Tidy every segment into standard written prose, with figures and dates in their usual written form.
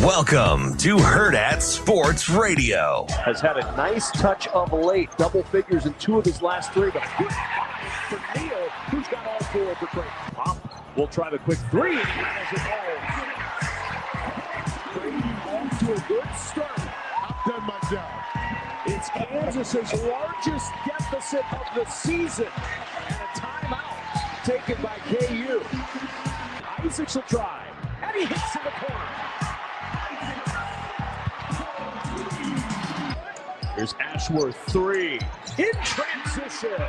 Welcome to Hurrdat Sports Radio. Has had a nice touch of late, double figures in 2 of his last 3. But for Neal, who's got all 4 for Creighton. Pop will try the quick 3. As it Creighton off to a good start. I've done my job. It's Kansas's largest deficit of the season. And a timeout taken by KU. Isaacs will try. And he hits in the corner. Here's Ashworth 3 in transition.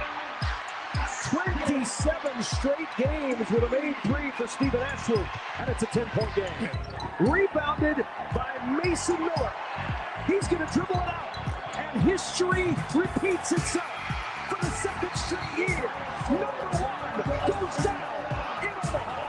27 straight games with a made 3 for Stephen Ashworth, and it's a 10-point game. Rebounded by Mason Miller. He's going to dribble it out, and history repeats itself for the 2nd straight year. Number 1 goes down in Omaha.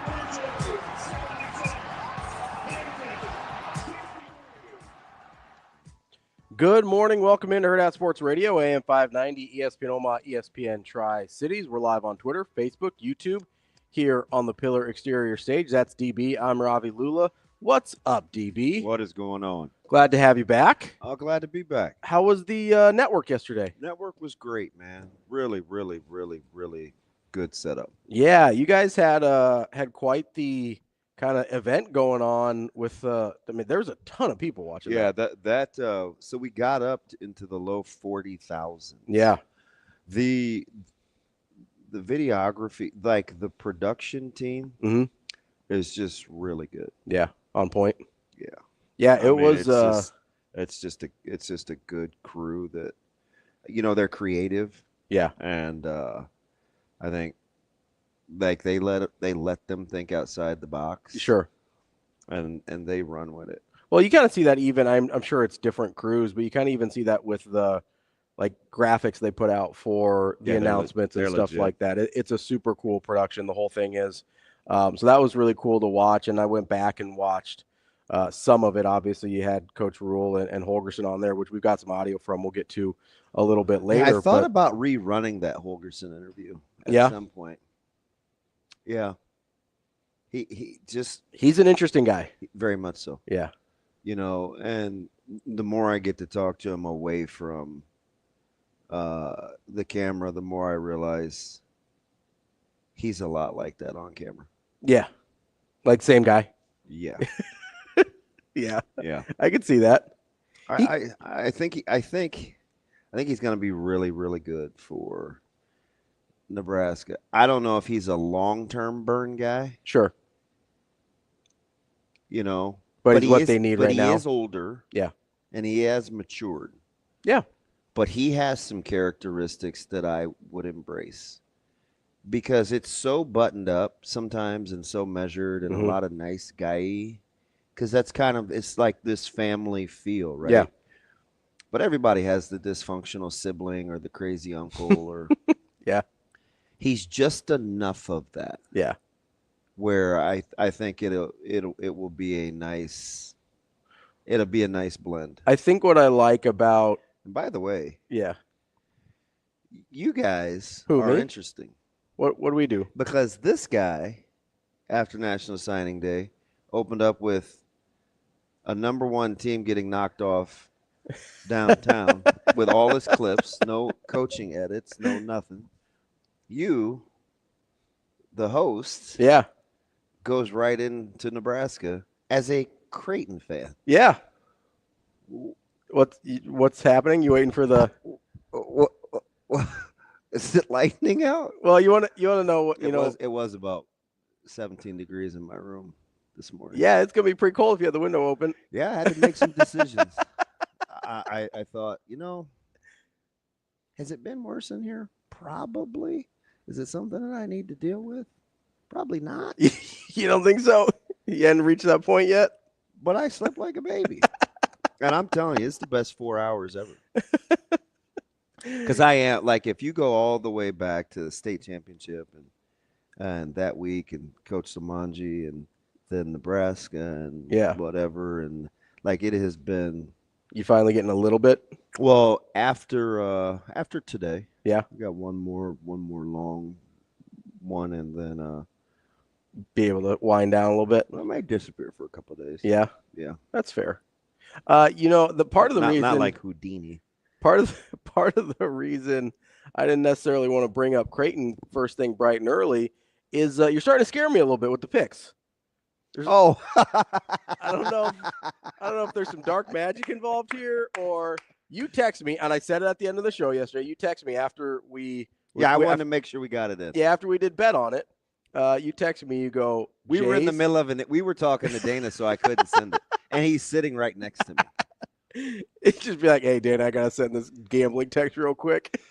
Good morning. Welcome into Hurrdat Sports Radio, AM 590, ESPN Omaha, ESPN Tri-Cities. We're live on Twitter, Facebook, YouTube, here on the Pillar Exterior stage. That's DB. I'm Ravi Lulla. What's up, DB? What is going on? Glad to have you back. Oh, glad to be back. How was the network yesterday? Network was great, man. Really good setup. Yeah, you guys had quite the kind of event going on with there's a ton of people watching. Yeah, so we got up into the low 40,000. Yeah. The videography, like the production team is just really good. Yeah, on point. Yeah. Yeah, it's just a good crew that they're creative. Yeah. And I think like they let them think outside the box. Sure. And they run with it. Well, you kind of see that even I'm sure it's different crews, but you kind of even see that with the graphics they put out for the announcements and stuff like that. It's a super cool production. The whole thing is. So that was really cool to watch. And I went back and watched some of it. Obviously, you had Coach Rule and Holgorsen on there, which we've got some audio from. We'll get to a little bit later. I thought about rerunning that Holgorsen interview at some point. Yeah. He's an interesting guy. Very much so. Yeah. And the more I get to talk to him away from the camera, the more I realize he's a lot like that on camera. Yeah. Like same guy. Yeah. Yeah. Yeah. I could see that. I think he's going to be really, really good for Nebraska. I don't know if he's a long-term burn guy. Sure. But he's what they need right now. But he is older. Yeah. And he has matured. Yeah. But he has some characteristics that I would embrace because it's so buttoned up sometimes and so measured and a lot of nice guy. Because that's it's like this family feel, right? Yeah. But everybody has the dysfunctional sibling or the crazy uncle or yeah. He's just enough of that. Yeah. Where I think it will be a nice blend. I think what I like about and by the way, yeah. You guys are interesting. What do we do? Because this guy, after National Signing Day, opened up with a number 1 team getting knocked off downtown with all his clips, no coaching edits, no nothing. You, the host, goes right into Nebraska as a Creighton fan. Yeah. What's happening? You waiting for the? What is it lightning out? Well, you want to know what It was about 17 degrees in my room this morning. Yeah, it's gonna be pretty cold if you have the window open. Yeah, I had to make some decisions. I thought, has it been worse in here? Probably. Is it something that I need to deal with? Probably not. You don't think so? You hadn't reached that point yet? But I slept like a baby. And I'm telling you, it's the best 4 hours ever. Because I am, if you go all the way back to the state championship and that week and Coach Samanji and then Nebraska and whatever, and it has been. You finally getting a little bit? Well, after today, we got one more long one, and then be able to wind down a little bit. I might disappear for a couple of days. Yeah. Yeah. That's fair. The part of the reason, not like Houdini. Part of the reason I didn't necessarily want to bring up Creighton first thing bright and early is you're starting to scare me a little bit with the picks. I don't know if there's some dark magic involved here, or you text me, and I said it at the end of the show yesterday. You text me after we. I wanted to make sure we got it in. Yeah, after we did bet on it, you text me. You go. We were in the middle of it. We were talking to Dana, so I couldn't send it, and he's sitting right next to me. It'd just be like, "Hey, Dana, I gotta send this gambling text real quick."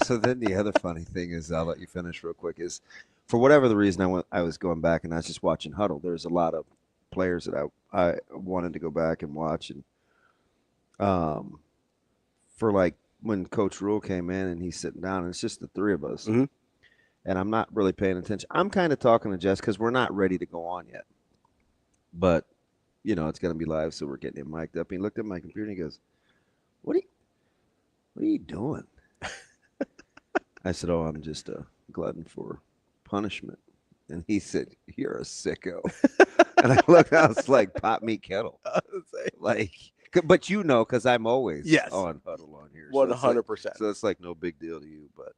So then the other funny thing is, I'll let you finish real quick. Is for whatever the reason I was going back and I was just watching Huddle. There's a lot of players that I wanted to go back and watch, and for like when Coach Rule came in and he's sitting down and it's just the three of us, and I'm not really paying attention. I'm kind of talking to Jess because we're not ready to go on yet, but it's going to be live, so we're getting it mic'd up. He looked at my computer and he goes, what are you doing? I said, oh, I'm just a glutton for punishment. And he said, you're a sicko. And I looked, I was like, pop me kettle. Like, but because I'm always on Huddle on here. 100%. So it's like no big deal to you, but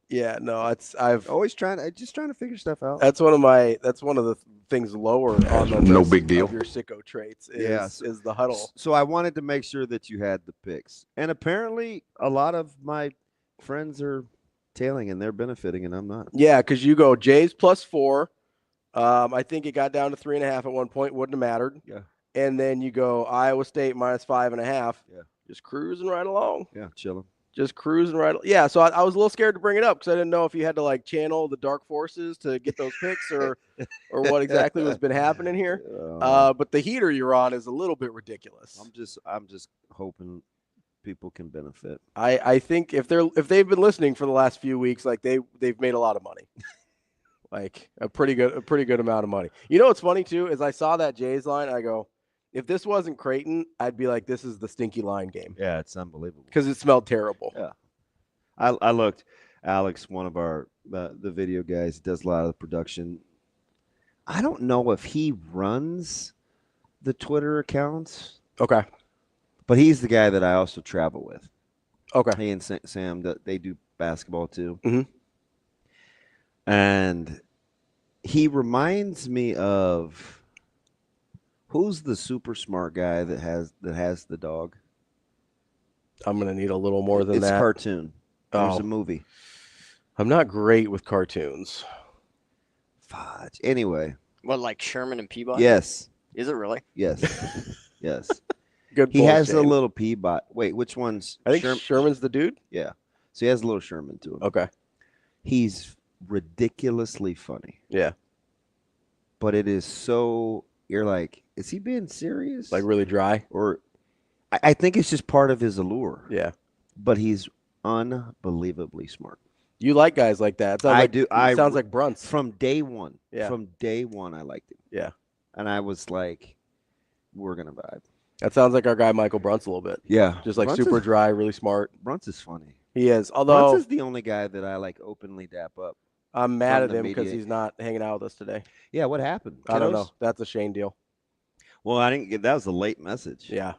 I've always trying to figure stuff out. That's one of the things lower on the no list big deal of your sicko traits is the Huddle. So I wanted to make sure that you had the picks, and apparently a lot of my friends are tailing and they're benefiting, and I'm not. Yeah, because you go Jays +4. I think it got down to 3.5 at one point. Wouldn't have mattered. Yeah. And then you go Iowa State -5.5. Yeah. Just cruising right along. Yeah, chilling. Just cruising right. Yeah, so I was a little scared to bring it up because I didn't know if you had to like channel the dark forces to get those picks or what exactly has been happening here. But the heater you're on is a little bit ridiculous. I'm just hoping people can benefit. I think if they've been listening for the last few weeks, like they've made a lot of money. Like a pretty good amount of money. You know what's funny too is I saw that Jays line. I go, if this wasn't Creighton, I'd be like, this is the stinky line game. Yeah, it's unbelievable because it smelled terrible. Yeah, I looked. Alex, one of our the video guys, does a lot of the production. I don't know if he runs the Twitter accounts. Okay, but he's the guy that I also travel with. Okay, he and Sam, they do basketball too. Mm-hmm. And he reminds me of who's the super smart guy that has the dog? I'm gonna need a little more than that. It's a cartoon. There's a movie. I'm not great with cartoons. Fudge. Anyway. What, like Sherman and Peabody? Yes. Is it really? Yes. Yes. Good. He has a little Peabody. Wait, which one's? I think Sherman's the dude. Yeah. So he has a little Sherman to him. Okay. He's ridiculously funny. Yeah. But it is so, you're like, is he being serious? Like really dry? Or I think it's just part of his allure. Yeah. But he's unbelievably smart. You like guys like that. I do. It sounds like Bruntz. From day one. Yeah. From day one, I liked him. Yeah. And I was like, we're going to vibe. That sounds like our guy Michael Bruntz a little bit. Yeah. Just like super dry, really smart. Bruntz is funny. He is. Although Bruntz is the only guy that I like openly dap up. I'm mad at him because he's not hanging out with us today. Yeah, what happened? I don't know. That's a Shane deal. Well, I didn't get that was a late message. Yeah.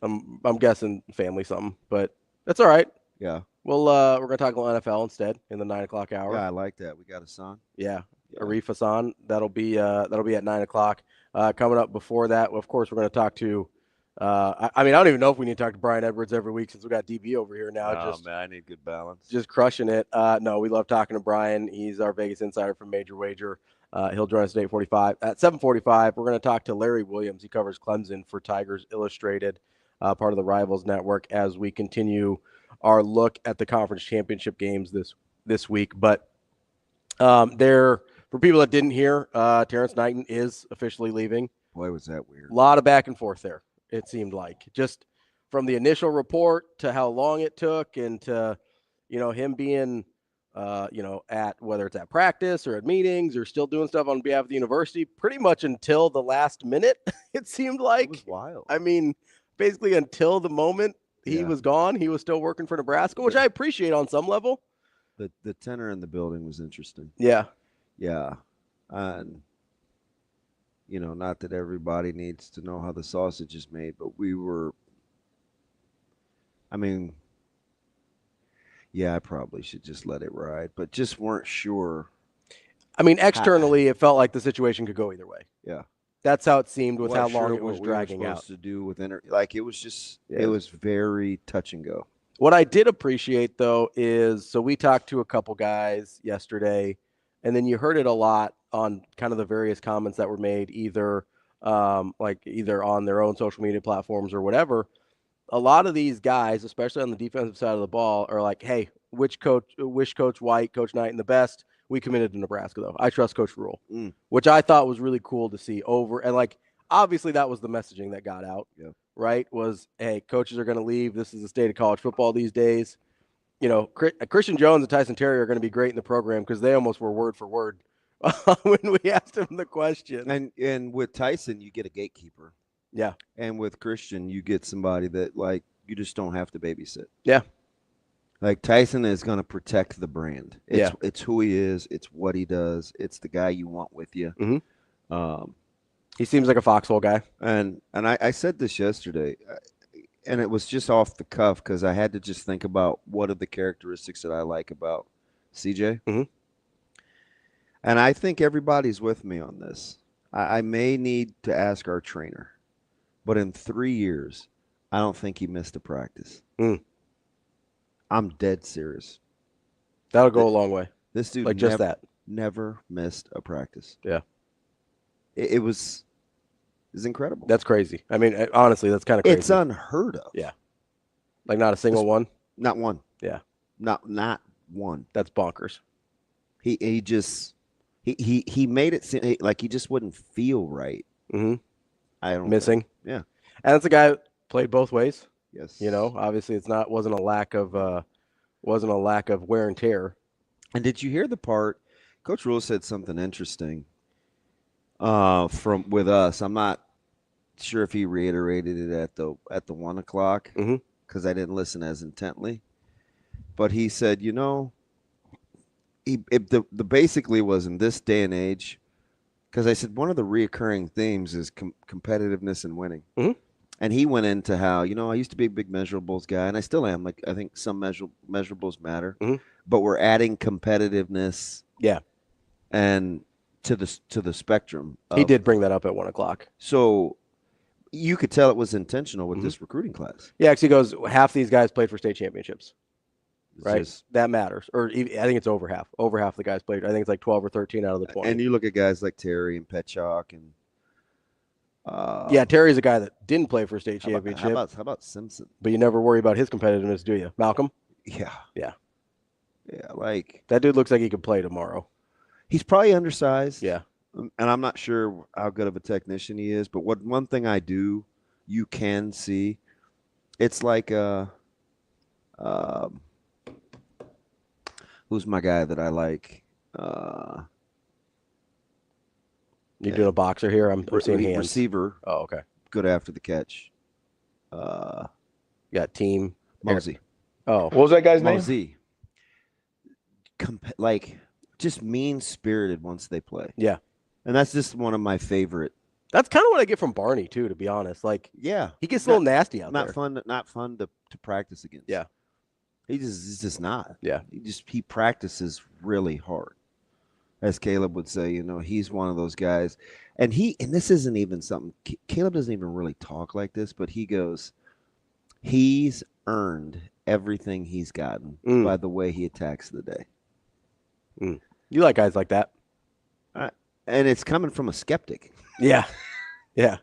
I'm guessing family something, but that's all right. Yeah. Well, we're gonna talk about NFL instead in the 9 o'clock hour. Yeah, I like that. We got Hassan. Yeah. Arie Hassan. That'll be at 9 o'clock. Coming up before that, of course, we're gonna talk to. I don't even know if we need to talk to Brian Edwards every week since we got DB over here now. Oh man, I need good balance. Just crushing it. No, we love talking to Brian. He's our Vegas insider from Major Wager. He'll join us at 8:45. At 7:45, we're going to talk to Larry Williams. He covers Clemson for Tigers Illustrated, part of the Rivals Network, as we continue our look at the conference championship games this week. But for people that didn't hear, Terrence Knighton is officially leaving. Boy, was that weird. A lot of back and forth there, it seemed like. Just from the initial report to how long it took and to, him being, at whether it's at practice or at meetings or still doing stuff on behalf of the university pretty much until the last minute, it seemed like. It was wild. I mean, basically until the moment he was gone, he was still working for Nebraska, which I appreciate on some level. The tenor in the building was interesting. Yeah. Yeah. not that everybody needs to know how the sausage is made, but I probably should just let it ride, but just weren't sure. I mean, externally, it felt like the situation could go either way. Yeah. That's how it seemed with how long it was dragging out. To do with it was just it was very touch and go. What I did appreciate though is so we talked to a couple guys yesterday, and then you heard it a lot on kind of the various comments that were made, either on their own social media platforms or whatever. A lot of these guys, especially on the defensive side of the ball, are like, "Hey, wish Coach White, Coach Knighton the best. We committed to Nebraska, though. I trust Coach Rule," which I thought was really cool to see over. And, obviously that was the messaging that got out, right? Was, hey, coaches are going to leave. This is the state of college football these days. Christian Jones and Tyson Terry are going to be great in the program because they almost were word for word when we asked him the question. And with Tyson, you get a gatekeeper. Yeah. And with Christian, you get somebody that, you just don't have to babysit. Yeah. Tyson is going to protect the brand. It's who he is. It's what he does. It's the guy you want with you. Mm-hmm. He seems like a foxhole guy. And I said this yesterday, and it was just off the cuff because I had to just think about what are the characteristics that I like about CJ. Mm-hmm. And I think everybody's with me on this. I may need to ask our trainer, but in 3 years, I don't think he missed a practice. I'm dead serious. That'll go a long way. This dude never missed a practice. Yeah. It was incredible. That's crazy. I mean, honestly, that's kind of crazy. It's unheard of. Yeah. Not a single one? Not one. Yeah. Not one. That's bonkers. He made it seem like he just wouldn't feel right. Mm-hmm. I don't missing. Yeah. And that's a guy who played both ways. Yes. Obviously wasn't a lack of wear and tear. And did you hear the part? Coach Rule said something interesting with us. I'm not sure if he reiterated it at the 1 o'clock because I didn't listen as intently. But he said, the basically was in this day and age, because I said one of the reoccurring themes is competitiveness and winning. Mm-hmm. And he went into how, I used to be a big measurables guy, and I still am. I think some measurables matter, but we're adding competitiveness. Yeah. And to the spectrum. He did bring that up at 1 o'clock. So you could tell it was intentional with this recruiting class. Yeah, because he goes, half these guys played for state championships. Right? Just, that matters. Or I think it's over half. Over half the guys played. I think it's like 12 or 13 out of the 20. And you look at guys like Terry and Petchak and Terry's a guy that didn't play for a state championship. How about Simpson? But you never worry about his competitiveness, do you? Malcolm? Yeah. That dude looks like he could play tomorrow. He's probably undersized. Yeah. And I'm not sure how good of a technician he is, but one thing you can see, it's like who's my guy that I like? You doing a boxer here? I'm seeing hands. Receiver. Oh, okay. Good after the catch. Got team. Mosey. Oh. What was that guy's name? Mosey. Just mean-spirited once they play. Yeah. And that's just one of my favorite. That's kind of what I get from Barney, too, to be honest. Yeah. He gets a little nasty out there. Not fun to practice against. Yeah. He's just not. Yeah. He practices really hard. As Caleb would say, he's one of those guys. And this isn't even something, Caleb doesn't even really talk like this, but he goes, he's earned everything he's gotten by the way he attacks the day. You like guys like that. And it's coming from a skeptic. Yeah. Yeah.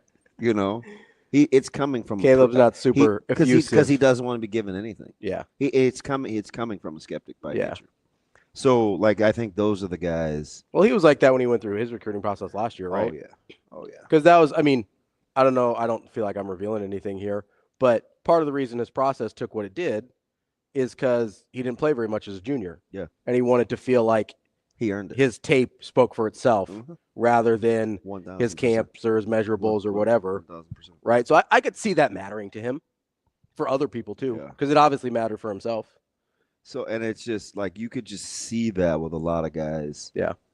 It's coming from Caleb's not super effusive. Because he doesn't want to be given anything. Yeah. It's coming from a skeptic by nature. So, I think those are the guys. Well, he was like that when he went through his recruiting process last year, right? Oh, yeah. Because that was, I don't know. I don't feel like I'm revealing anything here. But part of the reason his process took what it did is because he didn't play very much as a junior. Yeah. And he wanted to feel like he earned it. His tape spoke for itself rather than 1,000%. his camps or his measurables or whatever. 1,000%. Right? So I could see that mattering to him for other people, too, because it obviously mattered for himself. So, and it's just you could just see that with a lot of guys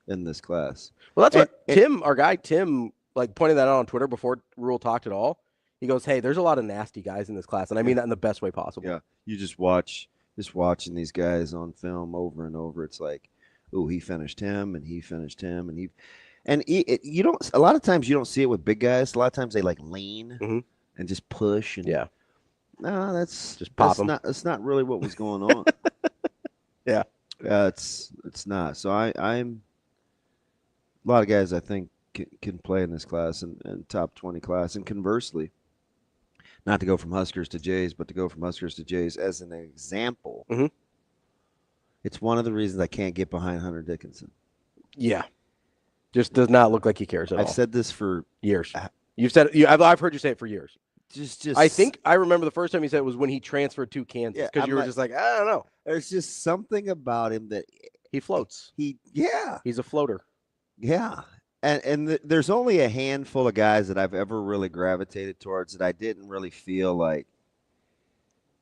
in this class. Well, that's what Tim, our guy Tim, like pointed that out on Twitter before Rule talked at all. He goes, hey, there's a lot of nasty guys in this class, and I mean that in the best way possible. Yeah, you just watching these guys on film over and over. It's like, oh, he finished him, and he finished him, and you don't. A lot of times you don't see it with big guys. A lot of times they like lean and just push. And yeah, no, that's just pop them. That's not really what was going on. Yeah, it's not. So I'm a lot of guys I think can play in this class and top 20 class, and conversely. Not to go from Huskers to Jays, but to go from Huskers to Jays as an example. It's one of the reasons I can't get behind Hunter Dickinson. Yeah. Just does not look like he cares at all. I've said this for years. You've said it, I've heard you say it for years. Just I think I remember the first time you said it was when he transferred to Kansas, because you were just like, I don't know. There's just something about him that he floats. He's a floater. Yeah. And there's only a handful of guys that I've ever really gravitated towards that I didn't really feel like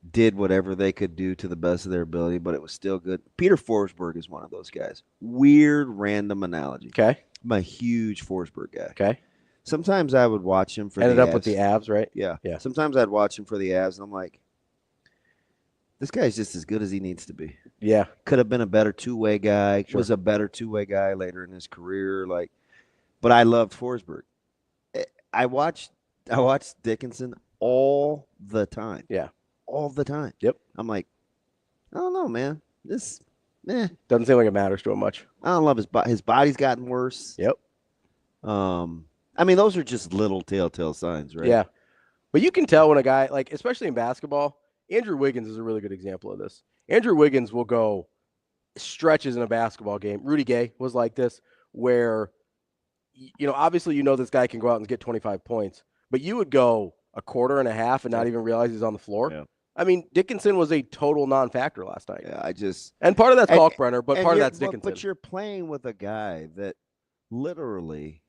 did whatever they could do to the best of their ability, but it was still good. Peter Forsberg is one of those guys. Weird, random analogy. Okay. I'm a huge Forsberg guy. Okay. Sometimes I would watch him for Ended the up Avs. with the Avs, right? Yeah. Yeah. Sometimes I'd watch him for the Avs, and I'm like, this guy's just as good as he needs to be. Yeah. Could have been a better two-way guy. Sure. Was a better two-way guy later in his career. But I loved Forsberg. I watched Dickinson all the time. Yeah. All the time. Yep. I'm like, I don't know, man. This, doesn't seem like it matters to him much. I don't love his body's gotten worse. Yep. I mean, those are just little telltale signs, right? Yeah. But you can tell when a guy, like, especially in basketball, Andrew Wiggins is a really good example of this. Andrew Wiggins will go stretches in a basketball game. Rudy Gay was like this, where, obviously this guy can go out and get 25 points, but you would go a quarter and a half and not even realize he's on the floor. Yeah. I mean, Dickinson was a total non-factor last night. Yeah, and part of that's Kalkbrenner, but part of that's Dickinson. But you're playing with a guy that literally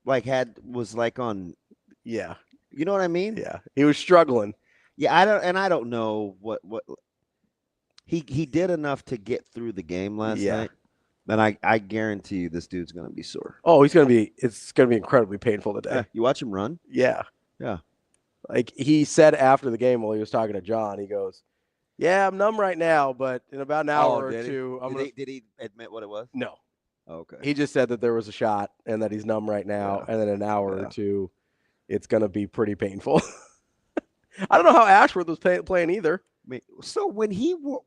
was on. Yeah. You know what I mean? Yeah. He was struggling. Yeah, I don't know what he did enough to get through the game last night. And I guarantee you this dude's going to be sore. Oh, it's going to be incredibly painful today. You watch him run? Yeah. Yeah. Like he said after the game while he was talking to John, he goes, yeah, I'm numb right now, but in about an hour or two. Did he admit what it was? No. Okay. He just said that there was a shot and that he's numb right now. And then in an hour or two, it's going to be pretty painful. I don't know how Ashworth was playing either. So when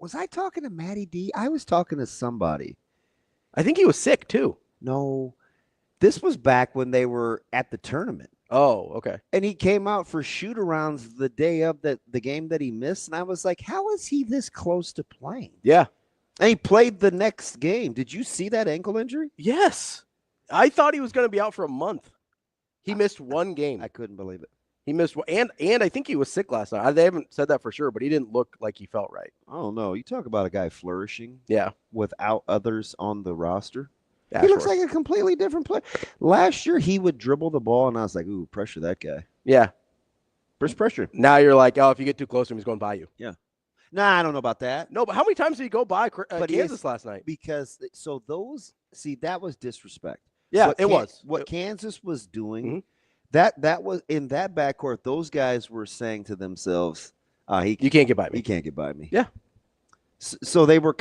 was I talking to Matty D? I was talking to somebody. I think he was sick too. No, this was back when they were at the tournament. Oh, okay. And he came out for shoot-arounds the day of the game that he missed, and I was like, how is he this close to playing? Yeah. And he played the next game. Did you see that ankle injury? Yes. I thought he was going to be out for a month. He missed one game. I couldn't believe it. He missed – and I think he was sick last night. They haven't said that for sure, but he didn't look like he felt right. Oh, no. You talk about a guy flourishing without others on the roster. Ashworth. He looks like a completely different player. Last year, he would dribble the ball, and I was like, ooh, pressure that guy. Yeah. First pressure. Now you're like, oh, if you get too close to him, he's going by you. Yeah. Nah, I don't know about that. No, but how many times did he go by Kansas last night? Because that was disrespect. Yeah, it was. What Kansas was doing, that was in that backcourt, those guys were saying to themselves, you can't get by me. He can't get by me. Yeah. So they were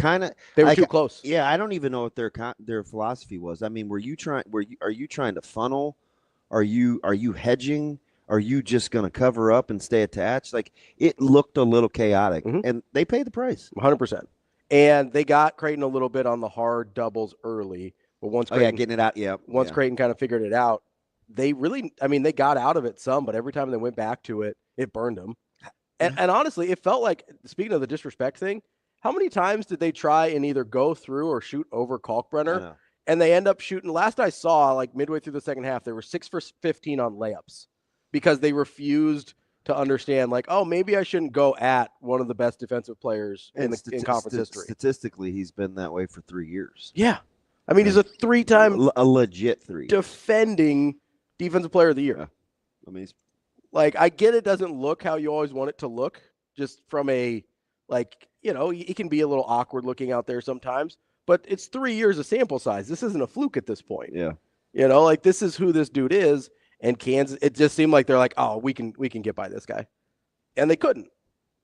they were too close. Yeah, I don't even know what their philosophy was. I mean, are you trying to funnel? Are you hedging? Are you just going to cover up and stay attached? Like, it looked a little chaotic, and they paid the price. 100%. And they got Creighton a little bit on the hard doubles early, but once Creighton, getting it out, Once Creighton kind of figured it out, they really, they got out of it some, but every time they went back to it, it burned them. And honestly, it felt like, speaking of the disrespect thing, how many times did they try and either go through or shoot over Kalkbrenner? And they end up shooting. Last I saw, like midway through the second half, they were 6 for 15 on layups because they refused to understand, like, oh, maybe I shouldn't go at one of the best defensive players in conference history. Statistically, he's been that way for 3 years. Yeah. I mean, he's a 3-time a legit 3 defending defensive player of the year. Yeah. I mean, I get it doesn't look how you always want it to look, just from a, it can be a little awkward looking out there sometimes, but it's 3 years of sample size. This isn't a fluke at this point. Yeah. You know, like this is who this dude is. And Kansas, it just seemed like they're like, oh, we can get by this guy. And they couldn't.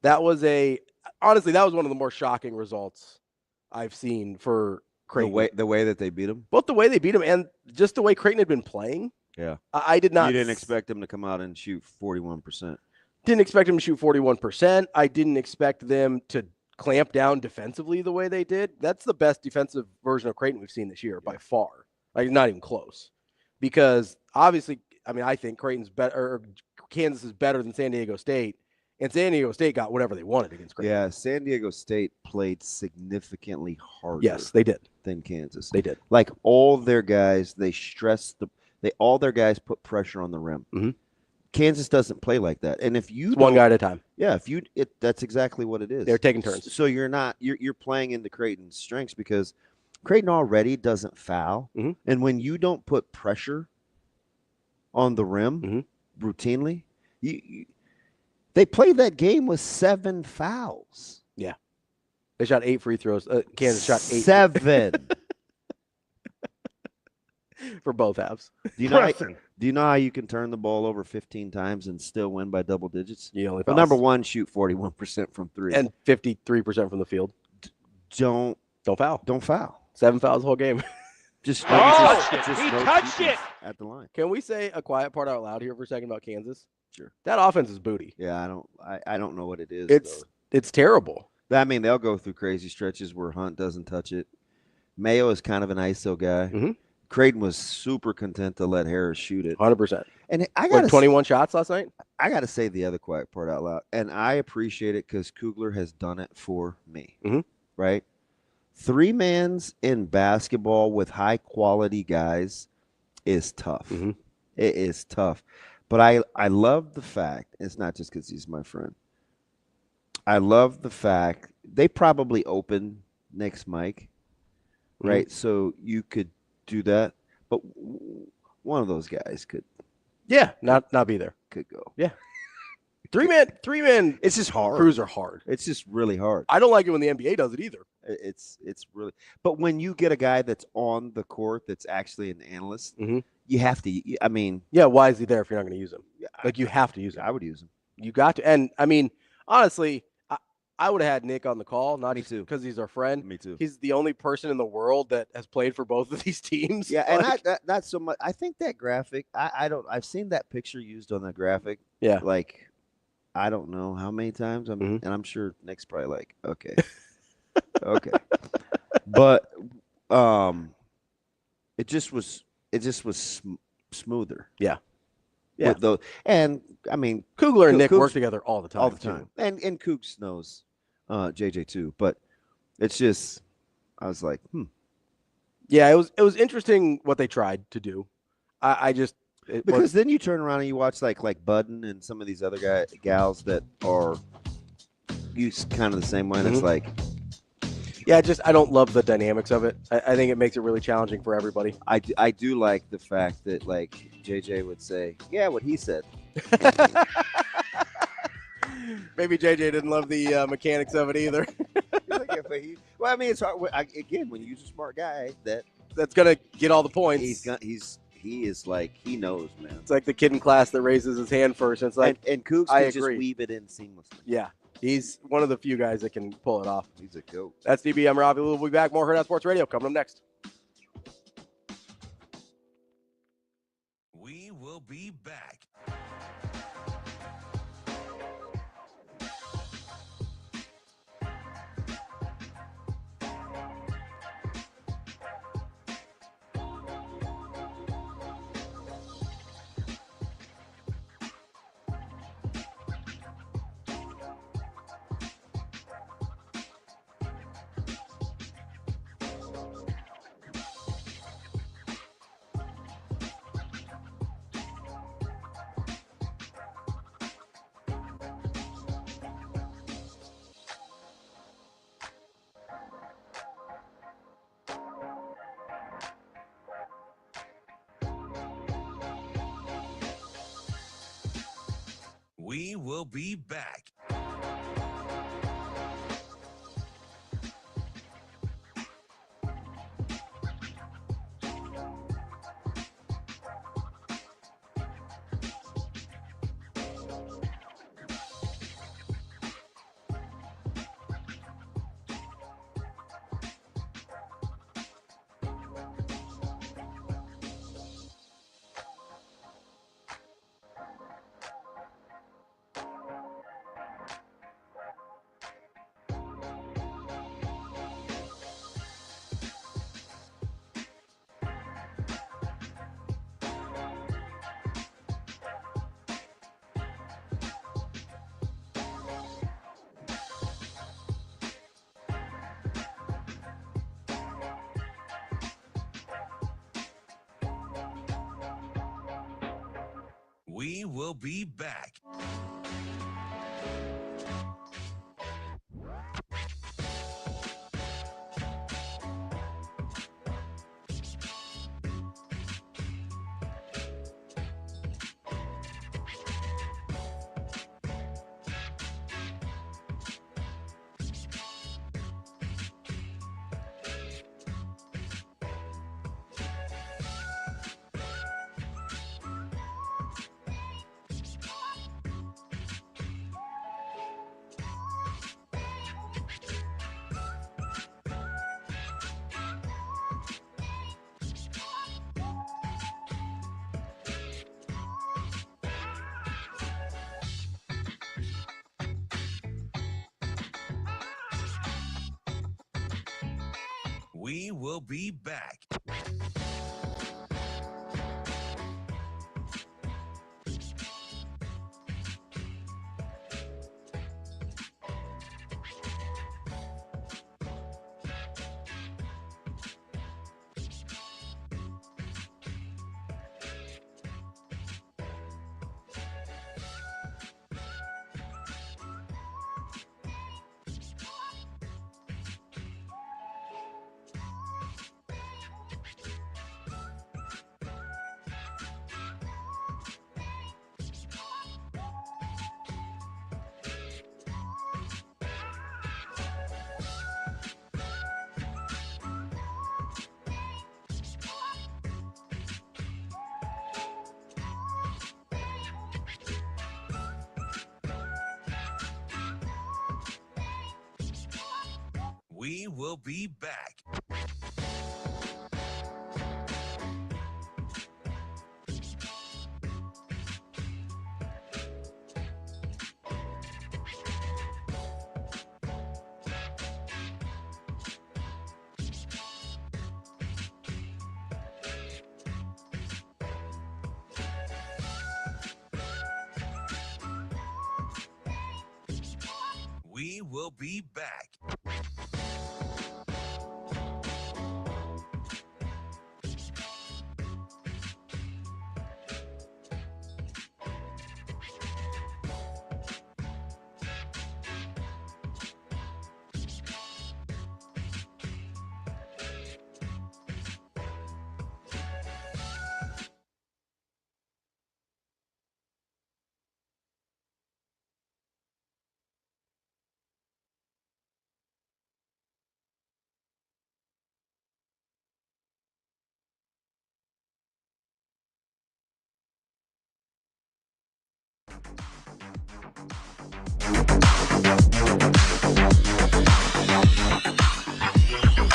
Honestly, that was one of the more shocking results I've seen for Creighton. The way that they beat him? Both the way they beat him and just the way Creighton had been playing. Yeah. I did not. You didn't expect them to come out and shoot 41%. Didn't expect them to shoot 41%. I didn't expect them to clamp down defensively the way they did. That's the best defensive version of Creighton we've seen this year by far. Like, not even close. Because obviously, I think Creighton's better, or Kansas is better than San Diego State, and San Diego State got whatever they wanted against Creighton. Yeah, San Diego State played significantly harder. Yes, they did. Than Kansas. They did. Like all their guys, all their guys put pressure on the rim. Mm-hmm. Kansas doesn't play like that. And if you one guy at a time. Yeah, that's exactly what it is. They're taking turns. So you're playing into Creighton's strengths because Creighton already doesn't foul. Mm-hmm. And when you don't put pressure on the rim routinely, they played that game with 7 fouls. Yeah. They shot 8 free throws. Kansas shot 8. 7. For both halves. Do you know how you can turn the ball over 15 times and still win by double digits? Well, number one, shoot 41% from 3. And 53% from the field. Don't foul. Don't foul. 7 fouls the whole game. He touched it at the line. Can we say a quiet part out loud here for a second about Kansas? Sure. That offense is booty. Yeah, I don't know what it is. It's terrible. I mean, they'll go through crazy stretches where Hunt doesn't touch it. Mayo is kind of an ISO guy. Mm-hmm. Creighton was super content to let Harris shoot it. 100%. And I got 21 shots last night. I got to say the other quiet part out loud, and I appreciate it because Kugler has done it for me. Mm-hmm. Right? 3-mans in basketball with high quality guys is tough. Mm-hmm. It is tough. But I love the fact, it's not just because he's my friend. I love the fact they probably open next mic, right? Mm-hmm. So you could do that, but one of those guys could. Yeah, not be there. Could go. Yeah. 3-man. It's just hard. Crews are hard. It's just really hard. I don't like it when the NBA does it either. It's really. But when you get a guy that's on the court that's actually an analyst, you have to. I mean, yeah. Why is he there if you're not going to use him? Like you have to use him. I would use him. You got to. And I mean, honestly, I would have had Nick on the call, not Me too, because he's our friend. Me too. He's the only person in the world that has played for both of these teams. Yeah, and not so much. I think that graphic. I've seen that picture used on the graphic. Yeah. Like, I don't know how many times. And I'm sure Nick's probably like, okay, okay, but it just was smoother. Yeah. Yeah. And I mean, Kugler and Nick work together all the time. All the time. And Cougs knows JJ too. But it's just, I was like, Yeah, it was interesting what they tried to do. Because then you turn around and you watch like Budden and some of these other gals that are used kind of the same way. And it's like, yeah, I don't love the dynamics of it. I think it makes it really challenging for everybody. I do like the fact that like JJ would say, yeah, what he said. Maybe JJ didn't love the mechanics of it either. Well, I mean, it's hard. Again, when you use a smart guy that's gonna get all the points, he is like, he knows, man. It's like the kid in class that raises his hand first. And it's like, and Cougs can just weave it in seamlessly. Yeah. He's one of the few guys that can pull it off. He's a goat. That's DB. I'm Ravi. We'll be back. More Hurrdat Sports Radio coming up next. We will be back. We will be back. We will be back. We will be back. We will be back. We will be back.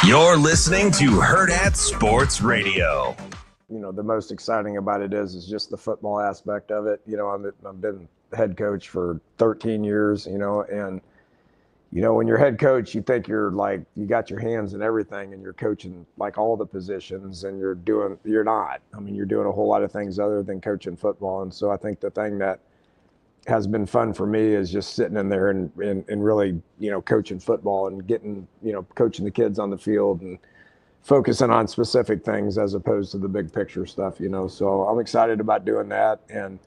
You're listening to Hurrdat Sports Radio. You know, the most exciting about it is just the football aspect of it. You know, I've been head coach for 13 years, you know, and, you know, when you're head coach, you think you're like, you got your hands in everything and you're coaching like all the positions, and you're not. I mean, you're doing a whole lot of things other than coaching football. And so I think the thing that has been fun for me is just sitting in there and really, you know, coaching football and getting, you know, coaching the kids on the field and focusing on specific things as opposed to the big picture stuff, you know. So I'm excited about doing that. And,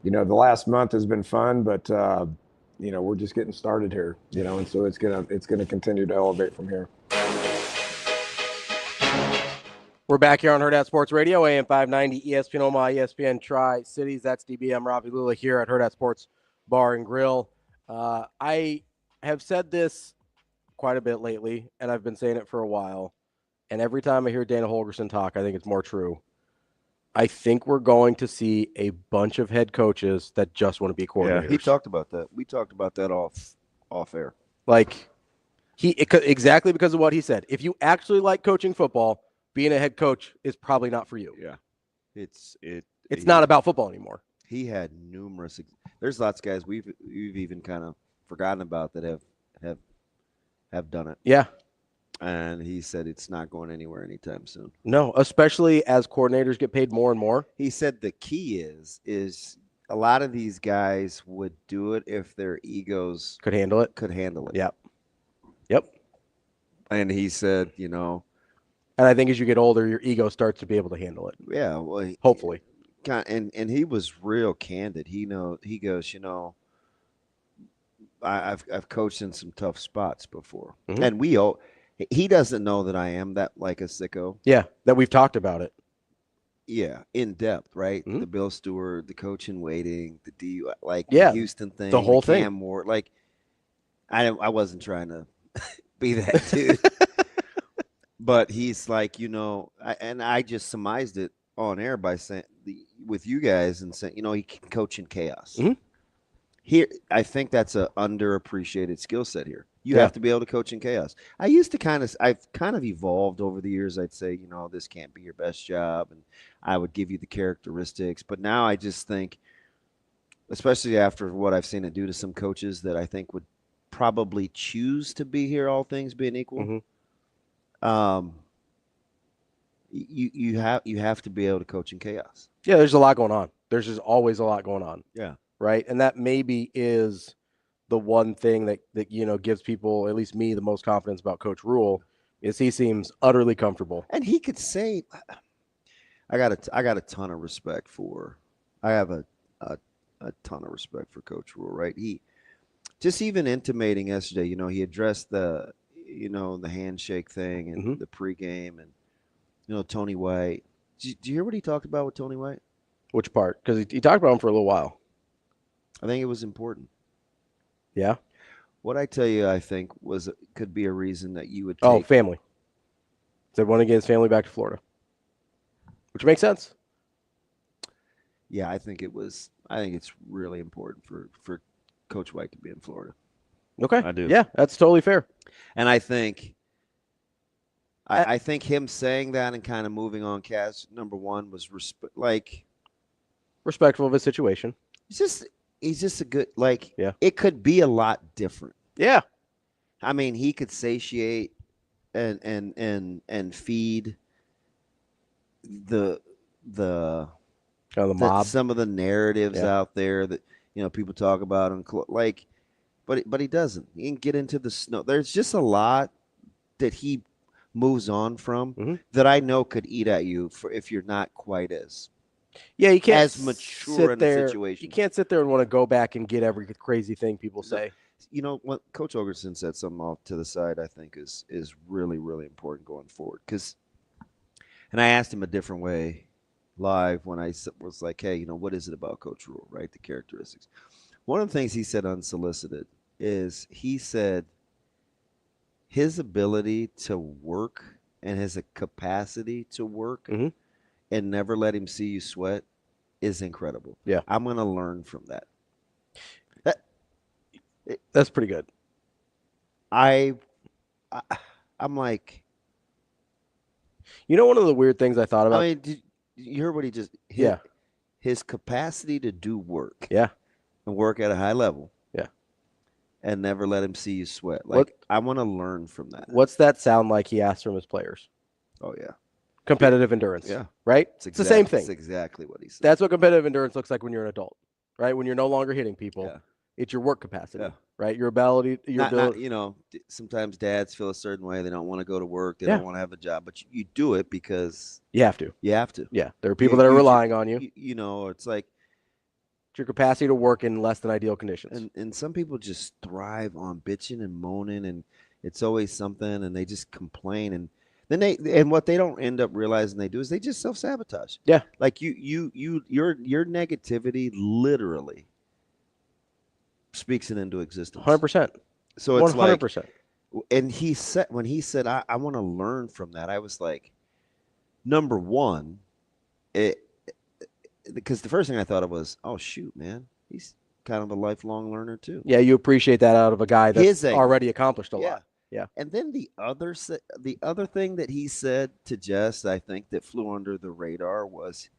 you know, the last month has been fun, but, you know, we're just getting started here, you know, and so it's gonna continue to elevate from here. We're back here on Hurrdat Sports Radio, AM 590, ESPN Omaha, ESPN Tri-Cities. That's DBM Ravi Lulla here at Hurrdat Sports Bar and Grill. I have said this quite a bit lately, and I've been saying it for a while. And every time I hear Dana Holgorsen talk, I think it's more true. I think we're going to see a bunch of head coaches that just want to be coordinators. Yeah, he talked about that. We talked about that off air. Like, exactly because of what he said. If you actually like coaching football, being a head coach is probably not for you. Yeah. It's not about football anymore. He had numerous there's lots of guys we've even kind of forgotten about that have done it. Yeah. And he said it's not going anywhere anytime soon. No, especially as coordinators get paid more and more. He said the key is a lot of these guys would do it if their egos could handle it. Yep. And he said, you know, and I think as you get older, your ego starts to be able to handle it. Yeah, well, hopefully. and he was real candid. He goes, I've coached in some tough spots before, and he doesn't know that I am that like a sicko. Yeah, that we've talked about it. Yeah, in depth, right? The Bill Stewart, the coach in waiting, the the Houston thing, the whole thing. Cam Ward, like I wasn't trying to be that dude, but he's like, and I just surmised it on air by saying with you guys and saying, he can coach in chaos. Here, I think that's an underappreciated skill set here. You have to be able to coach in chaos. I've kind of evolved over the years. I'd say, this can't be your best job, and I would give you the characteristics. But now I just think, especially after what I've seen it do to some coaches that I think would probably choose to be here, all things being equal. You have to be able to coach in chaos. Yeah, there's a lot going on. There's just always a lot going on. Yeah. Right. And that maybe is the one thing that gives people, at least me, the most confidence about Coach Rule is he seems utterly comfortable. And he could say, I got a ton of respect for, I have a ton of respect for Coach Rule, right? He just even intimating yesterday, he addressed the handshake thing and the pregame and, Tony White. Did you hear what he talked about with Tony White? Which part? Because he talked about him for a little while. I think it was important. Yeah. What I tell you, I think could be a reason that you would take. Oh, family. Said want to get his family back to Florida, which makes sense. Yeah, I think it's really important for Coach White to be in Florida. Okay. I do. Yeah, that's totally fair. And I think him saying that and kind of moving on, Cass, number one, was respectful of his situation. He's just a good, it could be a lot different. Yeah. I mean, he could satiate and feed the mob, some of the narratives out there that people talk about and but he doesn't. He can get into the snow. There's just a lot that he moves on from that I know could eat at you if you're not quite as. Yeah, you can't as mature in the situation. You can't sit there and want to go back and get every crazy thing people say. What Coach Holgorsen said something off to the side I think is really, really important going forward. And I asked him a different way live when I was like, hey, what is it about Coach Rule, right? The characteristics. One of the things he said unsolicited is he said his ability to work and his capacity to work and never let him see you sweat is incredible. Yeah. I'm going to learn from that. That's pretty good. I'm like, one of the weird things I thought about. I mean, did you hear what he just? His capacity to do work. Yeah. And work at a high level. Yeah. And never let him see you sweat. I want to learn from that. What's that sound like he asks from his players? Oh yeah. Competitive endurance. Yeah. Right? It's the same thing. That's exactly what he said. That's what competitive endurance looks like when you're an adult, right? When you're no longer hitting people. Yeah. It's your work capacity, right? Your ability. Sometimes dads feel a certain way. They don't want to go to work. They don't want to have a job, but you do it because you have to. You have to. Yeah. There are people that are relying on you. It's like it's your capacity to work in less than ideal conditions. And some people just thrive on bitching and moaning, and it's always something, and they just complain, and then what they don't end up realizing they do is they just self-sabotage. Yeah. Like your negativity literally speaks it into existence. 100%. So it's 100%. Like, and when he said, I want to learn from that, I was like, number one, because the first thing I thought of was, oh shoot, man, he's kind of a lifelong learner too. Yeah, you appreciate that out of a guy that's already accomplished a lot. Yeah. And then the other thing that he said to Jess, I think that flew under the radar was,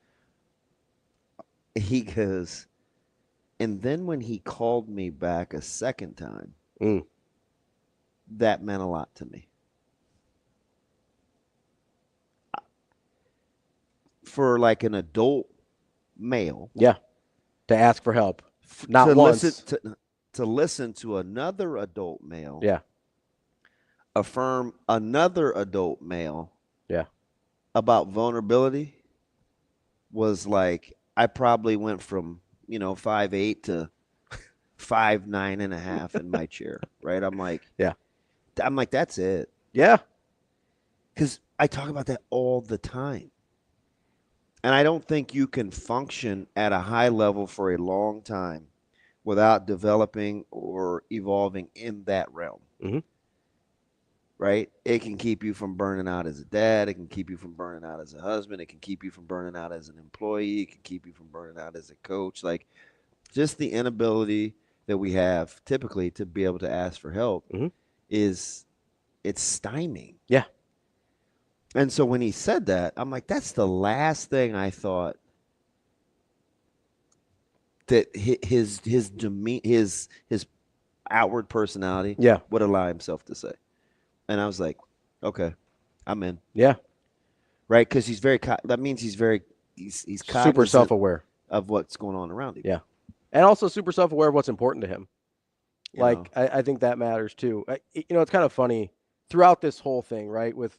he goes, and then when he called me back a second time, that meant a lot to me. For like an adult male. Yeah. To ask for help. Not once. To listen to another adult male. Yeah. Affirm another adult male. Yeah. About vulnerability was like, I probably went from, 5'8" to 5'9.5" in my chair, right? I'm like, that's it. Yeah. Because I talk about that all the time. And I don't think you can function at a high level for a long time without developing or evolving in that realm. Mm-hmm. Right? It can keep you from burning out as a dad. It can keep you from burning out as a husband. It can keep you from burning out as an employee. It can keep you from burning out as a coach. Like, just the inability that we have typically to be able to ask for help it's stymieing. Yeah. And so when he said that, I'm like, that's the last thing I thought that his demeanor, his outward personality would allow himself to say. And I was like, okay, I'm in. Yeah. Right? Because that means he's cognizant super self-aware of what's going on around him. Yeah. And also super self-aware of what's important to him. I think that matters too. It's kind of funny throughout this whole thing, right? With,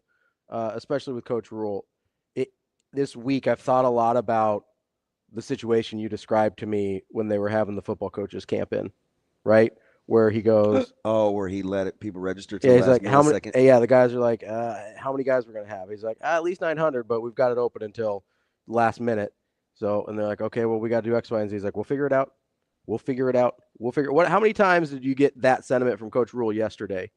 especially with Coach Rule, this week I've thought a lot about the situation you described to me when they were having the football coaches camp in, right? Where he goes, where he let people register. He's like, how many? Yeah, the guys are like, how many guys we're gonna have? He's like, at least 900, but we've got it open until last minute. So, and they're like, okay, well, we got to do X, Y, and Z. He's like, we'll figure it out. How many times did you get that sentiment from Coach Rule yesterday,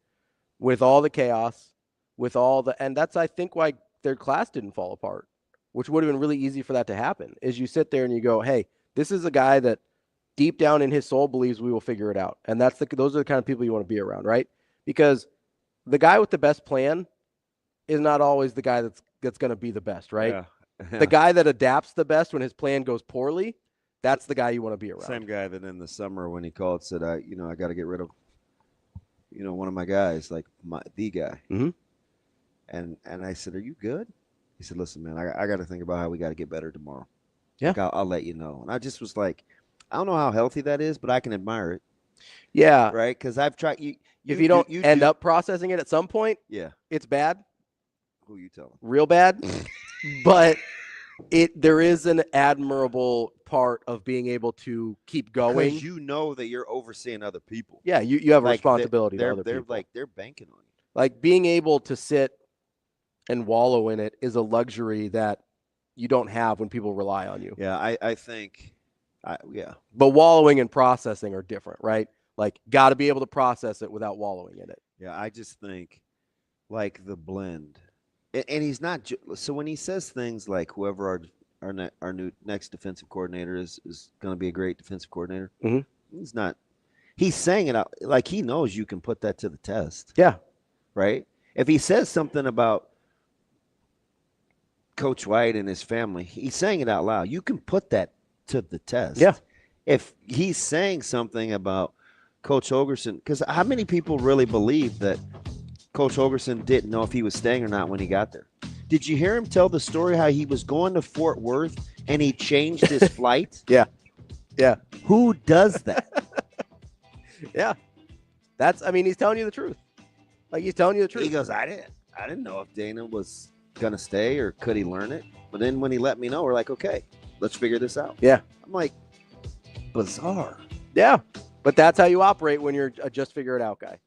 with all the chaos, and that's I think why their class didn't fall apart, which would have been really easy for that to happen. Is you sit there and you go, hey, this is a guy that deep down in his soul believes we will figure it out. And those are the kind of people you want to be around, right? Because the guy with the best plan is not always the guy that's going to be the best, right? Yeah. The guy that adapts the best when his plan goes poorly, that's the guy you want to be around. Same guy that in the summer when he called said, I got to get rid of, one of my guys, like the guy. Mm-hmm. And I said, are you good? He said, listen, man, I got to think about how we got to get better tomorrow. Yeah. Like, I'll let you know. And I just was like, I don't know how healthy that is, but I can admire it. Yeah. Right? Because I've tried. If you don't end up processing it at some point, it's bad. Who you telling? Real bad. But there is an admirable part of being able to keep going. Because you know that you're overseeing other people. Yeah, you have a responsibility to other people. They're banking on you. Like, being able to sit and wallow in it is a luxury that you don't have when people rely on you. Yeah, I think. But wallowing and processing are different, right? Like, got to be able to process it without wallowing in it. Yeah, I just think, like, the blend. And he's not so when he says things like whoever our new next defensive coordinator is going to be a great defensive coordinator. Mm-hmm. He's saying it out like he knows you can put that to the test. Yeah. Right? If he says something about Coach White and his family, he's saying it out loud. You can put that to the test. Yeah. If he's saying something about Coach Holgorsen, because how many people really believe that Coach Holgorsen didn't know if he was staying or not when he got there? Did you hear him tell the story how he was going to Fort Worth and he changed his flight? Yeah. Yeah. Who does that? Yeah. He's telling you the truth. Like, he's telling you the truth. He goes, I didn't know if Dana was going to stay or could he learn it. But then when he let me know, we're like, okay, let's figure this out. Yeah. I'm like, bizarre. Yeah. But that's how you operate when you're a just figure it out guy.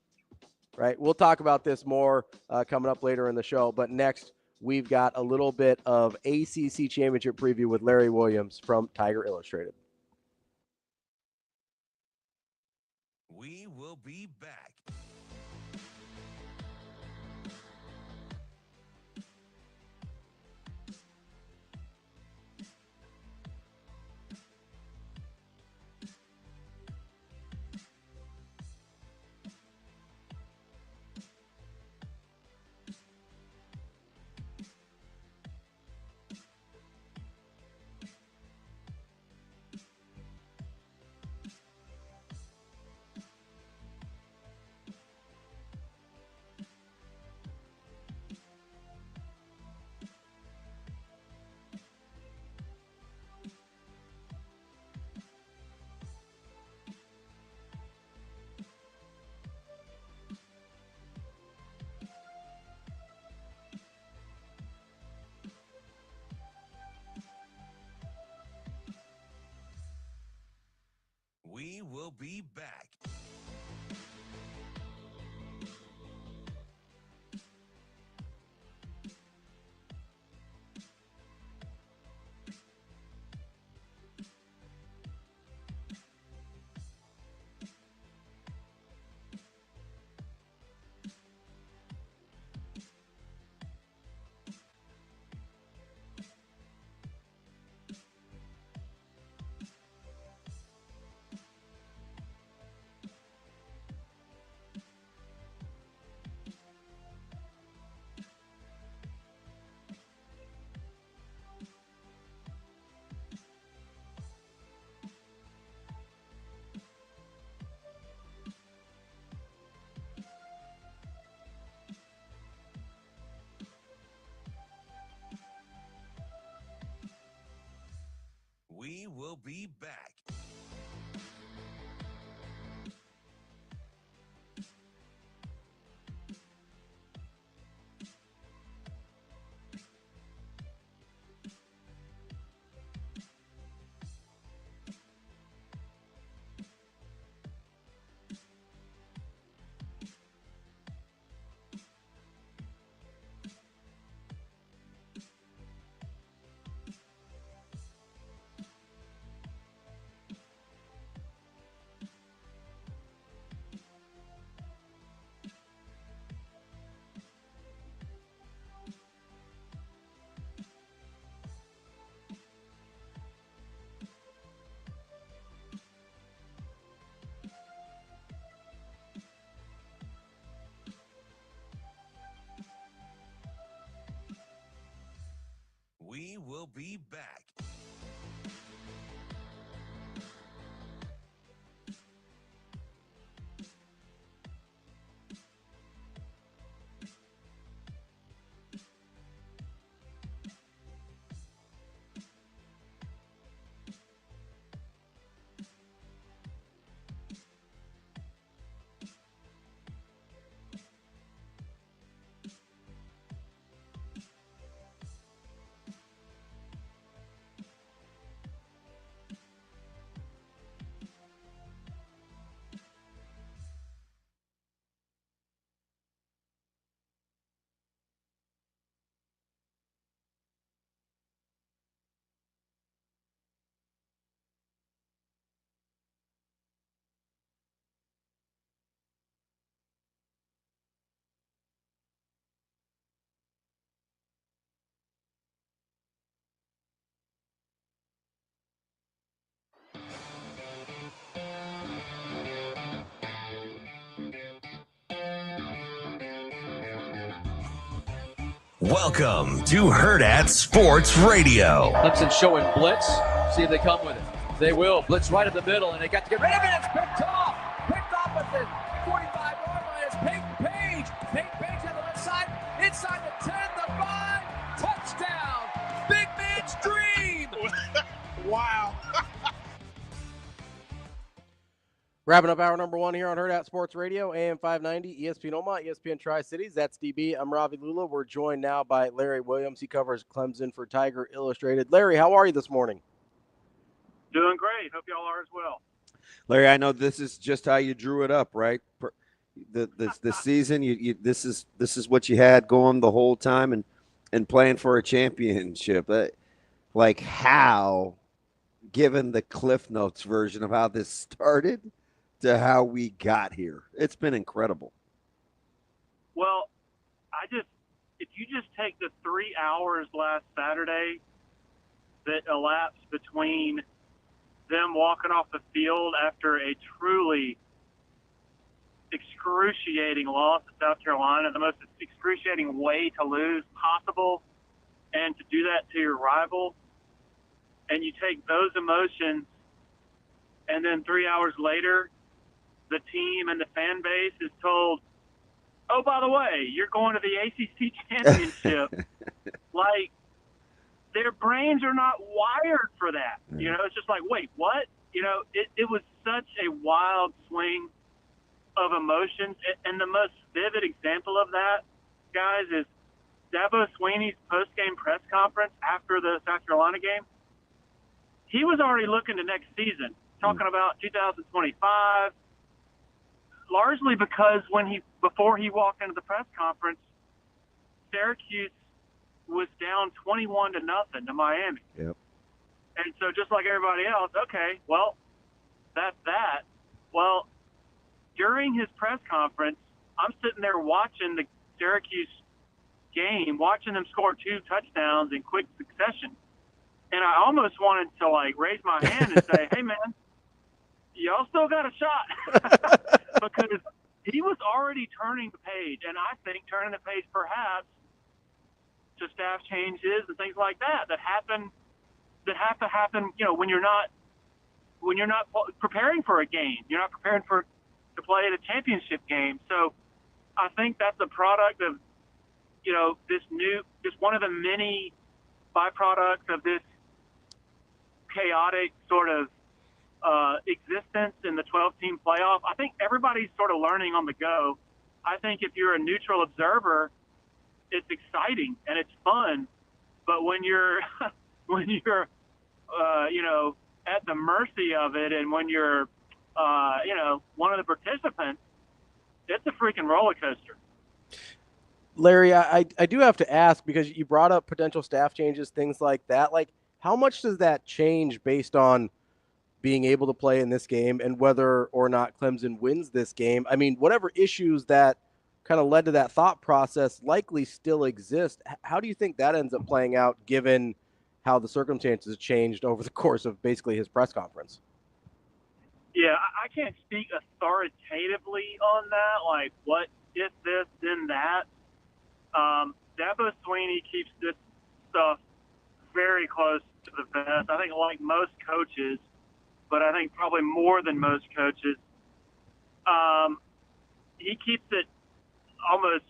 Right? We'll talk about this more coming up later in the show. But next, we've got a little bit of ACC Championship preview with Larry Williams from Tiger Illustrated. We will be back. We will be back. We will be back. We will be back. Welcome to Hurrdat Sports Radio. Clemson showing blitz. See if they come with it. They will. Blitz right up the middle, and they got to get rid of it. It's picked off. Picked off at the 45-yard line. It's Peyton Page. Peyton Page on the left side. Inside the 10, the 5. Touchdown. Big man's dream. Wow. Wrapping up hour number one here on Hurrdat Sports Radio, AM 590, ESPN Omaha, ESPN Tri-Cities. That's DB. I'm Ravi Lulla. We're joined now by Larry Williams. He covers Clemson for Tiger Illustrated. Larry, how are you this morning? Doing great. Hope y'all are as well. Larry, I know this is just how you drew it up, right? The season, this is what you had going the whole time and playing for a championship. Like how, given the Cliff Notes version of how this started to how we got here, it's been incredible. Well, if you just take the 3 hours last Saturday that elapsed between them walking off the field after a truly excruciating loss to South Carolina, the most excruciating way to lose possible, and to do that to your rival, and you take those emotions, and then 3 hours later, the team and the fan base is told, oh, by the way, you're going to the ACC championship. Like, their brains are not wired for that. You know, it's just like, wait, what? You know, it was such a wild swing of emotions. And the most vivid example of that, guys, is Dabo Swinney's post-game press conference after the South Carolina game. He was already looking to next season. talking about 2025, largely because before he walked into the press conference, Syracuse was down 21-0 to Miami. Yep. And so just like everybody else, okay, well, that's that. Well, during his press conference, I'm sitting there watching the Syracuse game, watching them score 2 touchdowns in quick succession. And I almost wanted to, raise my hand and say, hey, man, y'all still got a shot. Because he was already turning the page, and I think turning the page perhaps to staff changes and things like that have to happen, when you're not preparing for a game. You're not preparing to play in a championship game. So I think that's a product of, just one of the many byproducts of this chaotic sort of existence in the 12-team playoff. I think everybody's sort of learning on the go. I think if you're a neutral observer, it's exciting and it's fun. But when you're at the mercy of it, and when you're one of the participants, it's a freaking roller coaster. Larry, I do have to ask, because you brought up potential staff changes, things like that. How much does that change based on being able to play in this game and whether or not Clemson wins this game? I mean, whatever issues that kind of led to that thought process likely still exist. How do you think that ends up playing out, given how the circumstances changed over the course of basically his press conference? Yeah, I can't speak authoritatively on that, what if this, then that. Dabo Swinney keeps this stuff very close to the vest. I think like most coaches, but I think probably more than most coaches, he keeps it almost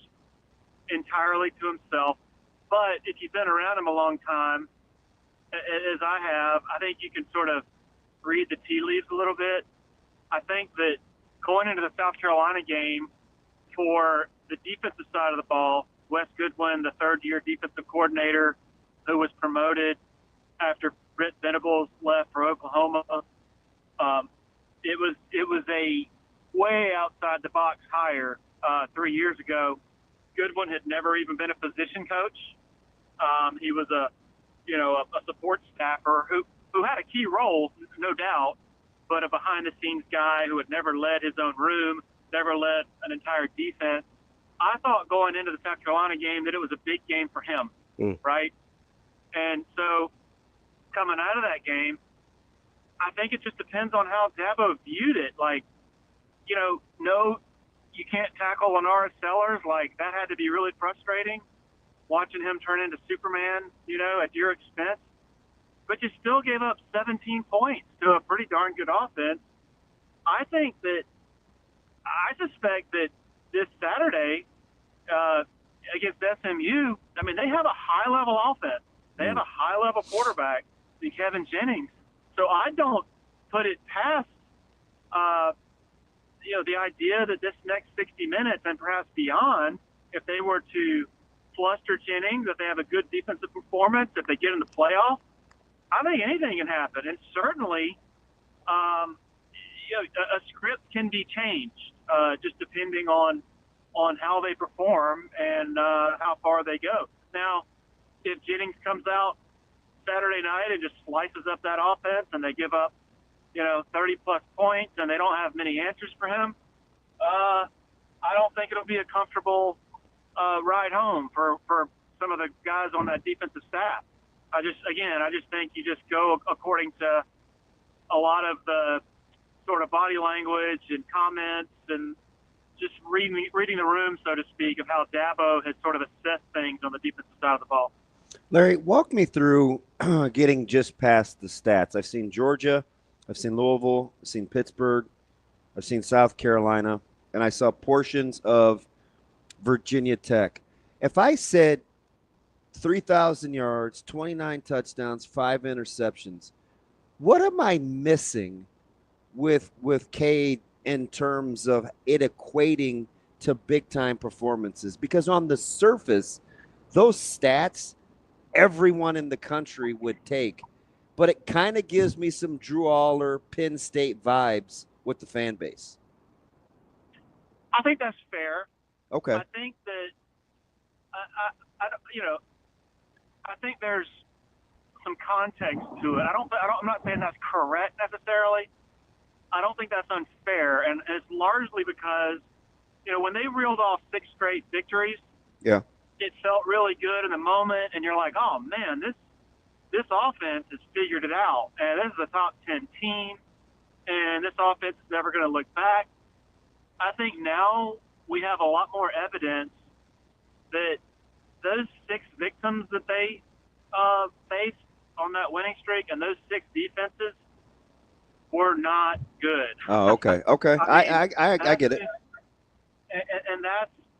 entirely to himself. But if you've been around him a long time, as I have, I think you can sort of read the tea leaves a little bit. I think that going into the South Carolina game, for the defensive side of the ball, Wes Goodwin, the third-year defensive coordinator who was promoted after Britt Venables left for Oklahoma, it was a way outside the box hire 3 years ago. Goodwin had never even been a position coach. He was a support staffer who had a key role, no doubt, but a behind-the-scenes guy who had never led his own room, never led an entire defense. I thought going into the South Carolina game that it was a big game for him, right? And so coming out of that game, I think it just depends on how Dabo viewed it. No, you can't tackle Lenora Sellers. That had to be really frustrating, watching him turn into Superman, at your expense. But you still gave up 17 points to a pretty darn good offense. I suspect that this Saturday against SMU, I mean, they have a high-level offense. They have a high-level quarterback in Kevin Jennings. So I don't put it past, the idea that this next 60 minutes and perhaps beyond, if they were to fluster Jennings, if they have a good defensive performance, if they get in the playoff, I think anything can happen. And certainly, a script can be changed just depending on how they perform and how far they go. Now, if Jennings comes out Saturday night and just slices up that offense and they give up, 30-plus points and they don't have many answers for him, I don't think it'll be a comfortable ride home for some of the guys on that defensive staff. I just think you just go according to a lot of the sort of body language and comments and just reading the room, so to speak, of how Dabo has sort of assessed things on the defensive side of the ball. Larry, walk me through getting just past the stats. I've seen Georgia, I've seen Louisville, I've seen Pittsburgh, I've seen South Carolina, and I saw portions of Virginia Tech. If I said 3,000 yards, 29 touchdowns, 5 interceptions, what am I missing with Cade in terms of it equating to big-time performances? Because on the surface, those stats everyone in the country would take. but it kind of gives me some Drew Aller, Penn State vibes with the fan base. I think that's fair. Okay. I think that I think there's some context to it. I'm not saying that's correct necessarily. I don't think that's unfair, and it's largely because, when they reeled off 6 straight victories, yeah, it felt really good in the moment, and you're like, oh man, this offense has figured it out, and this is a top 10 team, and this offense is never going to look back. I think now we have a lot more evidence that those 6 victims that they faced on that winning streak and those 6 defenses were not good. Oh, okay. Okay. I get it. And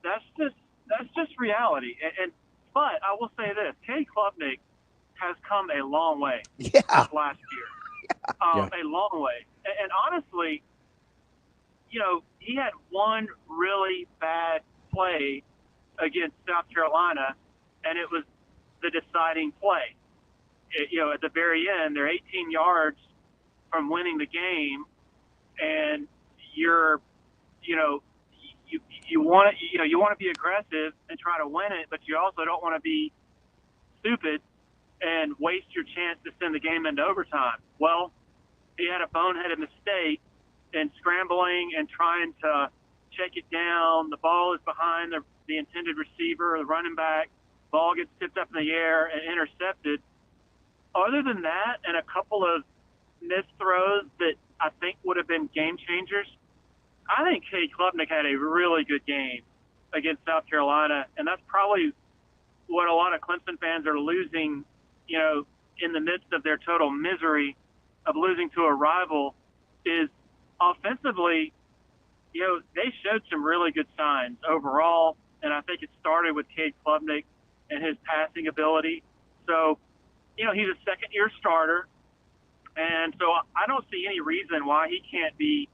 that's just reality. But I will say this, Cade Klubnik has come a long way since last year. A long way. And honestly, he had one really bad play against South Carolina, and it was the deciding play. At the very end, they're 18 yards from winning the game, and you want to be aggressive and try to win it, but you also don't want to be stupid and waste your chance to send the game into overtime. Well, he had a boneheaded mistake in scrambling and trying to check it down. The ball is behind the intended receiver, the running back. Ball gets tipped up in the air and intercepted. Other than that, and a couple of missed throws that I think would have been game changers, I think Cade Klubnik had a really good game against South Carolina, and that's probably what a lot of Clemson fans are losing, in the midst of their total misery of losing to a rival, is offensively, they showed some really good signs overall, and I think it started with Cade Klubnik and his passing ability. So, he's a second-year starter, and so I don't see any reason why he can't be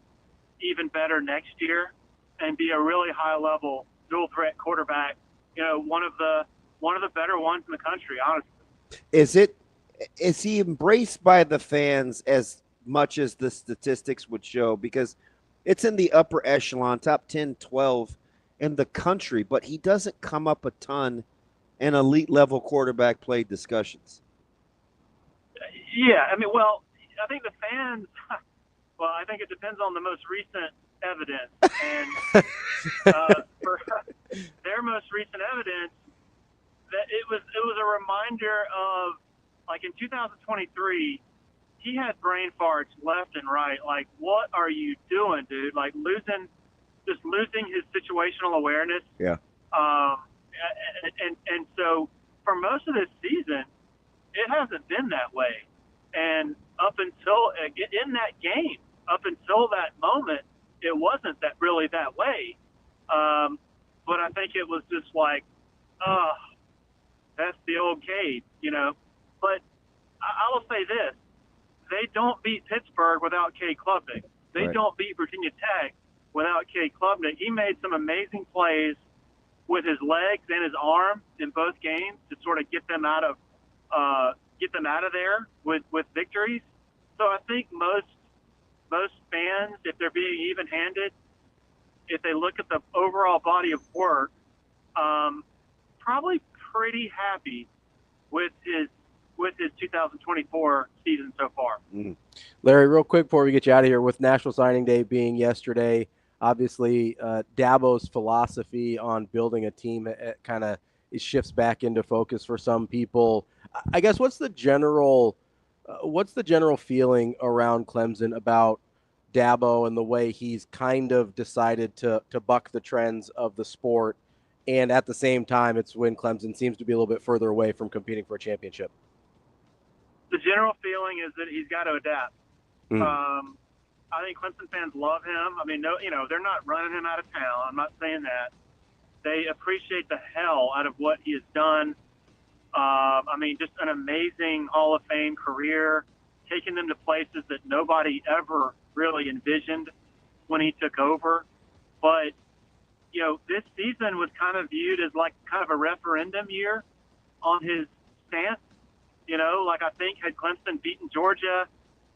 even better next year and be a really high-level dual-threat quarterback. One of the better ones in the country, honestly. Is he embraced by the fans as much as the statistics would show? Because it's in the upper echelon, top 10, 12 in the country, but he doesn't come up a ton in elite-level quarterback play discussions. Yeah, I think the fans – well, I think it depends on the most recent evidence. And for their most recent evidence, that it was a reminder of, like, in 2023, he had brain farts left and right. Like, what are you doing, dude? Like, losing his situational awareness. Yeah. And so for most of this season, it hasn't been that way. And up until in that game, up until that moment, it wasn't that way. But I think it was just like, that's the old Cade, But I will say this: they don't beat Pittsburgh without Cade Klubnik. They don't beat Virginia Tech without Cade Klubnik. He made some amazing plays with his legs and his arm in both games to sort of get them out of there with victories. So I think most fans, if they're being even-handed, if they look at the overall body of work, probably pretty happy with his 2024 season so far. Larry, real quick before we get you out of here, with National Signing Day being yesterday, obviously Dabo's philosophy on building a team kind of shifts back into focus for some people. I guess what's the general feeling around Clemson about Dabo and the way he's kind of decided to buck the trends of the sport, and at the same time it's when Clemson seems to be a little bit further away from competing for a championship? The general feeling is that he's got to adapt. I think Clemson fans love him. I mean, they're not running him out of town. I'm not saying that. They appreciate the hell out of what he has done. Just an amazing Hall of Fame career, taking them to places that nobody ever really envisioned when he took over. But, this season was kind of viewed as like kind of a referendum year on his stance. like I think had Clemson beaten Georgia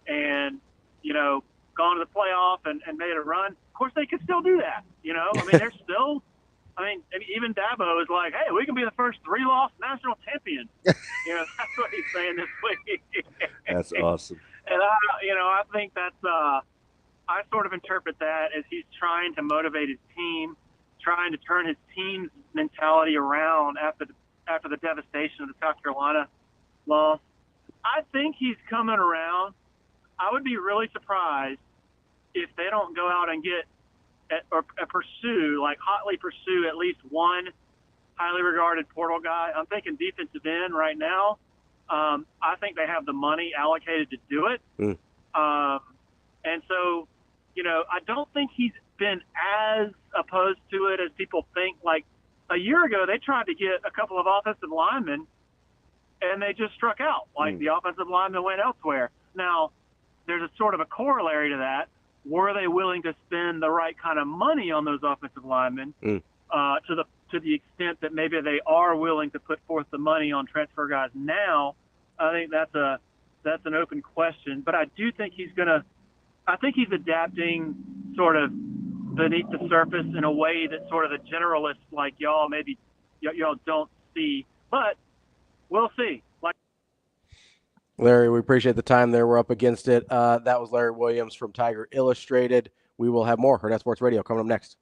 and, gone to the playoff and made a run, of course they could still do that. I mean, they're still – even Dabo is like, hey, we can be the first 3-loss national champion. That's what he's saying this week. That's awesome. And I think that's I sort of interpret that as he's trying to motivate his team, trying to turn his team's mentality around after the devastation of the South Carolina loss. I think he's coming around. I would be really surprised if they don't go out and get hotly pursue at least one highly regarded portal guy. I'm thinking defensive end right now. I think they have the money allocated to do it. And so, I don't think he's been as opposed to it as people think. Like a year ago, they tried to get a couple of offensive linemen and they just struck out. Like the offensive linemen went elsewhere. Now, there's a sort of a corollary to that. Were they willing to spend the right kind of money on those offensive linemen to the extent that maybe they are willing to put forth the money on transfer guys now? I think that's an open question. But I do think he's adapting sort of beneath the surface in a way that sort of the generalists like y'all maybe y'all don't see. But we'll see. Larry, we appreciate the time there. We're up against it. That was Larry Williams from Tiger Illustrated. We will have more Hurrdat Sports Radio coming up next.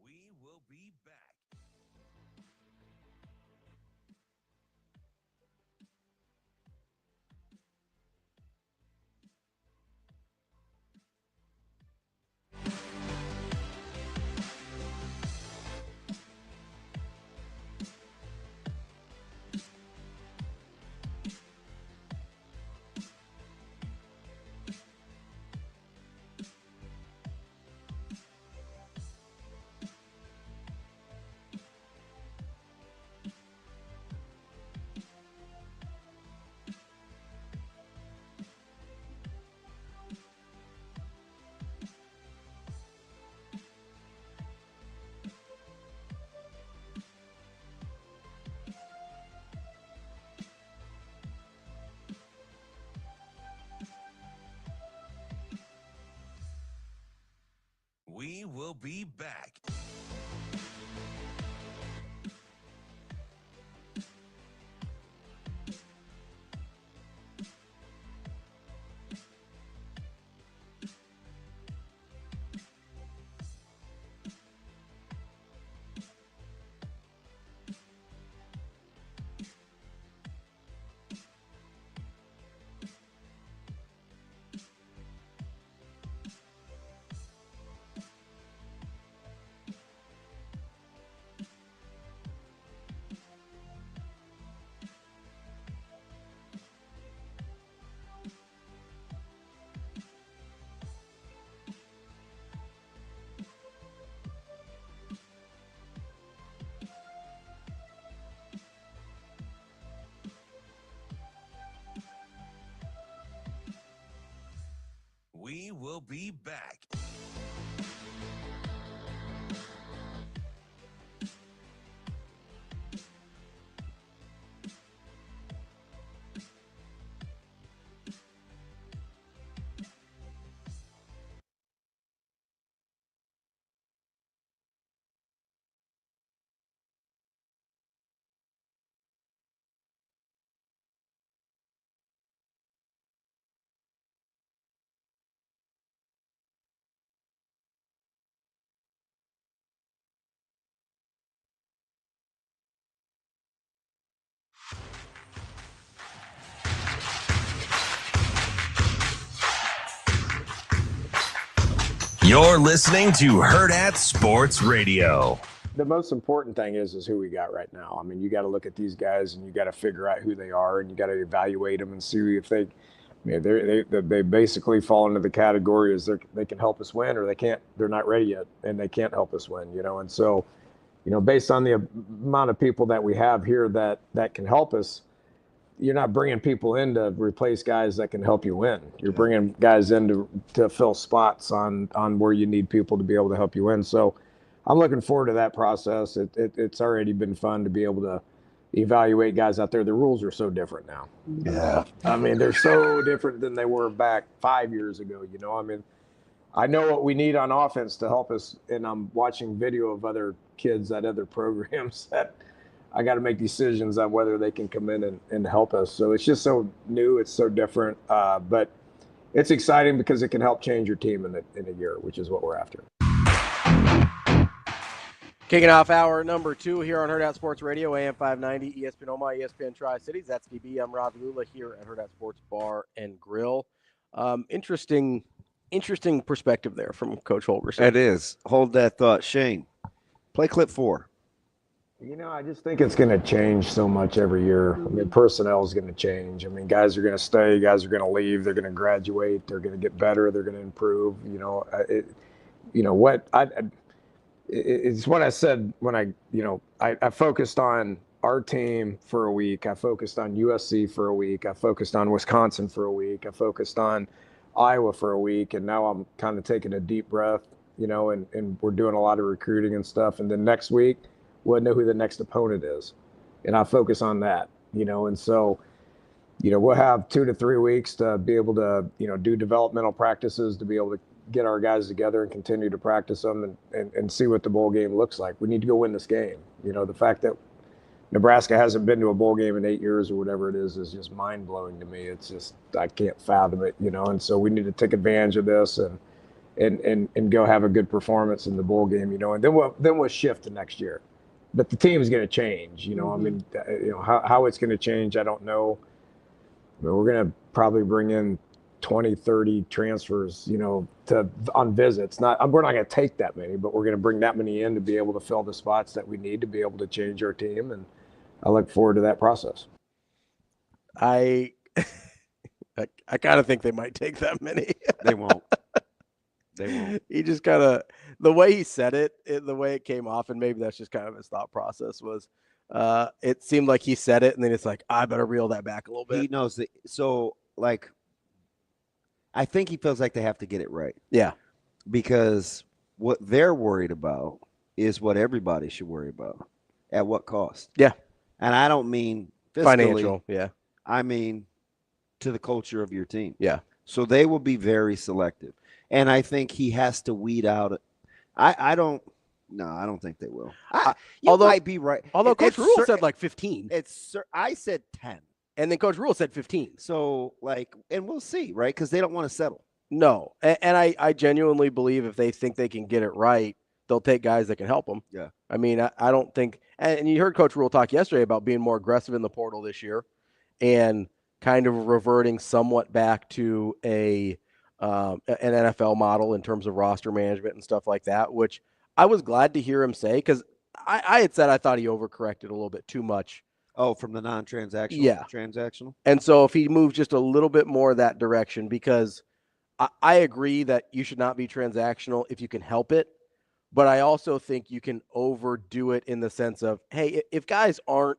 We will be back. We will be back. We will be back. You're listening to Hurrdat Sports Radio. The most important thing is who we got right now. I mean, you got to look at these guys and you got to figure out who they are, and you got to evaluate them and see if they basically fall into the category as they can help us win, or they can't. They're not ready yet, and they can't help us win. And so, based on the amount of people that we have here that can help us, you're not bringing people in to replace guys that can help you win. You're bringing guys in to fill spots on where you need people to be able to help you win. So I'm looking forward to that process. It's already been fun to be able evaluate guys out there. The rules are so different now. Yeah. I mean, they're so different than they were back 5 years ago. I mean, I know what we need on offense to help us, and I'm watching video of other kids at other programs that I got to make decisions on whether they can come in and help us. So it's just so new. It's so different. But it's exciting because it can help change your team in a year, which is what we're after. Kicking off hour number 2 here on Hurrdat Sports Radio, AM 590, ESPN Omaha, ESPN Tri-Cities. That's DB. I'm Ravi Lulla here at Hurrdat Sports Bar and Grill. Interesting perspective there from Coach Holgorsen. It is. Hold that thought. Shane, play clip 4. I just think it's going to change so much every year. I mean, personnel is going to change. I mean, guys are going to stay, guys are going to leave, they're going to graduate, they're going to get better, they're going to improve. It's what I said when I focused on our team for a week. I focused on USC for a week. I focused on Wisconsin for a week. I focused on Iowa for a week. And now I'm kind of taking a deep breath, and we're doing a lot of recruiting and stuff. And then next week, we'll know who the next opponent is. And I focus on that, and so, we'll have 2 to 3 weeks to be able to, do developmental practices, to be able to get our guys together and continue to practice them and see what the bowl game looks like. We need to go win this game. The fact that Nebraska hasn't been to a bowl game in 8 years or whatever it is just mind-blowing to me. It's just, I can't fathom it, and so we need to take advantage of this and go have a good performance in the bowl game, and then we'll shift to next year. But the team is going to change, I mean, how it's going to change, I don't know. I mean, we're going to probably bring in 20, 30 transfers, on visits. We're not going to take that many, but we're going to bring that many in to be able to fill the spots that we need to be able to change our team. And I look forward to that process. I kind of think they might take that many. They won't. He just kind of, the way he said it, the way it came off, and maybe that's just kind of his thought process was, it seemed like he said it and then it's like, I better reel that back a little bit. He knows that. So, I think he feels like they have to get it right. Yeah. Because what they're worried about is what everybody should worry about. At what cost? Yeah. And I don't mean fiscally. Financial, yeah. I mean to the culture of your team. Yeah. So they will be very selective. And I think he has to weed out. I don't think they will. You might be right. Although Coach Rule said 15. I said 10. And then Coach Rule said 15. So, and we'll see, right? Because they don't want to settle. No. And I genuinely believe if they think they can get it right, they'll take guys that can help them. Yeah. I mean, I don't think – and you heard Coach Rule talk yesterday about being more aggressive in the portal this year and kind of reverting somewhat back to an NFL model in terms of roster management and stuff like that, which I was glad to hear him say because I had said I thought he overcorrected a little bit too much. Oh, from the non-transactional? Yeah. Transactional? And so if he moves just a little bit more that direction, because I agree that you should not be transactional if you can help it, but I also think you can overdo it in the sense of, hey, if guys aren't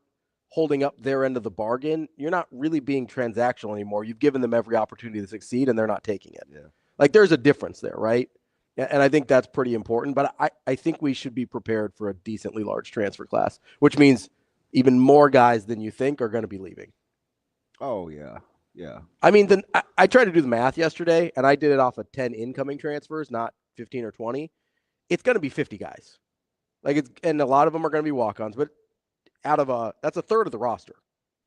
holding up their end of the bargain, you're not really being transactional anymore. You've given them every opportunity to succeed, and they're not taking it. Yeah. There's a difference there, right? And I think that's pretty important, but I think we should be prepared for a decently large transfer class, which means even more guys than you think are going to be leaving. Oh, yeah. Yeah. I mean, then I tried to do the math yesterday, and I did it off of 10 incoming transfers, not 15 or 20. It's going to be 50 guys. And a lot of them are going to be walk-ons, but that's a third of the roster.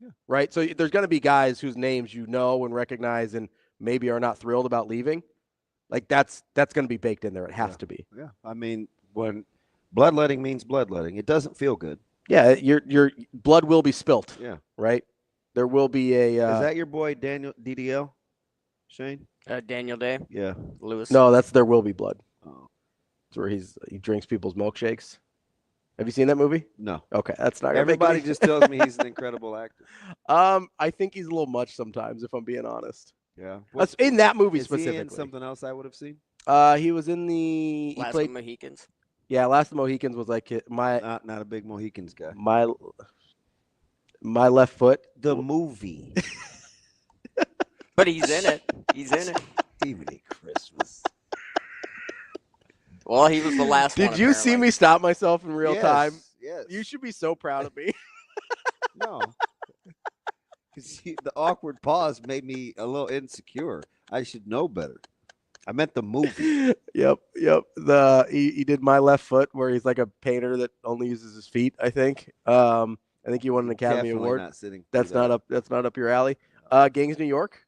Yeah. Right? So there's going to be guys whose names you know and recognize and maybe are not thrilled about leaving. That's going to be baked in there. It has to be. Yeah. I mean, when bloodletting means bloodletting, it doesn't feel good. Yeah, your blood will be spilt. Yeah. Right? There will be a is that your boy Daniel DDL? Shane? Daniel Day? Yeah. Lewis? No, that's There Will Be Blood. Oh. It's where he drinks people's milkshakes. Have you seen that movie? No. Okay, that's not. Everybody just tells me he's an incredible actor. I think he's a little much sometimes, if I'm being honest. Yeah. That's in that movie is specifically. He in something else I would have seen? He was in the Last of the Mohicans. Yeah, Last of the Mohicans was not a big Mohicans guy. My left foot. The movie. But he's in it. He's in it. Even at Christmas. Well, he was the last one. Did you see me stop myself in real time? Yes. You should be so proud of me. See, the awkward pause made me a little insecure. I should know better. I meant the movie. Yep. He did My Left Foot, where he's like a painter that only uses his feet. I think. I think he won an Academy Definitely Award. Not sitting That's not up. That's not up your alley. Gangs New York.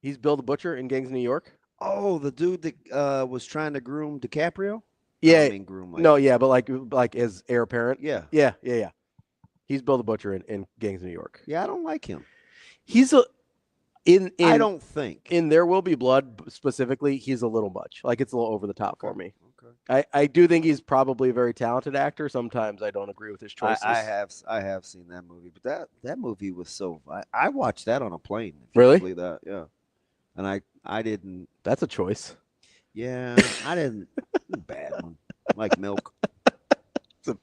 He's Bill the Butcher in Gangs New York. Oh, the dude that was trying to groom DiCaprio. Yeah. I mean, groom. No, yeah, but like his heir apparent. Yeah. He's Bill the Butcher in Gangs New York. Yeah, I don't like him. He's I don't think in There Will Be Blood specifically, he's a little much. Like it's a little over the top for me. Okay. I do think he's probably a very talented actor. Sometimes I don't agree with his choices. I have seen that movie, but that movie was so. I watched that on a plane. Really? That, yeah. And I didn't. That's a choice. Yeah, I didn't. Bad one, like Milk.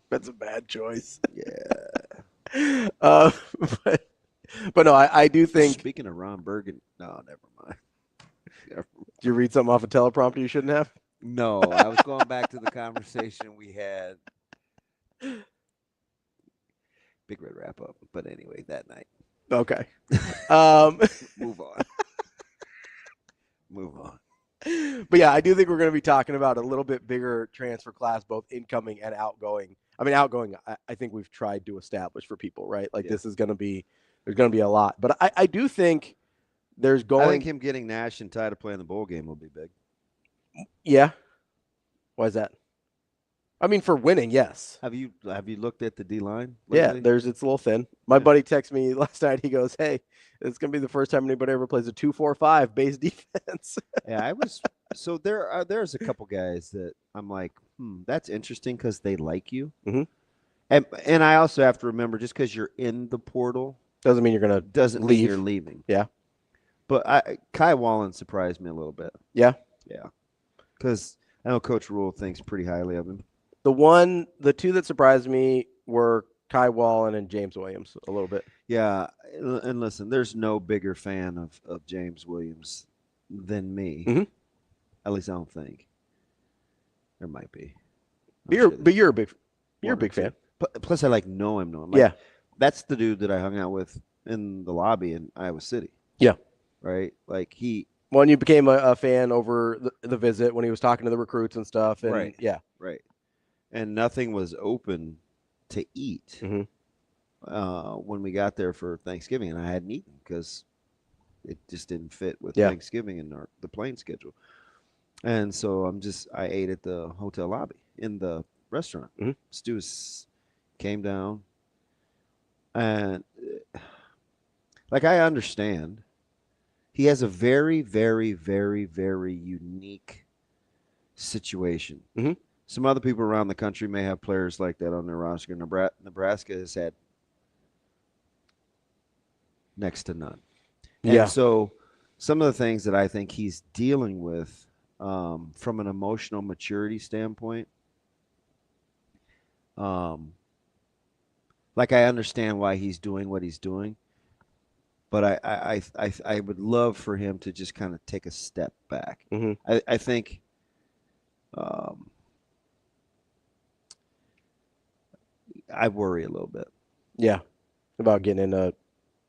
That's a bad choice. Yeah. But no, I do think. Speaking of Ron Burgundy, no, never mind. Did you read something off a teleprompter you shouldn't have? No, I was going back to the conversation we had. Big Red wrap up, but anyway, that night. Okay. Move on. Move on. But yeah, I do think we're going to be talking about a little bit bigger transfer class, both incoming and outgoing. I mean, outgoing, I think we've tried to establish for people, right? Like This is going to be, there's going to be a lot. But I do think there's going. I think him getting Nash and Ty to play in the bowl game will be big. Yeah. Why is that? I mean, for winning, yes. Have you looked at the D line? Yeah, it's a little thin. My buddy texted me last night. He goes, "Hey, it's gonna be the first time anybody ever plays a 2-4-5 base defense." Yeah, I was. So there's a couple guys that I'm like, that's interesting because they like you. Mm-hmm. And I also have to remember, just because you're in the portal doesn't mean you're gonna mean you're leaving. Yeah. But Kai Wallen surprised me a little bit. Yeah. Yeah. Because I know Coach Rule thinks pretty highly of him. The two that surprised me were Kai Wallen and James Williams a little bit. Yeah, and listen, there's no bigger fan of James Williams than me. Mm-hmm. At least I don't think. There might be. But you're a big fan. Plus, I know him. Yeah. That's the dude that I hung out with in the lobby in Iowa City. Yeah. Right? Like When you became a fan over the visit, when he was talking to the recruits and stuff. And right. Yeah. Right. And nothing was open to eat when we got there for Thanksgiving, and I hadn't eaten because it just didn't fit with Thanksgiving and the plane schedule. And so I ate at the hotel lobby in the restaurant. Mm-hmm. Stu came down, and I understand he has a very, very, very, very unique situation. Mm-hmm. Some other people around the country may have players like that on their roster. Nebraska has had next to none. And so some of the things that I think he's dealing with from an emotional maturity standpoint, I understand why he's doing what he's doing, but I would love for him to just kind of take a step back. Mm-hmm. I think I worry a little bit. Yeah. About getting in a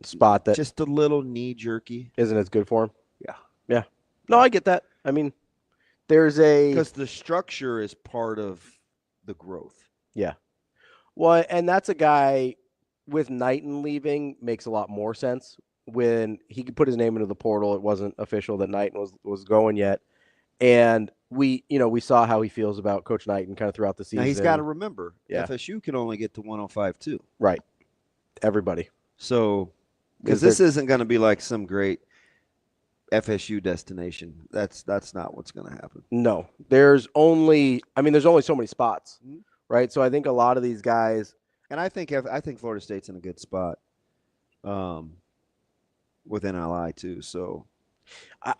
spot that just a little knee jerky isn't as good for him. Yeah. Yeah. No, I get that. I mean, because the structure is part of the growth. Yeah. Well, and that's a guy with Knighton leaving makes a lot more sense. When he could put his name into the portal, it wasn't official that Knighton was going yet. And we saw how he feels about Coach Knighton kind of throughout the season. Now he's got to remember, FSU can only get to 105 too. Right. Everybody. So, because this isn't going to be like some great FSU destination. That's not what's going to happen. No, there's only so many spots, right? So I think a lot of these guys, and I think Florida State's in a good spot, with NLI too. So,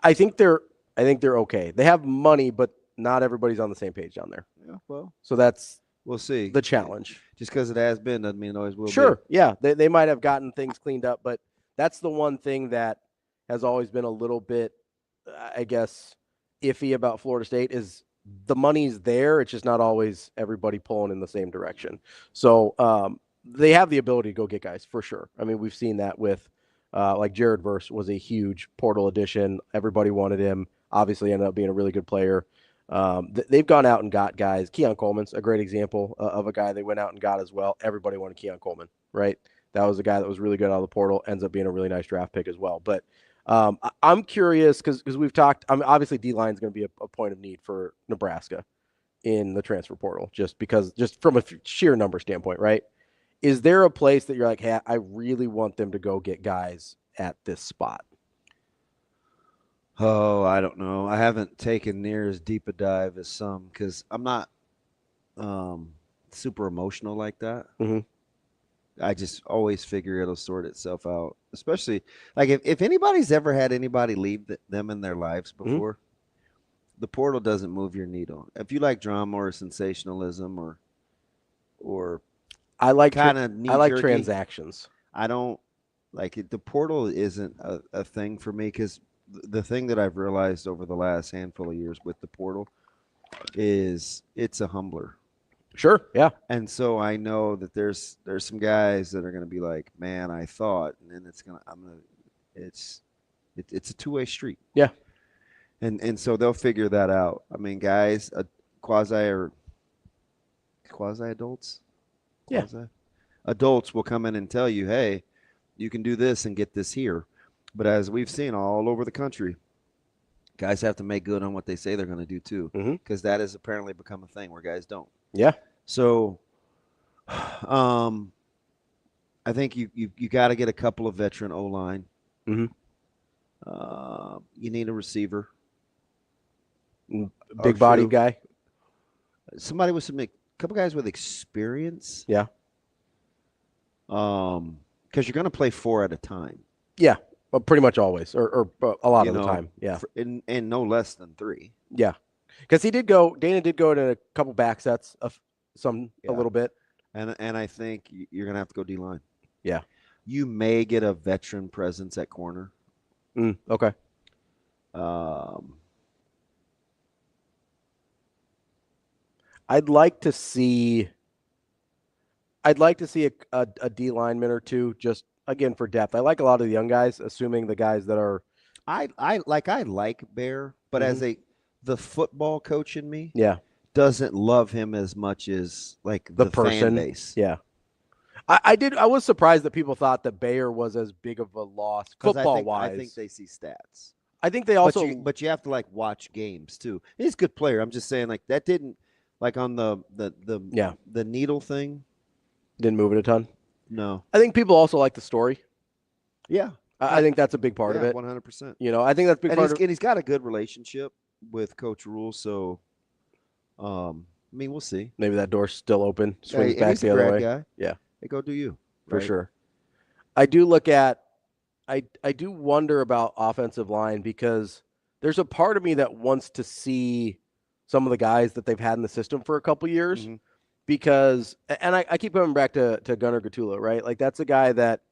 I think they're okay. They have money, but not everybody's on the same page down there. Yeah, well, so we'll see. The challenge. Just because it has been doesn't mean it always will be. Sure, yeah. They might have gotten things cleaned up, but that's the one thing that has always been a little bit, I guess, iffy about Florida State is the money's there. It's just not always everybody pulling in the same direction. So they have the ability to go get guys for sure. I mean, we've seen that with like Jared Verse was a huge portal addition. Everybody wanted him. Obviously ended up being a really good player. They've gone out and got guys. Keon Coleman's a great example of a guy they went out and got as well. Everybody wanted Keon Coleman, right? That was a guy that was really good out of the portal, ends up being a really nice draft pick as well. But I'm curious because we've talked, obviously D-line is going to be a point of need for Nebraska in the transfer portal, just from a sheer number standpoint, right? Is there a place that you're like, hey, I really want them to go get guys at this spot? Oh, I don't know. I haven't taken near as deep a dive as some because I'm not super emotional like that. Mm-hmm. I just always figure it'll sort itself out, especially like if anybody's ever had anybody leave them in their lives before, the portal doesn't move your needle. If you like drama or sensationalism or I like kind-of transactions. I don't like it. The portal isn't a thing for me because the thing that I've realized over the last handful of years with the portal is it's a humbler. Sure, yeah. And so I know that there's some guys that are going to be like, man, I thought, and then it's a two-way street. Yeah. And so they'll figure that out. I mean, guys, quasi adults. Yeah. Adults will come in and tell you, hey, you can do this and get this here. But as we've seen all over the country, guys have to make good on what they say they're going to do too, because that has apparently become a thing where guys don't. Yeah. So I think you got to get a couple of veteran O-line. Mm-hmm. You need a receiver. Big body guy. Somebody with a couple guys with experience. Yeah. Because you're going to play 4 at a time. Yeah. Well, pretty much always, or a lot of the time. Yeah. And no less than 3. Yeah. Because Dana did go to a couple back sets of a little bit. And I think you're going to have to go D-line. Yeah. You may get a veteran presence at corner. Okay. I'd like to see a D lineman or two, just again for depth. I like a lot of the young guys, assuming the guys that are. I like Bear, but as the football coach in me, doesn't love him as much as like the person fan base. Yeah. I was surprised that people thought that Bayer was as big of a loss football wise. I think they see stats. I think they also, but you have to like watch games too. He's a good player. I'm just saying, like that didn't like on the needle thing. Didn't move it a ton. No, I think people also like the story. Yeah, I think that's a big part of it. 100%. You know, I think that's a big part of it. And he's got a good relationship with Coach Rule, so I mean, we'll see. Maybe that door's still open. Swings back the other way. Guy. Yeah. Hey, go do you. For sure. I do wonder about offensive line because there's a part of me that wants to see some of the guys that they've had in the system for a couple years because, and I keep coming back to Gunnar Gatula, right? Like that's a guy that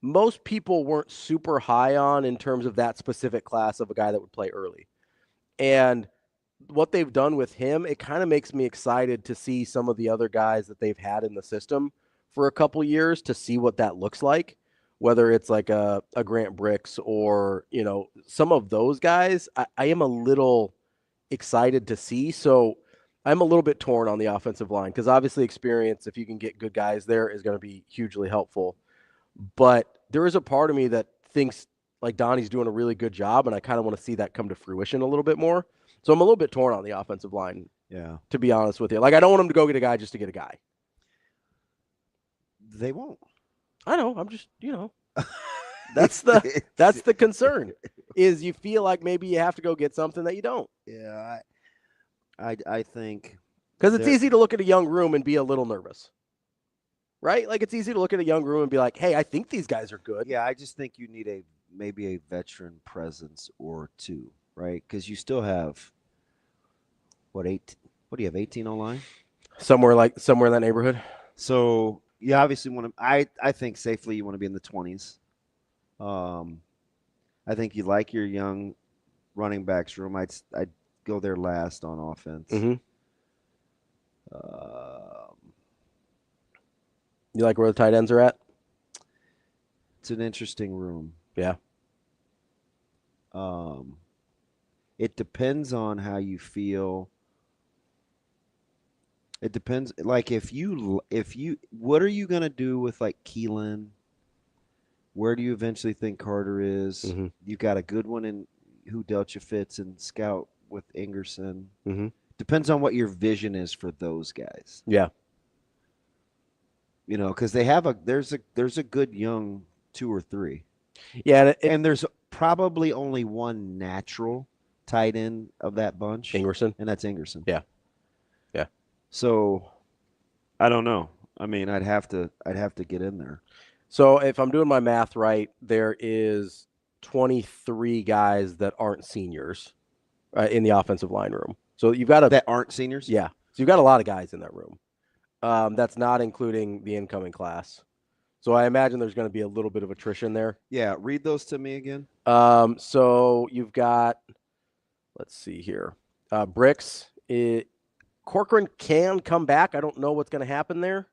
most people weren't super high on in terms of that specific class of a guy that would play early. And what they've done with him, it kind of makes me excited to see some of the other guys that they've had in the system for a couple years to see what that looks like, whether it's like a Grant Bricks or, you know, some of those guys. I am a little excited to see. So I'm a little bit torn on the offensive line because obviously experience, if you can get good guys there, is going to be hugely helpful. But there is a part of me that thinks like Donnie's doing a really good job, and I kind of want to see that come to fruition a little bit more. So I'm a little bit torn on the offensive line, to be honest with you. Like, I don't want him to go get a guy just to get a guy. They won't. I know. I'm just, you know, that's the concern is you feel like maybe you have to go get something that you don't. Yeah, I think because it's easy to look at a young room and be a little nervous, right? Like it's easy to look at a young room and be like, hey, I think these guys are good. Yeah, I just think you need maybe a veteran presence or two, right? Because you still have what do you have, 18 O-line? Somewhere in that neighborhood. So you obviously want to. I think safely you want to be in the 20s. I think you like your young running backs room. I'd go there last on offense. You like where the tight ends are at? It's an interesting room. Yeah. It depends on how you feel. It depends. Like if you, what are you gonna do with like Keelan? Where do you eventually think Carter is? Mm-hmm. You got a good one in who dealt you fits and Scout with Ingerson. Mm-hmm. Depends on what your vision is for those guys. Yeah. You know, because they have there's a good young 2 or 3. Yeah, and there's probably only one natural tight end of that bunch, Ingerson, and that's Ingerson. Yeah. So, I don't know. I mean, I'd have to get in there. So if I'm doing my math right, there is 23 guys that aren't seniors in the offensive line room. So you've got that aren't seniors. Yeah. So you've got a lot of guys in that room. That's not including the incoming class. So I imagine there's going to be a little bit of attrition there. Yeah. Read those to me again. So you've got, let's see here, Bricks. Corcoran can come back. I don't know what's going to happen there.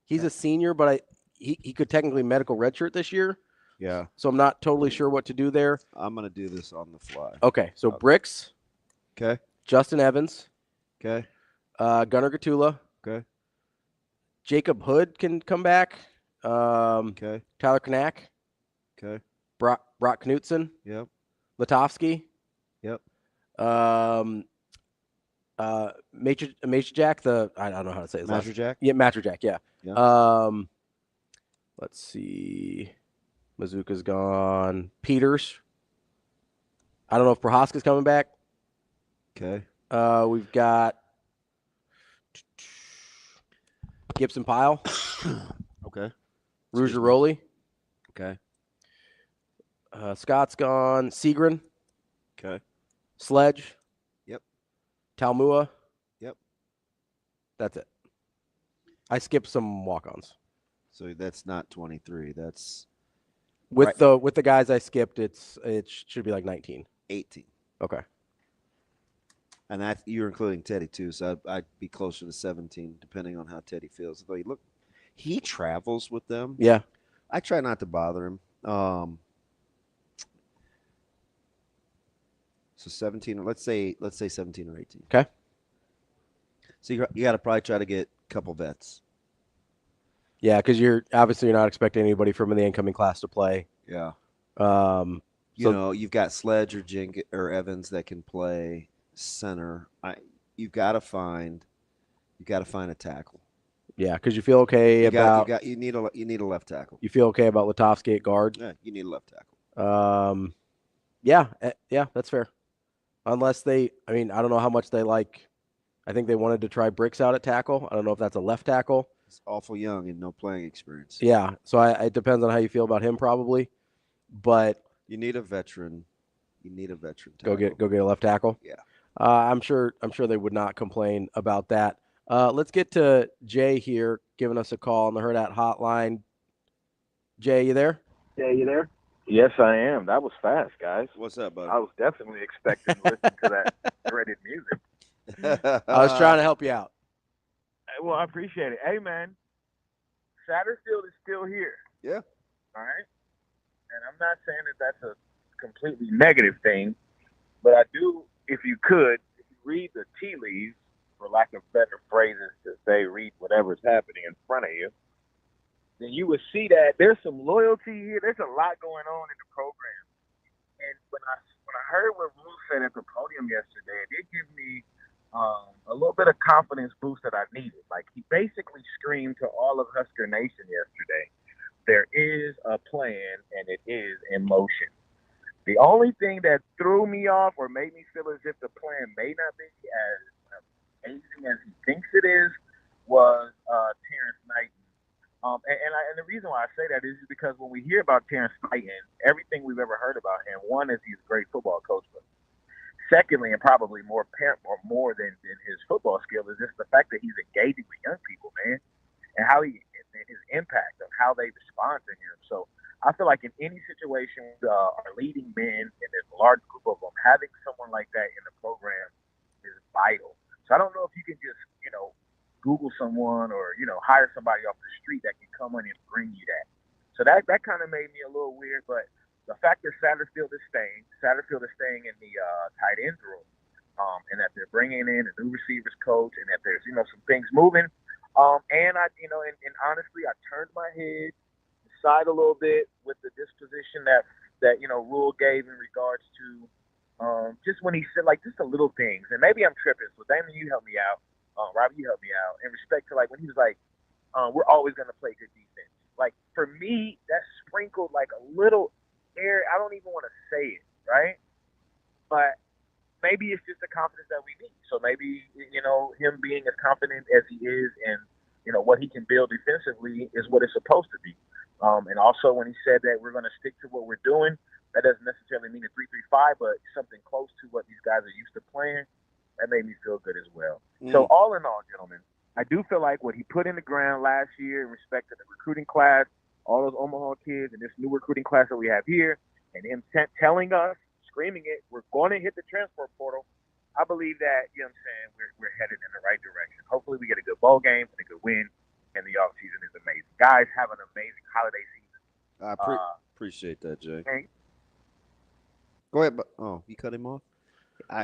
He's a senior, but he could technically medical redshirt this year. Yeah. So I'm not totally sure what to do there. I'm going to do this on the fly. Okay. So Bricks. Okay. Justin Evans. Okay. Gunnar Gatula. Okay. Jacob Hood can come back. Okay. Tyler Knack. Okay. Brock Knutson. Yep. Latovsky. Yep. Major Jack, I don't know how to say his last name. Jack? Yeah, Matcher Jack, yeah. Let's see. Mazuka's gone. Peters. I don't know if Prohaska's coming back. Okay. We've got Gibson Pyle. Okay. Ruggiero. Okay. Scott's gone. Segrin. Okay. Sledge. Yep. Talmua. Yep. That's it. I skipped some walk-ons. So that's not 23. That's with the guys I skipped. It should be like 19. 18. Okay. And that you're including Teddy too, so I'd be closer to 17, depending on how Teddy feels. Though he travels with them. Yeah. I try not to bother him. So 17, let's say 17 or 18. Okay. So you got to probably try to get a couple vets. Yeah, because you're not expecting anybody from the incoming class to play. Yeah. You know, you've got Sledge or Evans that can play center. You've got to find a tackle. Yeah, because you feel okay you need a left tackle. You feel okay about Latovsky at guard. Yeah, you need a left tackle. Yeah, that's fair. Unless I don't know how much they like. I think they wanted to try Bricks out at tackle. I don't know if that's a left tackle. He's awful young and no playing experience. Yeah, so it depends on how you feel about him probably. But you need a veteran. Tackle. Go get a left tackle. Yeah. I'm sure they would not complain about that. Let's get to Jay here giving us a call on the Hurrdat hotline. Jay, you there? Yes, I am. That was fast, guys. What's up, buddy? I was definitely expecting to listen to that dreaded music. I was trying to help you out. Well, I appreciate it. Hey, man, Satterfield is still here. Yeah. All right? And I'm not saying that that's a completely negative thing, but I do, if you read the tea leaves, for lack of better phrases to say, read whatever's happening in front of you, then you would see that there's some loyalty here. There's a lot going on in the program. And when I heard what Will said at the podium yesterday, it did give me a little bit of confidence boost that I needed. Like, he basically screamed to all of Husker Nation yesterday, there is a plan and it is in motion. The only thing that threw me off or made me feel as if the plan may not be as amazing as he thinks it is was Terrence Knighton. And the reason why I say that is because when we hear about Terrence Knighton, everything we've ever heard about him, one is he's a great football coach, but secondly, and probably more apparent or more than his football skill, is just the fact that he's engaging with young people, man, and how his impact of how they respond to him. So I feel like in any situation, our leading men and there's a large group of them, having someone like that in the program is vital. So I don't know if you can just, Google someone or, hire somebody off the street that can come in and bring you that. So that kind of made me a little weird, but the fact that Satterfield is staying in the tight ends room, and that they're bringing in a new receivers coach, and that there's some things moving. And I and honestly, I turned my head aside a little bit with the disposition that Rule gave in regards to just when he said just the little things. And maybe I'm tripping, so Damon, you help me out. Ravi, you help me out in respect to when he was like, we're always going to play good defense. For me, that sprinkled a little air. I don't even want to say it, right? But maybe it's just the confidence that we need. So maybe, him being as confident as he is and, what he can build defensively is what it's supposed to be. And also when he said that we're going to stick to what we're doing, that doesn't necessarily mean a 3-3-5, but something close to what these guys are used to playing. That made me feel good as well. So all in all, gentlemen, I do feel like what he put in the ground last year in respect to the recruiting class, all those Omaha kids and this new recruiting class that we have here, and him telling us, screaming it, we're going to hit the transfer portal. I believe that, we're headed in the right direction. Hopefully we get a good bowl game and a good win, and the offseason is amazing. Guys, have an amazing holiday season. I appreciate that, Jay. Go ahead. You cut him off?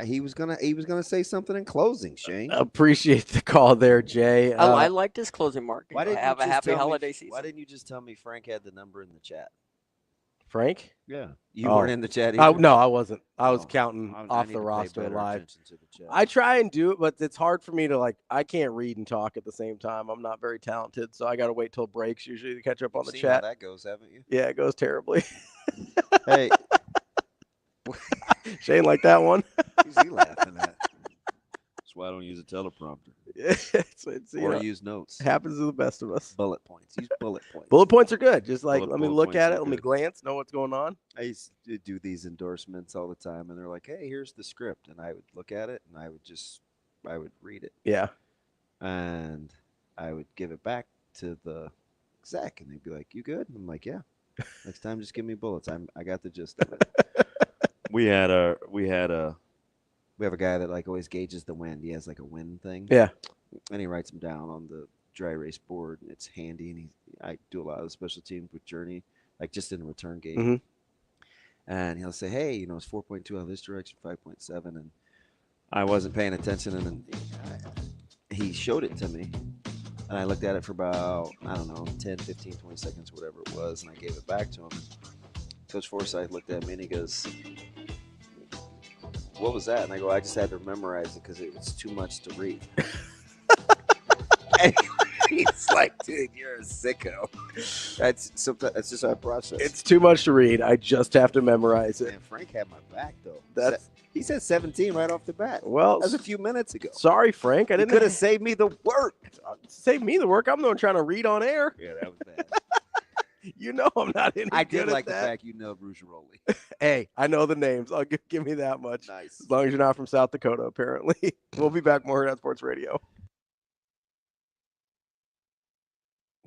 He was gonna say something in closing, Shane. Appreciate the call there, Jay. I liked his closing mark. Have a happy holiday season. Why didn't you just tell me Frank had the number in the chat? Frank? Yeah. You weren't in the chat either? No, I wasn't. I was counting off the roster live. I try and do it, but it's hard for me to I can't read and talk at the same time. I'm not very talented, so I got to wait till breaks usually to catch up on the chat. How that goes, haven't you? Yeah, it goes terribly. Hey. Shane like that one? Who's he laughing at? That's why I don't use a teleprompter. Or use notes. Happens to the best of us. Bullet points. Use bullet points. Bullet points are good. Just let me look at it. Let me glance, know what's going on. I used to do these endorsements all the time, and they're like, hey, here's the script. And I would look at it, and I would read it. Yeah. And I would give it back to the exec, and they'd be like, you good? And I'm like, yeah. Next time, just give me bullets. I got the gist of it. We have a guy that always gauges the wind. He has a wind thing. Yeah. And he writes them down on the dry erase board, and it's handy. And I do a lot of the special teams with Journey, just in a return game. Mm-hmm. And he'll say, hey, it's 4.2 out of this direction, 5.7, and I wasn't paying attention, and then he showed it to me, and I looked at it for about 10, 15, 20 seconds, whatever it was, and I gave it back to him. Coach Forsythe looked at me and he goes, what was that? And I go, I just had to memorize it because it's too much to read. And he's like, dude, you're a sicko. That's just our process. It's too much to read. I just have to memorize it. Man, Frank had my back, though. He said 17 right off the bat. Well, that was a few minutes ago. Sorry, Frank. I didn't. Could have saved me the work. Save me the work. I'm the one trying to read on air. Yeah, that was bad. I'm not any I good did like at that. The fact you know Brugeroli. Hey, I know the names. I'll give me that much. Nice. As long as you're not from South Dakota, apparently. We'll be back more Hurrdat Sports Radio.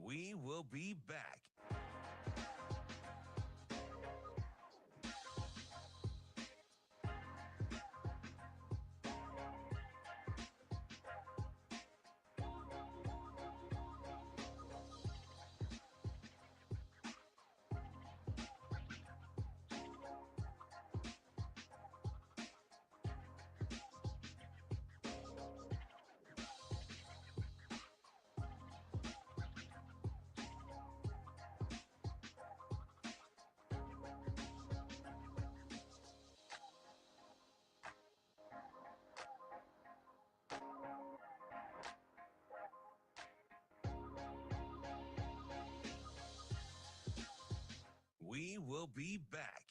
We will be back. We will be back.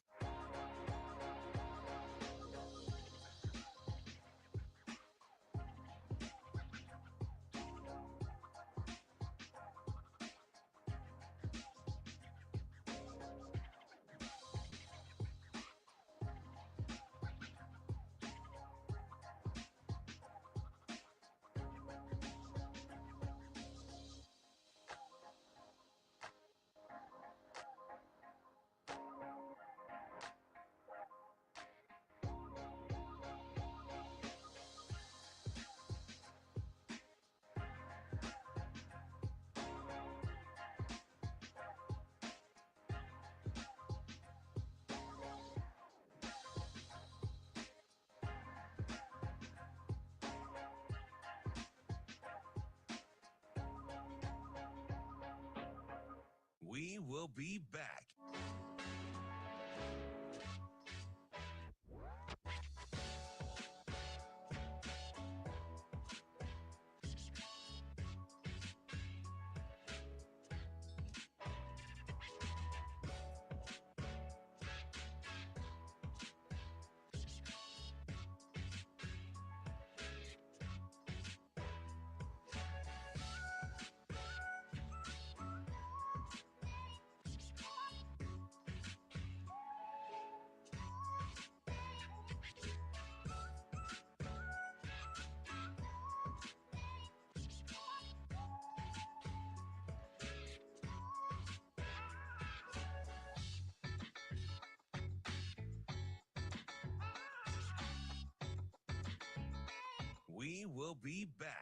We will be back. We will be back.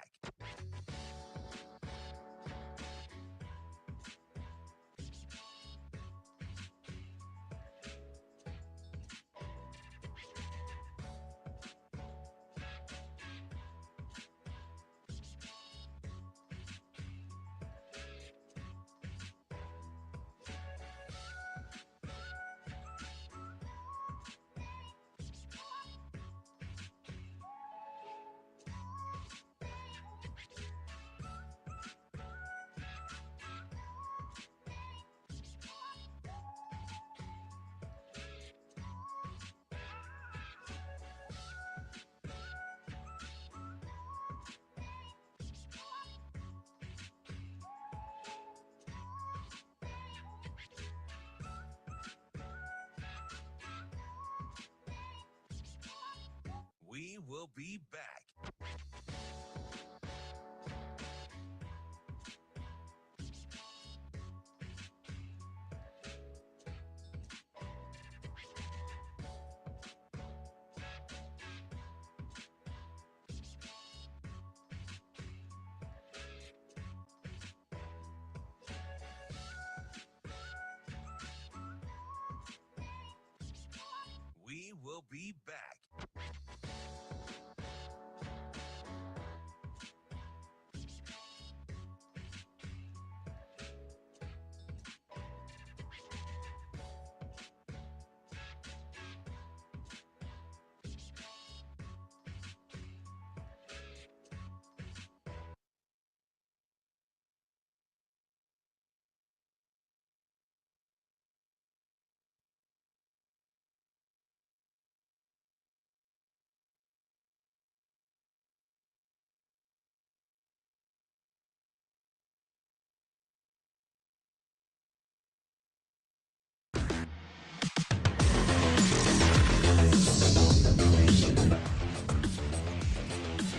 We will be back. We will be back.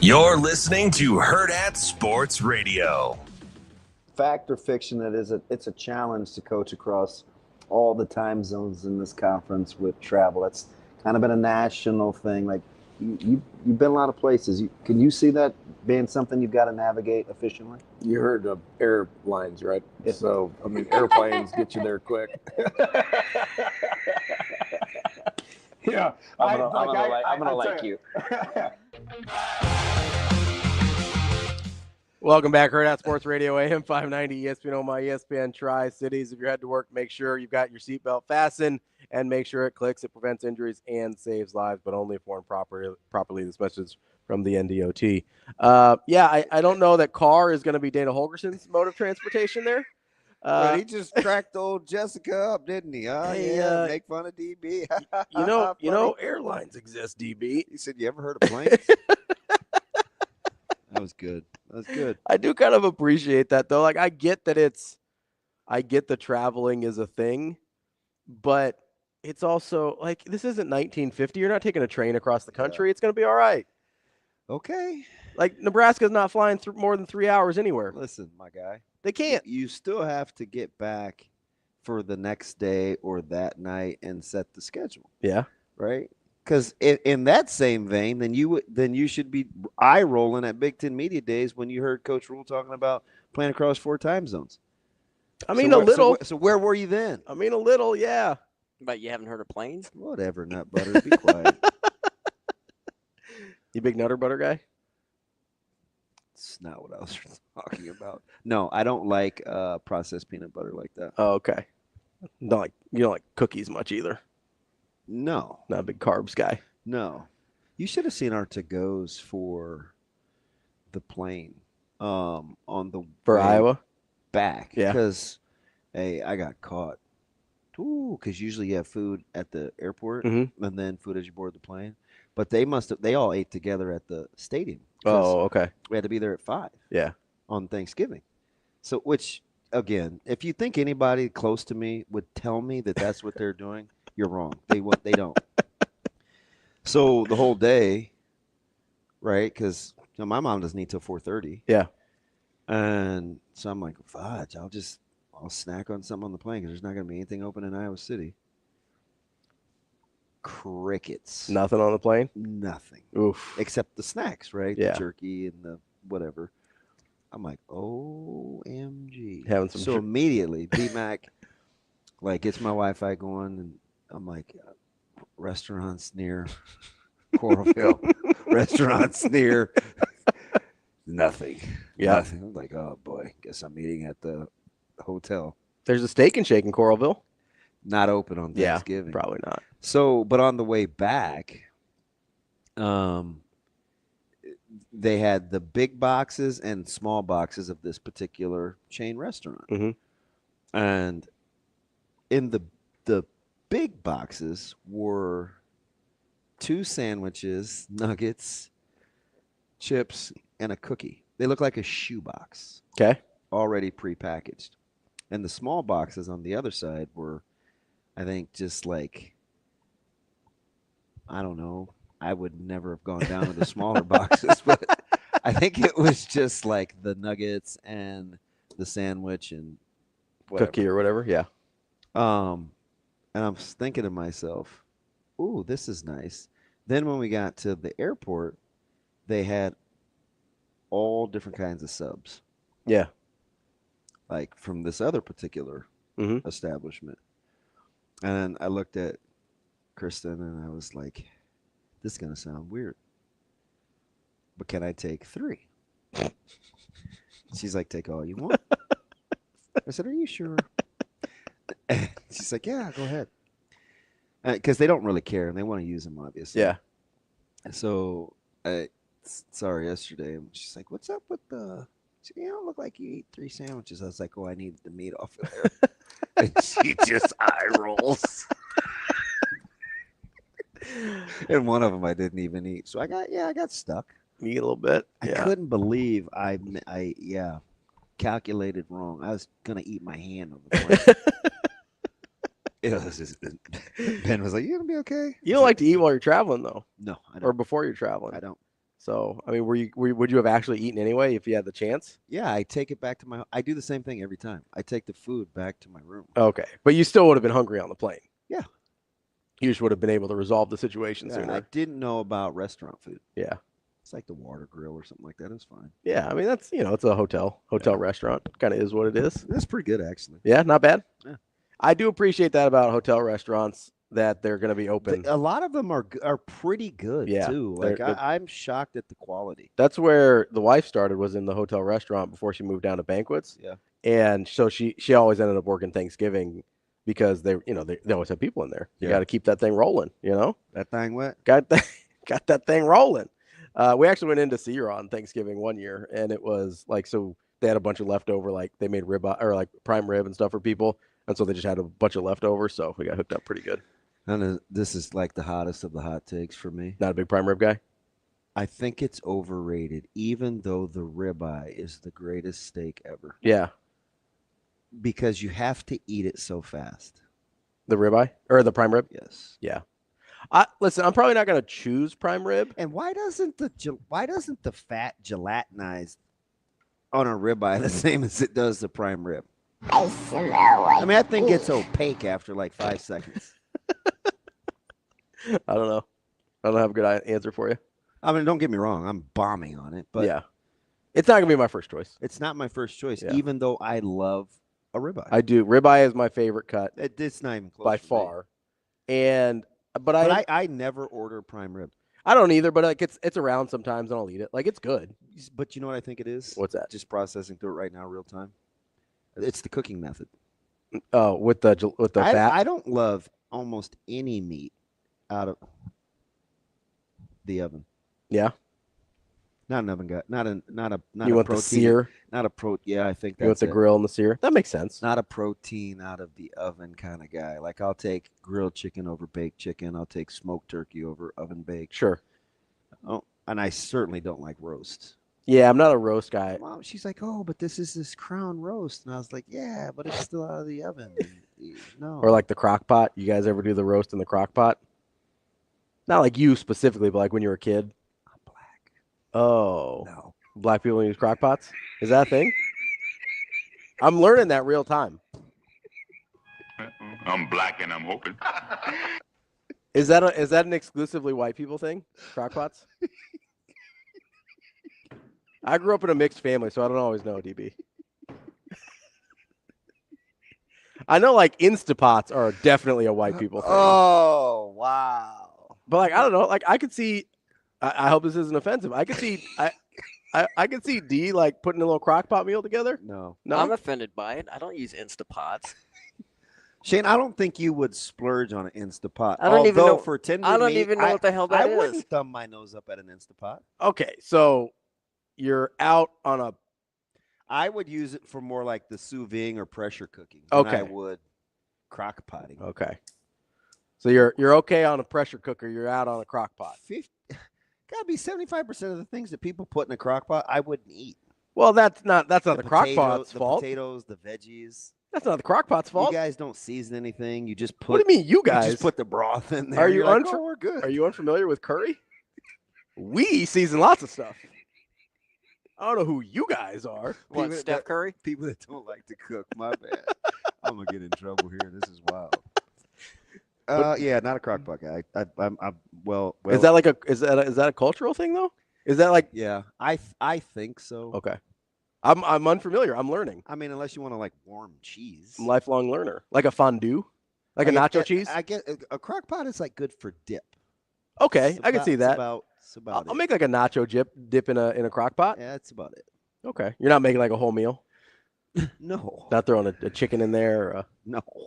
You're listening to Hurrdat Sports Radio. Fact or fiction, it's a challenge to coach across all the time zones in this conference with travel. That's kind of been a national thing. Like you've been a lot of places. Can you see that being something you've got to navigate efficiently? You heard of airlines, right? Yeah. So, I mean, airplanes get you there quick. Yeah. I'm gonna like you. Welcome back, Hurrdat Sports Radio, AM 590, ESPN Omaha, ESPN Tri-Cities. If you're headed to work, make sure you've got your seatbelt fastened and make sure it clicks. It prevents injuries and saves lives, but only if worn properly. This message from the NDOT. I don't know that car is going to be Dana Holgorsen's mode of transportation there. But he just cracked old Jessica up, didn't he? Make fun of DB. you know, airlines exist, DB. He said, "You ever heard of planes?" That was good. I do kind of appreciate that, though. Like, I get the traveling is a thing, but it's also like, this isn't 1950. You're not taking a train across the country. Yeah. It's going to be all right. Okay. Like, Nebraska's not flying through more than 3 hours anywhere. Listen, my guy. They can't. You still have to get back for the next day or that night and set the schedule. Yeah. Right? Because in that same vein, then you should be eye rolling at Big Ten Media Days when you heard Coach Rule talking about playing across 4 time zones. I mean, a little. So where were you then? I mean, a little, yeah. But you haven't heard of planes? Whatever, nut butter. Be quiet. You big nutter butter guy? That's not what I was talking about. No, I don't like processed peanut butter like that. Oh, okay. You don't like cookies much either. No. Not a big carbs guy. No. You should have seen our to-goes for the plane on the For way Iowa? back. Yeah. Because, hey, I got caught. Ooh, because usually you have food at the airport and then food as you board the plane. But they all ate together at the stadium. Oh, okay. We had to be there at 5. Yeah. On Thanksgiving. So, which, again, if you think anybody close to me would tell me that that's what they're doing, you're wrong. They don't. So the whole day, right? Because my mom doesn't eat till 4:30. Yeah. And so I'm like, fudge, I'll snack on something on the plane because there's not going to be anything open in Iowa City. Crickets. Nothing on the plane? Nothing. Oof. Except the snacks, right? Yeah. The jerky and the whatever. I'm like, OMG. Having some so immediately, B-Mac, like, gets my Wi-Fi going, and I'm like, restaurants near Coralville. Restaurants near nothing. Yeah. Nothing. I'm like, oh, boy, guess I'm eating at the hotel. There's a Steak and Shake in Coralville. Not open on Thanksgiving. Yeah, probably not. So, but on the way back, they had the big boxes and small boxes of this particular chain restaurant. And in the big boxes were 2 sandwiches, nuggets, chips, and a cookie. They look like a shoebox. Okay. Already prepackaged. And the small boxes on the other side were, I think, just like, I don't know. I would never have gone down to the smaller boxes, but I think it was just like the nuggets and the sandwich and whatever. Cookie or whatever. Yeah. And I'm thinking to myself, ooh, this is nice. Then when we got to the airport, they had all different kinds of subs. Yeah. Like from this other particular establishment. And I looked at Kristen and I was like, this is going to sound weird, but can I take 3? She's like, take all you want. I said, are you sure? And she's like, yeah, go ahead. Because they don't really care and they want to use them, obviously. Yeah. So I saw her yesterday and she's like, what's up with the, you don't look like you eat 3 sandwiches. I was like, oh, I need the meat off of there. And she just eye rolls. And one of them I didn't even eat. So I got stuck. You eat a little bit. I couldn't believe I calculated wrong. I was going to eat my hand on the plane. It was just, Ben was like, you going to be okay? You don't like to eat while you're traveling, though. No, I don't. Or before you're traveling. I don't. So, I mean, would you have actually eaten anyway if you had the chance? Yeah, I take it back to I do the same thing every time. I take the food back to my room. Okay. But you still would have been hungry on the plane. Yeah. You just would have been able to resolve the situation sooner. I didn't know about restaurant food. Yeah. It's like the Water Grill or something like that. It's fine. Yeah, I mean, that's, it's a hotel restaurant. Kind of is what it is. That's pretty good, actually. Yeah, not bad. Yeah. I do appreciate that about hotel restaurants, that they're going to be open. A lot of them are pretty good, too. Like, I'm shocked at the quality. That's where the wife started, was in the hotel restaurant before she moved down to banquets. Yeah. And so she always ended up working Thanksgiving because they always have people in there. You got to keep that thing rolling, That thing what? Got that thing rolling. We actually went in to see her on Thanksgiving one year, and it was like, so they had a bunch of leftover, like they made rib or like prime rib and stuff for people. And so they just had a bunch of leftovers. So we got hooked up pretty good. And this is like the hottest of the hot takes for me. Not a big prime rib guy. I think it's overrated, even though the ribeye is the greatest steak ever. Yeah. Because you have to eat it so fast. The ribeye or the prime rib? Yes. Yeah. Listen, I'm probably not going to choose prime rib. And why doesn't the fat gelatinize on a ribeye the same as it does the prime rib? I mean, I think it's opaque after like 5 seconds. I don't know. I don't have a good answer for you. I mean, don't get me wrong. I'm bombing on it, but yeah, it's not going to be my first choice. It's not my first choice, even though I love a ribeye. I do. Ribeye is my favorite cut. It's not even close by far. But I never order prime rib. I don't either, but like it's around sometimes and I'll eat it. Like it's good. But you know what I think it is? What's that? Just processing through it right now, real time. It's the cooking method. Oh, with the fat. I don't love almost any meat out of the oven. Yeah. Not an oven guy. Not a You want protein. the sear? Not a pro. Yeah, I think that's You want the grill and the sear? That makes sense. Not a protein out of the oven kind of guy. Like I'll take grilled chicken over baked chicken. I'll take smoked turkey over oven baked. Sure. Oh, and I certainly don't like roast. Yeah, I'm not a roast guy. Mom, she's like, oh, but this is this crown roast, and I was like, yeah, but it's still out of the oven. No. Or like the crock pot. You guys ever do the roast in the crock pot? Not like you specifically, but like when you were a kid. I'm black. Oh. No. Black people use crock pots? Is that a thing? I'm learning that real time. I'm black and I'm hoping. Is that an exclusively white people thing? Crock pots? I grew up in a mixed family, so I don't always know, DB. I know like Instapots are definitely a white people thing. Oh, wow. But like I don't know, like I could see I hope this isn't offensive. I could see I could see D like putting a little crock pot meal together. No. I'm offended by it. I don't use Instapots. Shane, I don't think you would splurge on an Instapot. I don't even know for tender I don't meat, even know what the hell that I is. wouldn't thumb my nose up at an Instapot. Okay, so you're out on a I would use it for more like the sous vide or pressure cooking than I would crock potting. Okay. So you're okay on a pressure cooker, you're out on a crock pot. Gotta be 75% of the things that people put in a crock pot I wouldn't eat. Well, that's not the crock pot's fault. The potatoes, the veggies. That's not the crock pot's fault. You guys don't season anything. You just put. What do you mean, you guys? You just put the broth in there. Are you we're good. Are you unfamiliar with curry? We season lots of stuff. I don't know who you guys are. What, Steph Curry? People that don't like to cook. My bad. I'm gonna get in trouble here. This is wild. Yeah, not a crock pot guy. I'm well. Is that like is that a cultural thing though? Is that like? Yeah, I think so. Okay. I'm unfamiliar. I'm learning. I mean, unless you want to like warm cheese. I'm a lifelong learner. Like a fondue, like a nacho cheese. I get a crock pot is like good for dip. Okay, I can see that. It's about I'll make like a nacho dip in a crock pot. Yeah, that's about it. Okay, you're not making like a whole meal. No. Not throwing a chicken in there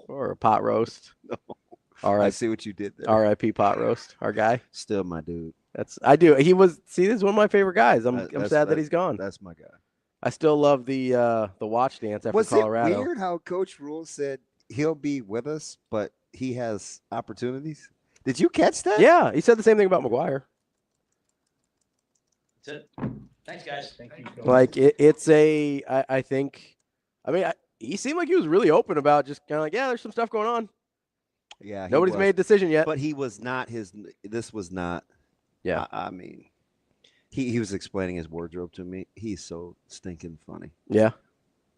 or a pot roast. No. All right. I see what you did there. R.I.P. pot roast. Our guy. Still my dude. I do. He was. See, this is one of my favorite guys. I'm sad that he's gone. That's my guy. I still love the watch dance after Colorado. Was it weird how Coach Rule said he'll be with us, but he has opportunities? Did you catch that? Yeah, he said the same thing about McGuire. That's it. Thanks, guys. Thank you. Like I think, he seemed like he was really open about just kind of like, yeah, there's some stuff going on. Yeah. Nobody's made a decision yet. But he was not this was not. Yeah. I mean, he was explaining his wardrobe to me. He's so stinking funny. Yeah.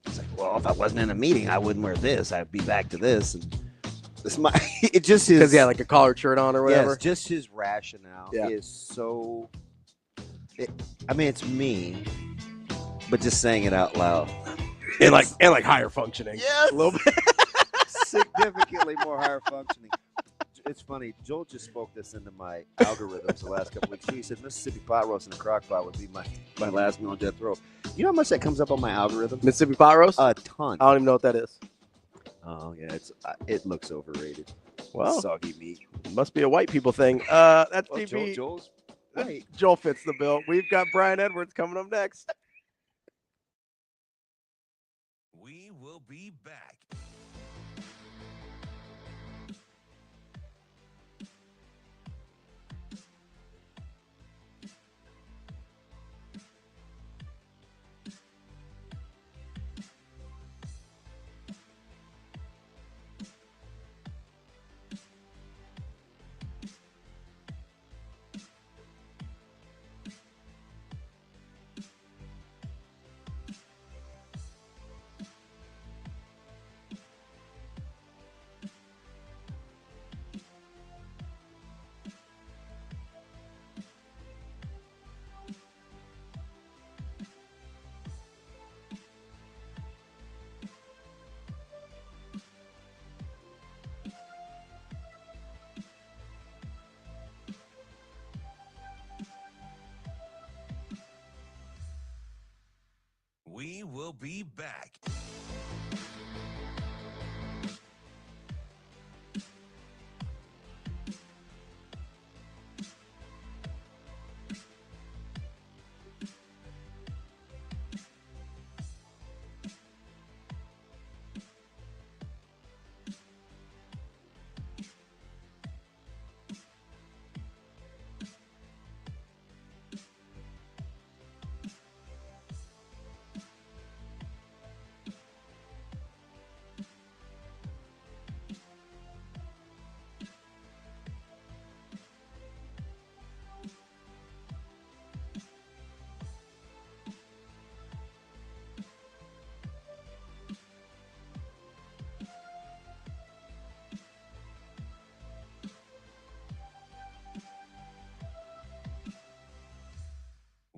It's like, well, if I wasn't in a meeting, I wouldn't wear this. I'd be back to this. And this it just is. Because he had like a collared shirt on or whatever. Yes, just his rationale is so. It's mean, but just saying it out loud. And like higher functioning. Yes. A little bit. Significantly more higher functioning. It's funny. Joel just spoke this into my algorithms the last couple weeks. He said Mississippi pot roast and a crock pot would be my last meal on death row. You know how much that comes up on my algorithm? Mississippi pot roast? A ton. I don't even know what that is. Oh yeah, it looks overrated. Well, soggy meat. Must be a white people thing. That's DB. Joel's white. Joel fits the bill. We've got Brian Edwards coming up next. We will be back. will be back.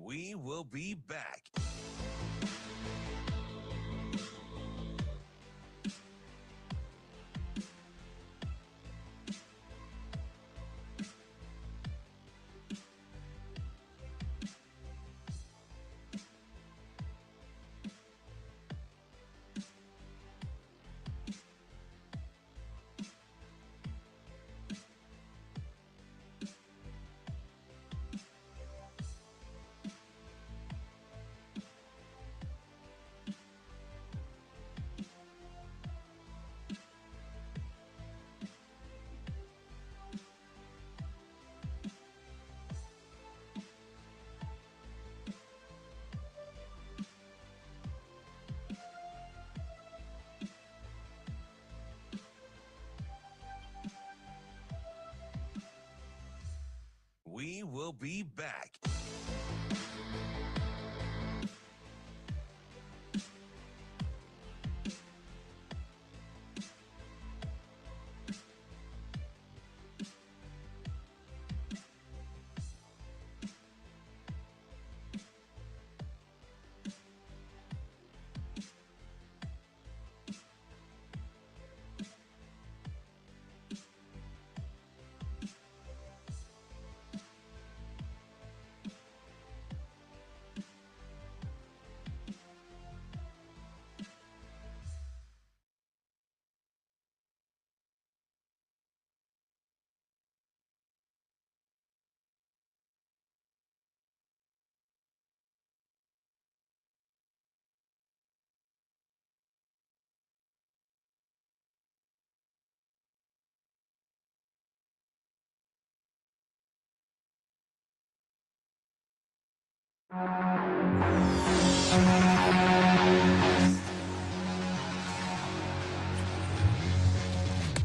We will be back. We will be back.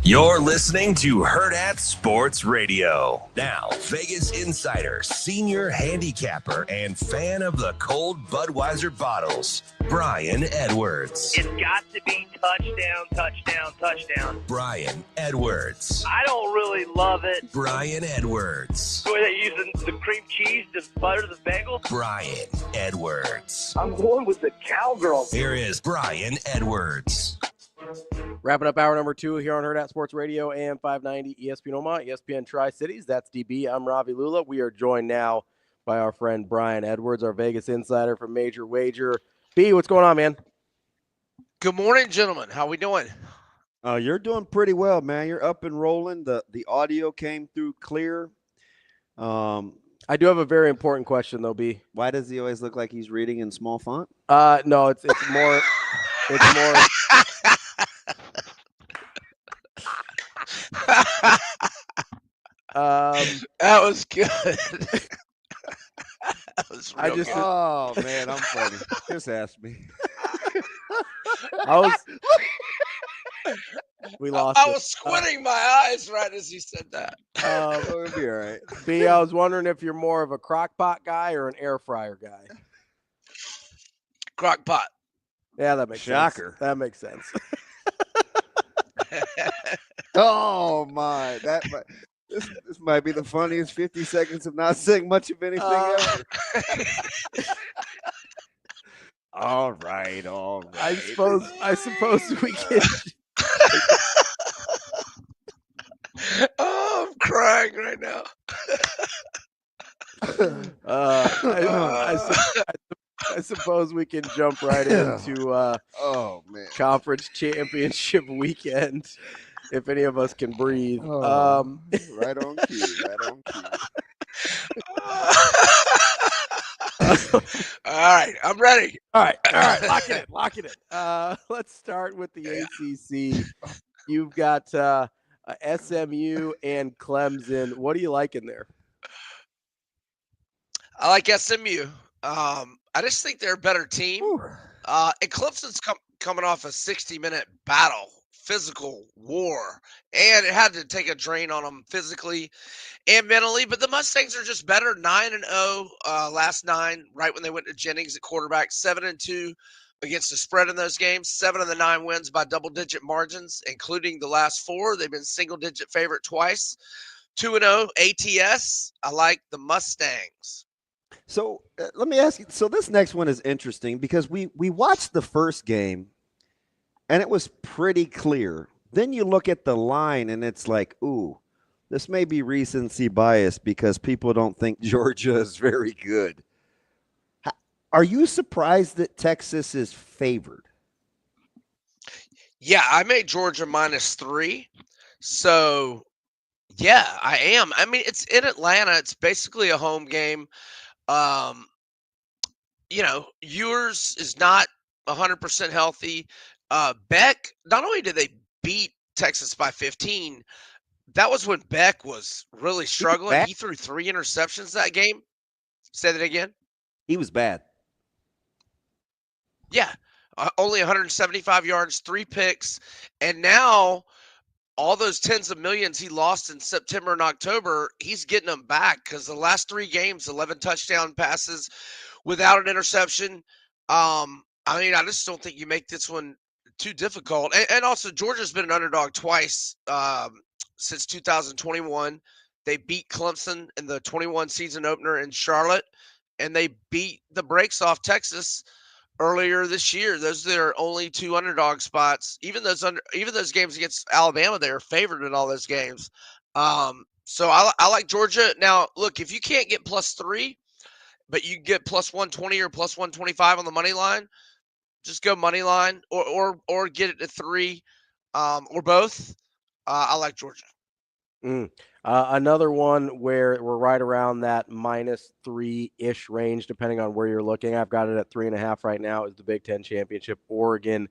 You're listening to Hurrdat Sports Radio. Now, Vegas insider, senior handicapper, and fan of the cold Budweiser bottles, Brian Edwards. It's got to be touchdown, touchdown, touchdown. Brian Edwards. I don't really love it. Brian Edwards. The way they're using the cream cheese to butter the bagel. Brian Edwards. I'm going with the cowgirl. Here is Brian Edwards. Wrapping up hour number 2 here on Hurrdat Sports Radio, AM 590, ESPN Omaha, ESPN Tri-Cities. That's DB. I'm Ravi Lulla. We are joined now by our friend Brian Edwards, our Vegas insider from Major Wager. B, what's going on, man? Good morning, gentlemen. How we doing? You're doing pretty well, man. You're up and rolling. The audio came through clear. I do have a very important question, though, B. Why does he always look like he's reading in small font? No, it's more. It's more. That was good. That was real good. Oh man, I'm funny. Just ask me. We lost. I was squinting my eyes right as he said that. It'll be all right. B, I was wondering if you're more of a crock pot guy or an air fryer guy. Crock pot. Yeah, that makes Shocker. sense. That makes sense. Oh my, this might be the funniest 50 seconds of not saying much of anything ever. All right. I suppose we can. Oh, I'm crying right now. I I suppose we can jump right into oh man, conference championship weekend, if any of us can breathe. Right on cue. Right on cue. All right, I'm ready. All right, lock it in. Let's start with the ACC. You've got SMU and Clemson. What do you like in there? I like SMU. I just think they're a better team. And Clemson's coming off a 60-minute battle, physical war, and it had to take a drain on them physically and mentally. But the Mustangs are just better. 9-0 last 9, right when they went to Jennings at quarterback. 7-2 against the spread in those games. 7 of the 9 wins by double-digit margins, including the last 4. They've been single-digit favorite twice. 2-0 ATS. I like the Mustangs. So let me ask you. So this next one is interesting because we watched the first game, and it was pretty clear. Then you look at the line, and it's like, ooh, this may be recency bias because people don't think Georgia is very good. Are you surprised that Texas is favored? Yeah, I made Georgia -3. So, yeah, I am. I mean, it's in Atlanta. It's basically a home game. Ewers is not 100% healthy. Beck, not only did they beat Texas by 15, that was when Beck was really struggling. He threw 3 interceptions that game. Say that again. He was bad. Yeah, only 175 yards, 3 picks, and now all those tens of millions he lost in September and October, he's getting them back because the last 3 games, 11 touchdown passes without an interception. I just don't think you make this one too difficult. And also, Georgia's been an underdog twice since 2021. They beat Clemson in the 21 season opener in Charlotte, and they beat the brakes off Texas earlier this year. Those are their only 2 underdog spots. Even those games against Alabama, they were favored in all those games. So I like Georgia. Now, look, if you can't get +3, but you get +120 or +125 on the money line, just go money line or get it to 3 or both. I like Georgia. Another one where we're right around that -3-ish range, depending on where you're looking. I've got it at 3.5 right now. Is the Big Ten Championship, Oregon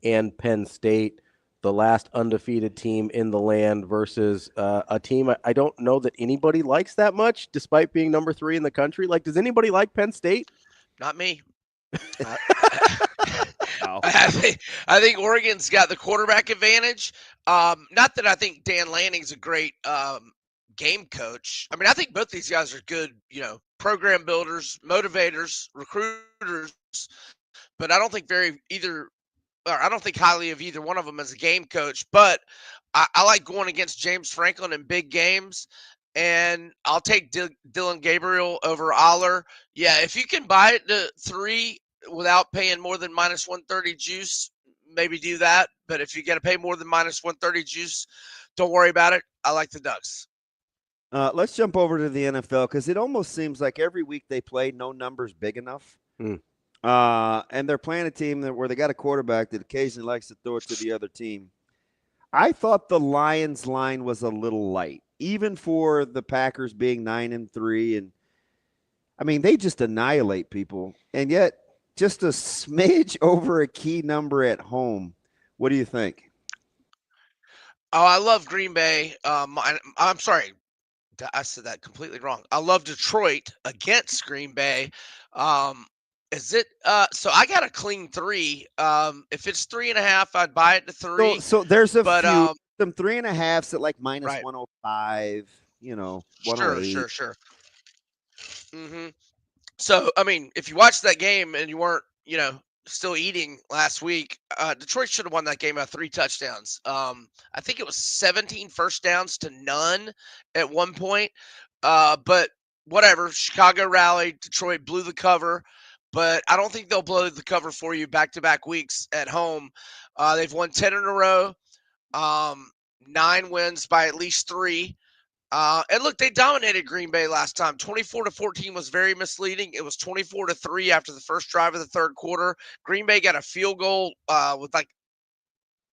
and Penn State, the last undefeated team in the land versus a team I don't know that anybody likes that much, despite being number 3 in the country. Like, does anybody like Penn State? Not me. I think Oregon's got the quarterback advantage. Not that I think Dan Lanning's a great game coach. I mean, I think both these guys are good, program builders, motivators, recruiters, but I don't think I don't think highly of either one of them as a game coach. But I like going against James Franklin in big games, and I'll take Dylan Gabriel over Aller. Yeah, if you can buy it to 3 without paying more than -130 juice, maybe do that. But if you got to pay more than -130 juice, don't worry about it. I like the Ducks. Let's jump over to the NFL because it almost seems like every week they play, no number's big enough. And they're playing a team where they got a quarterback that occasionally likes to throw it to the other team. I thought the Lions line was a little light, even for the Packers being 9-3. And I mean, they just annihilate people. And yet, just a smidge over a key number at home. What do you think? Oh, I love Green Bay. I'm sorry. I said that completely wrong. I love Detroit against Green Bay. Is it so I got a clean 3. If it's 3.5, I'd buy it to 3. So there's few some 3.5s at like -105, 108. Sure. So I mean, if you watched that game and you weren't, still eating last week, Detroit should have won that game by 3 touchdowns. I think it was 17 first downs to none at one point. But whatever, Chicago rallied, Detroit blew the cover. But I don't think they'll blow the cover for you back-to-back weeks at home. They've won 10 in a row, 9 wins by at least 3. And look, they dominated Green Bay last time. 24-14 was very misleading. It was 24-3 after the first drive of the third quarter. Green Bay got a field goal with like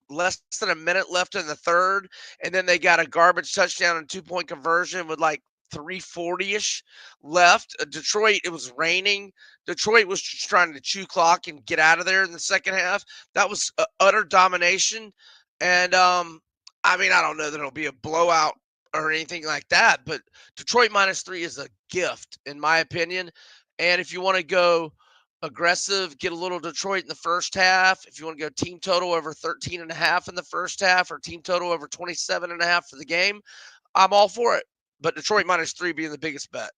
less than a minute left in the third, and then they got a garbage touchdown and 2-point conversion with like 3:40-ish left. Detroit, it was raining. Detroit was just trying to chew clock and get out of there in the second half. That was utter domination. And I mean, I don't know that it'll be a blowout or anything like that, but Detroit -3 is a gift, in my opinion. And if you want to go aggressive, get a little Detroit in the first half. If you want to go team total over 13.5 in the first half or team total over 27.5 for the game, I'm all for it. But Detroit -3 being the biggest bet.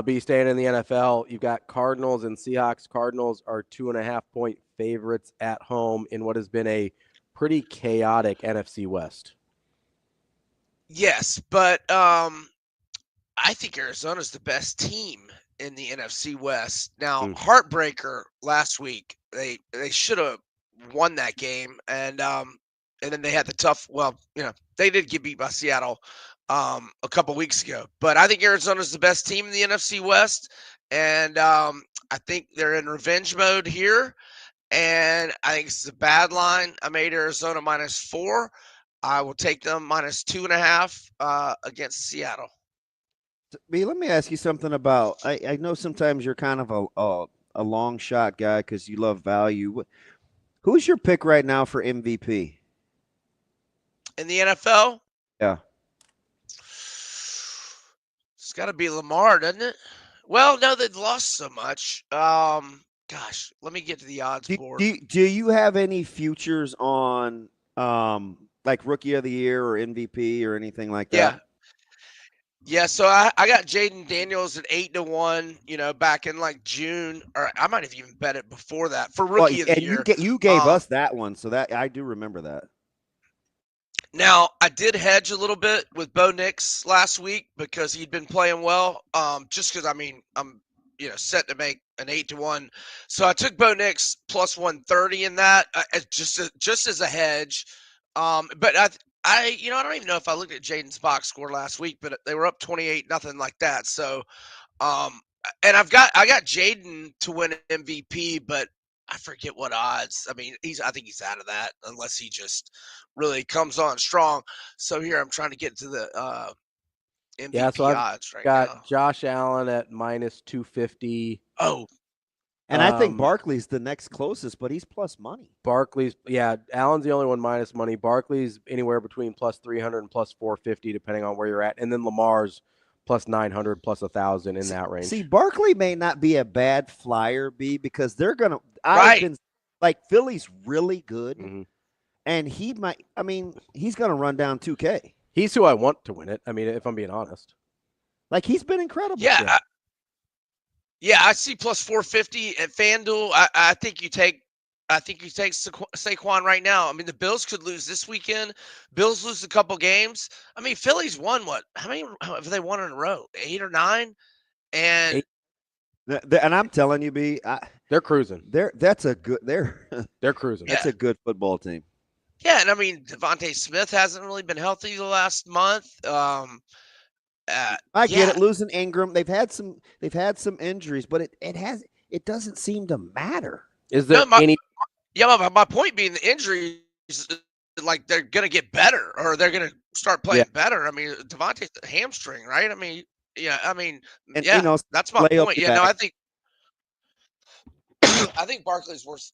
Be staying in the NFL. You've got Cardinals and Seahawks. Cardinals are 2.5-point favorites at home in what has been a pretty chaotic NFC West. Yes, but I think Arizona's the best team in the NFC West. Now, heartbreaker last week. They should have won that game, and then they had the tough. Well, they did get beat by Seattle a couple weeks ago. But I think Arizona's the best team in the NFC West, and I think they're in revenge mode here. And I think it's a bad line. I made Arizona -4. I will take them -2.5 against Seattle. B, let me ask you something about. I know sometimes you're kind of a long shot guy because you love value. Who's your pick right now for MVP in the NFL? Yeah, it's got to be Lamar, doesn't it? Well, no, they've lost so much. Gosh, let me get to the odds board. Do you have any futures on like Rookie of the Year or MVP or anything like that? Yeah, so I got Jaden Daniels at 8-1, back in like June, or I might have even bet it before that for Rookie of the Year. You gave us that one, so that I do remember that. Now, I did hedge a little bit with Bo Nix last week because he'd been playing well. Just because I'm set to make an 8-1, so I took Bo Nix plus 130 in that just as a hedge. But I don't even know if I looked at Jaden's box score last week, but they were up 28, nothing like that. So, and I got Jaden to win MVP, but I forget what odds. I mean, I think he's out of that unless he just really comes on strong. So here I'm trying to get to the MVP odds right now. Got Josh Allen at -250. Oh. And I think Barkley's the next closest, but he's plus money. Allen's the only one minus money. Barkley's anywhere between plus 300 and plus 450, depending on where you're at. And then Lamar's plus 900, plus 1,000 in that range. See, Barkley may not be a bad flyer, B, because they're going to Philly's really good. And he might, he's going to run down 2K. He's who I want to win it. I mean, if I'm being honest. Like, he's been incredible. Yeah, I see plus 450 at FanDuel. I think you take Saquon right now. I mean, the Bills could lose this weekend. Bills lose a couple games. I mean, Philly's won what? How many have they won in a row? 8 or 9? And I'm telling you, B, they're cruising. They're cruising. That's a good football team. Yeah, and I mean, Devontae Smith hasn't really been healthy the last month. I get it. Losing Ingram, they've had some injuries, but it doesn't seem to matter. Is there any? Yeah, my point being the injuries, like they're gonna get better or they're gonna start playing better. I mean, Devontae's hamstring, right? I mean, that's my point. Yeah, no, I think Barkley's worth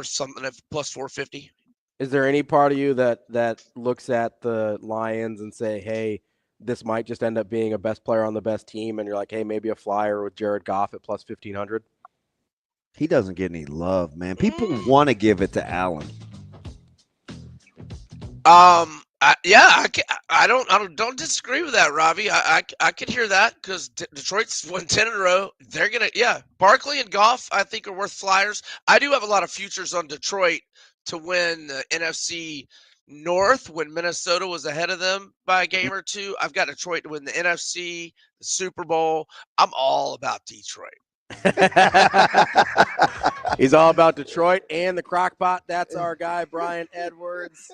something at plus 450. Is there any part of you that looks at the Lions and say, hey, this might just end up being a best player on the best team, and you're like, hey, maybe a flyer with Jared Goff at plus 1,500? He doesn't get any love, man. People want to give it to Allen. I don't disagree with that, Ravi. I could hear that because Detroit's won 10 in a row. They're gonna, Barkley and Goff, I think, are worth flyers. I do have a lot of futures on Detroit to win the NFC North when Minnesota was ahead of them by a game or two. I've got Detroit to win the NFC, the Super Bowl. I'm all about Detroit. He's all about Detroit and the Crockpot. That's our guy, Brian Edwards.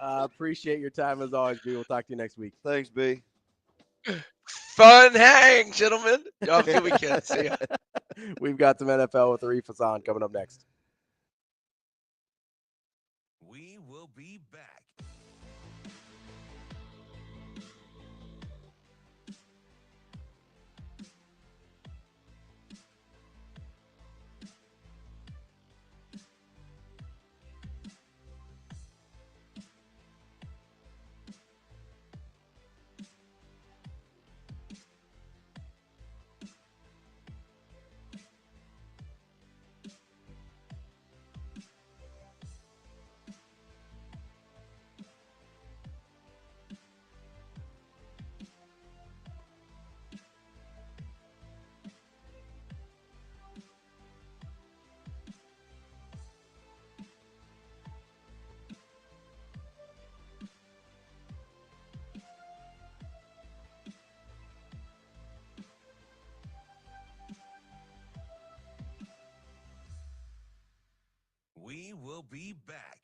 Appreciate your time as always, B. We'll talk to you next week. Thanks, B. Fun hang, gentlemen. Y'all have a good weekend. See ya. We've got some NFL with Arie Hassan coming up next. We will be back. We will be back.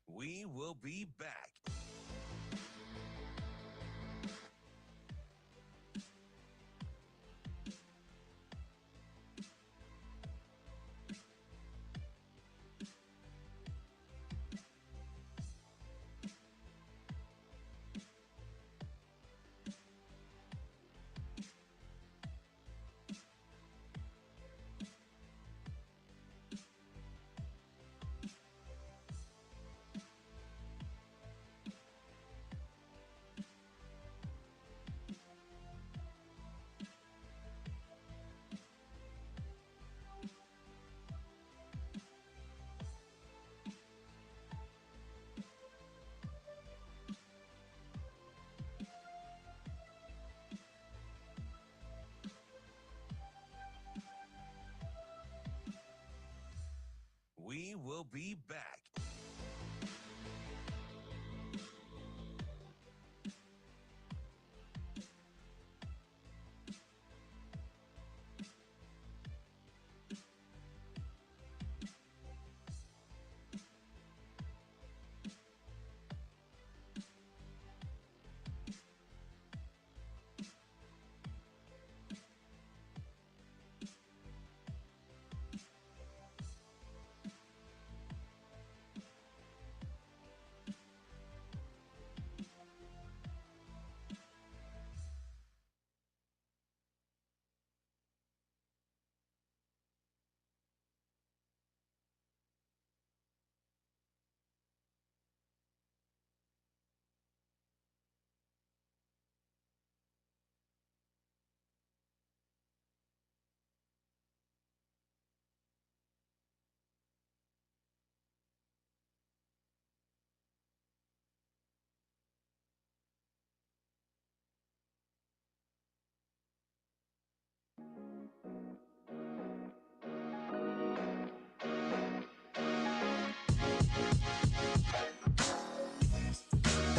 We will be back. We will be back.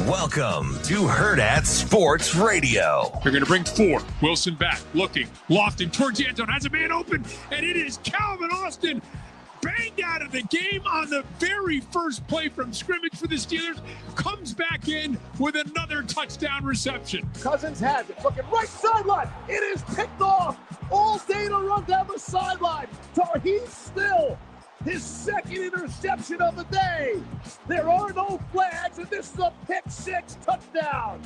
Welcome to Hurrdat Sports Radio. They're going to bring four. Wilson back, looking, lofting towards the end zone, has a man open, and it is Calvin Austin, banged out of the game on the very first play from scrimmage for the Steelers, comes back in with another touchdown reception. Cousins has it, looking right sideline. It is picked off. All day to run down the sideline. Tarheed still his second interception of the day. There are no flags, and this is a pick-6 touchdown.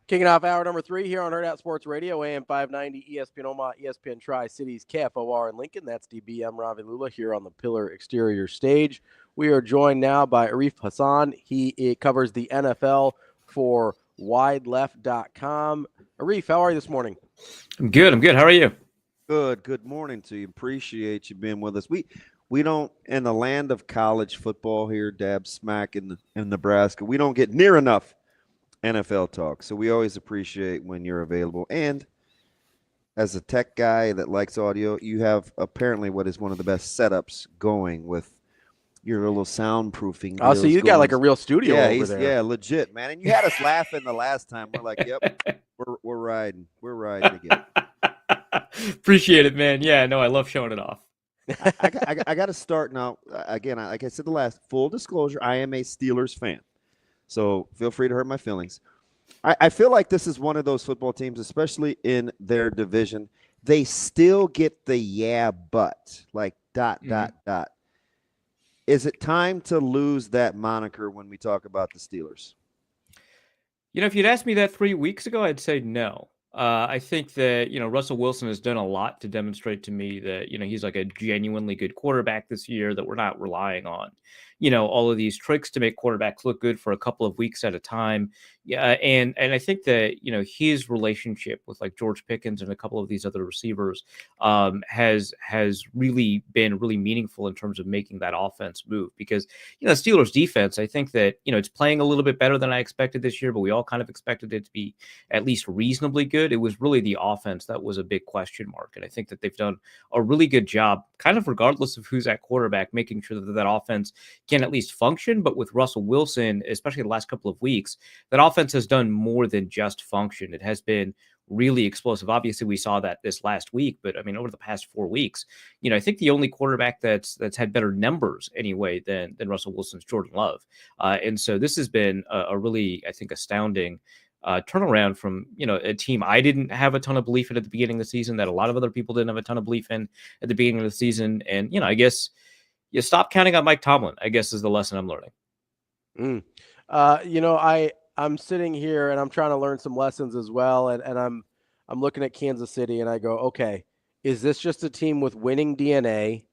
Kicking off hour number 3 here on Hurrdat Sports Radio, AM 590, ESPN Omaha, ESPN Tri-Cities, KFOR in Lincoln. That's DBM Ravi Lulla here on the Pillar Exterior stage. We are joined now by Arie Hassan. He covers the NFL for wideleft.com. Arie, how are you this morning? I'm good. How are you? Good morning to you. Appreciate you being with us. We don't, in the land of college football here, dab smack in Nebraska, we don't get near enough NFL talk. So we always appreciate when you're available. And as a tech guy that likes audio, you have apparently what is one of the best setups going with your little soundproofing. Oh, so you got like a real studio over there. Yeah, legit, man. And you had us laughing the last time. We're like, yep, we're riding. We're riding again. Appreciate it, man. Yeah, no, I love showing it off. I got to start now. Again, like I said, full disclosure, I am a Steelers fan. So feel free to hurt my feelings. I feel like this is one of those football teams, especially in their division. They still get the but, like ... Is it time to lose that moniker when we talk about the Steelers? You know, if you'd asked me that 3 weeks ago, I'd say no. I think that, Russell Wilson has done a lot to demonstrate to me that, he's like a genuinely good quarterback this year, that we're not relying on, all of these tricks to make quarterbacks look good for a couple of weeks at a time. Yeah. And I think that, his relationship with like George Pickens and a couple of these other receivers has really been really meaningful in terms of making that offense move, because, Steelers defense, I think that, it's playing a little bit better than I expected this year, but we all kind of expected it to be at least reasonably good. It was really the offense that was a big question mark. And I think that they've done a really good job, kind of regardless of who's at quarterback, making sure that offense can at least function. But with Russell Wilson, especially the last couple of weeks, that offense has done more than just function. It has been really explosive. Obviously, we saw that this last week, but I mean, over the past 4 weeks, I think the only quarterback that's had better numbers anyway than Russell Wilson's Jordan Love. And so this has been a really, I think, astounding turnaround from, a team I didn't have a ton of belief in at the beginning of the season, that a lot of other people didn't have a ton of belief in at the beginning of the season. And, I guess you stop counting on Mike Tomlin, I guess, is the lesson I'm learning. I'm sitting here and I'm trying to learn some lessons as well. And I'm looking at Kansas City and I go, okay, is this just a team with winning DNA?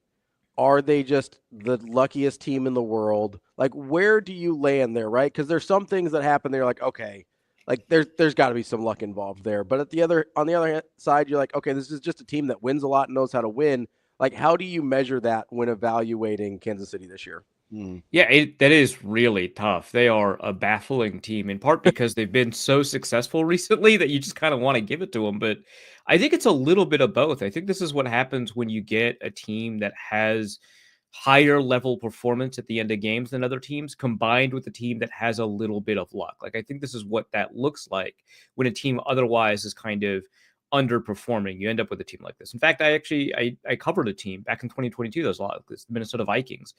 Are they just the luckiest team in the world? Like, where do you land there, right? Because there's some things that happen there, like, okay, like there's got to be some luck involved there. But on the other side, you're like, okay, this is just a team that wins a lot and knows how to win. Like, how do you measure that when evaluating Kansas City this year? Yeah, that is really tough. They are a baffling team, in part because they've been so successful recently that you just kind of want to give it to them. But I think it's a little bit of both. I think this is what happens when you get a team that has higher level performance at the end of games than other teams, combined with a team that has a little bit of luck. Like, I think this is what that looks like when a team otherwise is kind of underperforming. You end up with a team like this. In fact, I covered a team back in 2022. That was a lot of this, the Minnesota Vikings.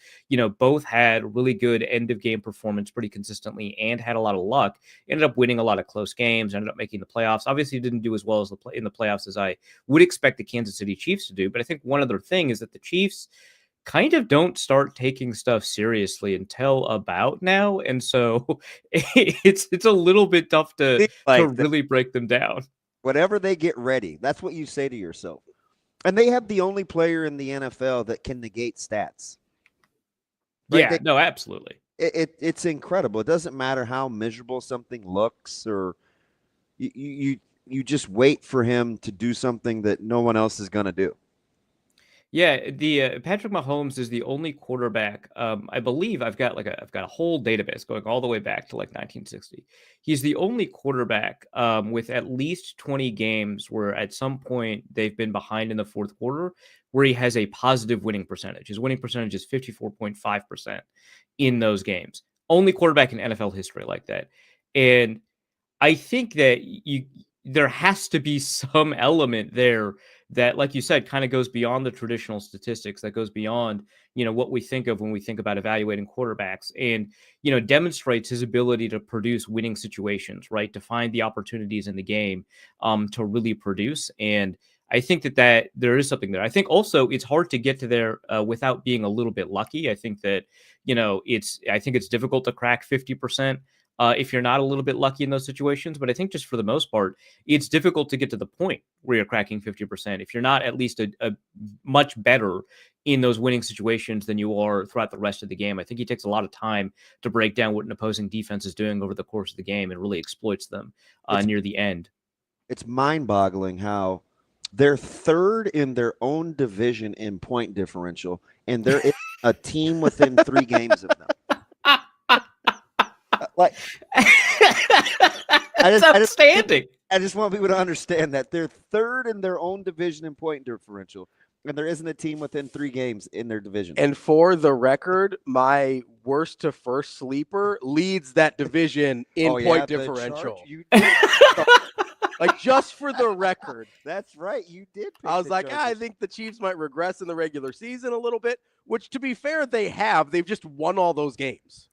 Both had really good end of game performance pretty consistently and had a lot of luck. Ended up winning a lot of close games. Ended up making the playoffs. Obviously, didn't do as well as in the playoffs as I would expect the Kansas City Chiefs to do. But I think one other thing is that the Chiefs kind of don't start taking stuff seriously until about now, and so it's a little bit tough to really break them down. Whatever they get ready, that's what you say to yourself. And they have the only player in the NFL that can negate stats. Right? Yeah, no, absolutely. It's incredible. It doesn't matter how miserable something looks, or you just wait for him to do something that no one else is going to do. Yeah, the Patrick Mahomes is the only quarterback. I believe I've got a whole database going all the way back to like 1960. He's the only quarterback with at least 20 games where at some point they've been behind in the fourth quarter, where he has a positive winning percentage. His winning percentage is 54.5% in those games. Only quarterback in NFL history like that. And I think that there has to be some element there that, like you said, kind of goes beyond the traditional statistics, that goes beyond, what we think of when we think about evaluating quarterbacks, and, demonstrates his ability to produce winning situations, right? To find the opportunities in the game, to really produce. And I think that there is something there. I think also it's hard to get to there without being a little bit lucky. I think that, I think it's difficult to crack 50%. If you're not a little bit lucky in those situations. But I think just for the most part, it's difficult to get to the point where you're cracking 50% if you're not at least a much better in those winning situations than you are throughout the rest of the game. I think it takes a lot of time to break down what an opposing defense is doing over the course of the game and really exploits them near the end. It's mind-boggling how they're third in their own division in point differential, and there is a team within 3 games of them. Like, That's outstanding. I just want people to understand that they're third in their own division in point differential, and there isn't a team within 3 games in their division. And for the record, my worst to first sleeper leads that division in point differential. Like, just for the record. That's right. You did. I was like, I think the Chiefs might regress in the regular season a little bit, which, to be fair, they have. They've just won all those games.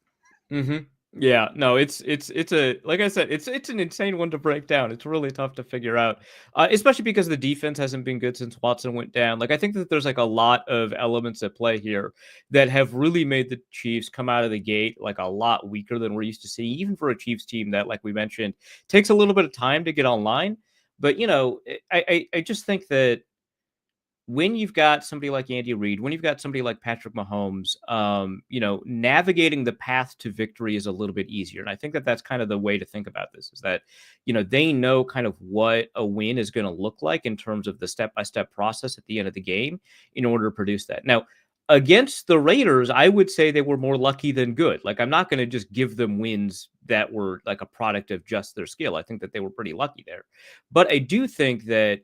Mm-hmm. Yeah, no, it's a, like I said, it's an insane one to break down. It's really tough to figure out, especially because the defense hasn't been good since Watson went down. Like, I think that there's like a lot of elements at play here that have really made the Chiefs come out of the gate like a lot weaker than we're used to seeing, even for a Chiefs team that, like we mentioned, takes a little bit of time to get online. But, I just think that when you've got somebody like Andy Reid, when you've got somebody like Patrick Mahomes, navigating the path to victory is a little bit easier. And I think that that's kind of the way to think about this, is that, they know kind of what a win is going to look like in terms of the step-by-step process at the end of the game in order to produce that. Now, against the Raiders, I would say they were more lucky than good. Like, I'm not going to just give them wins that were like a product of just their skill. I think that they were pretty lucky there. But I do think that,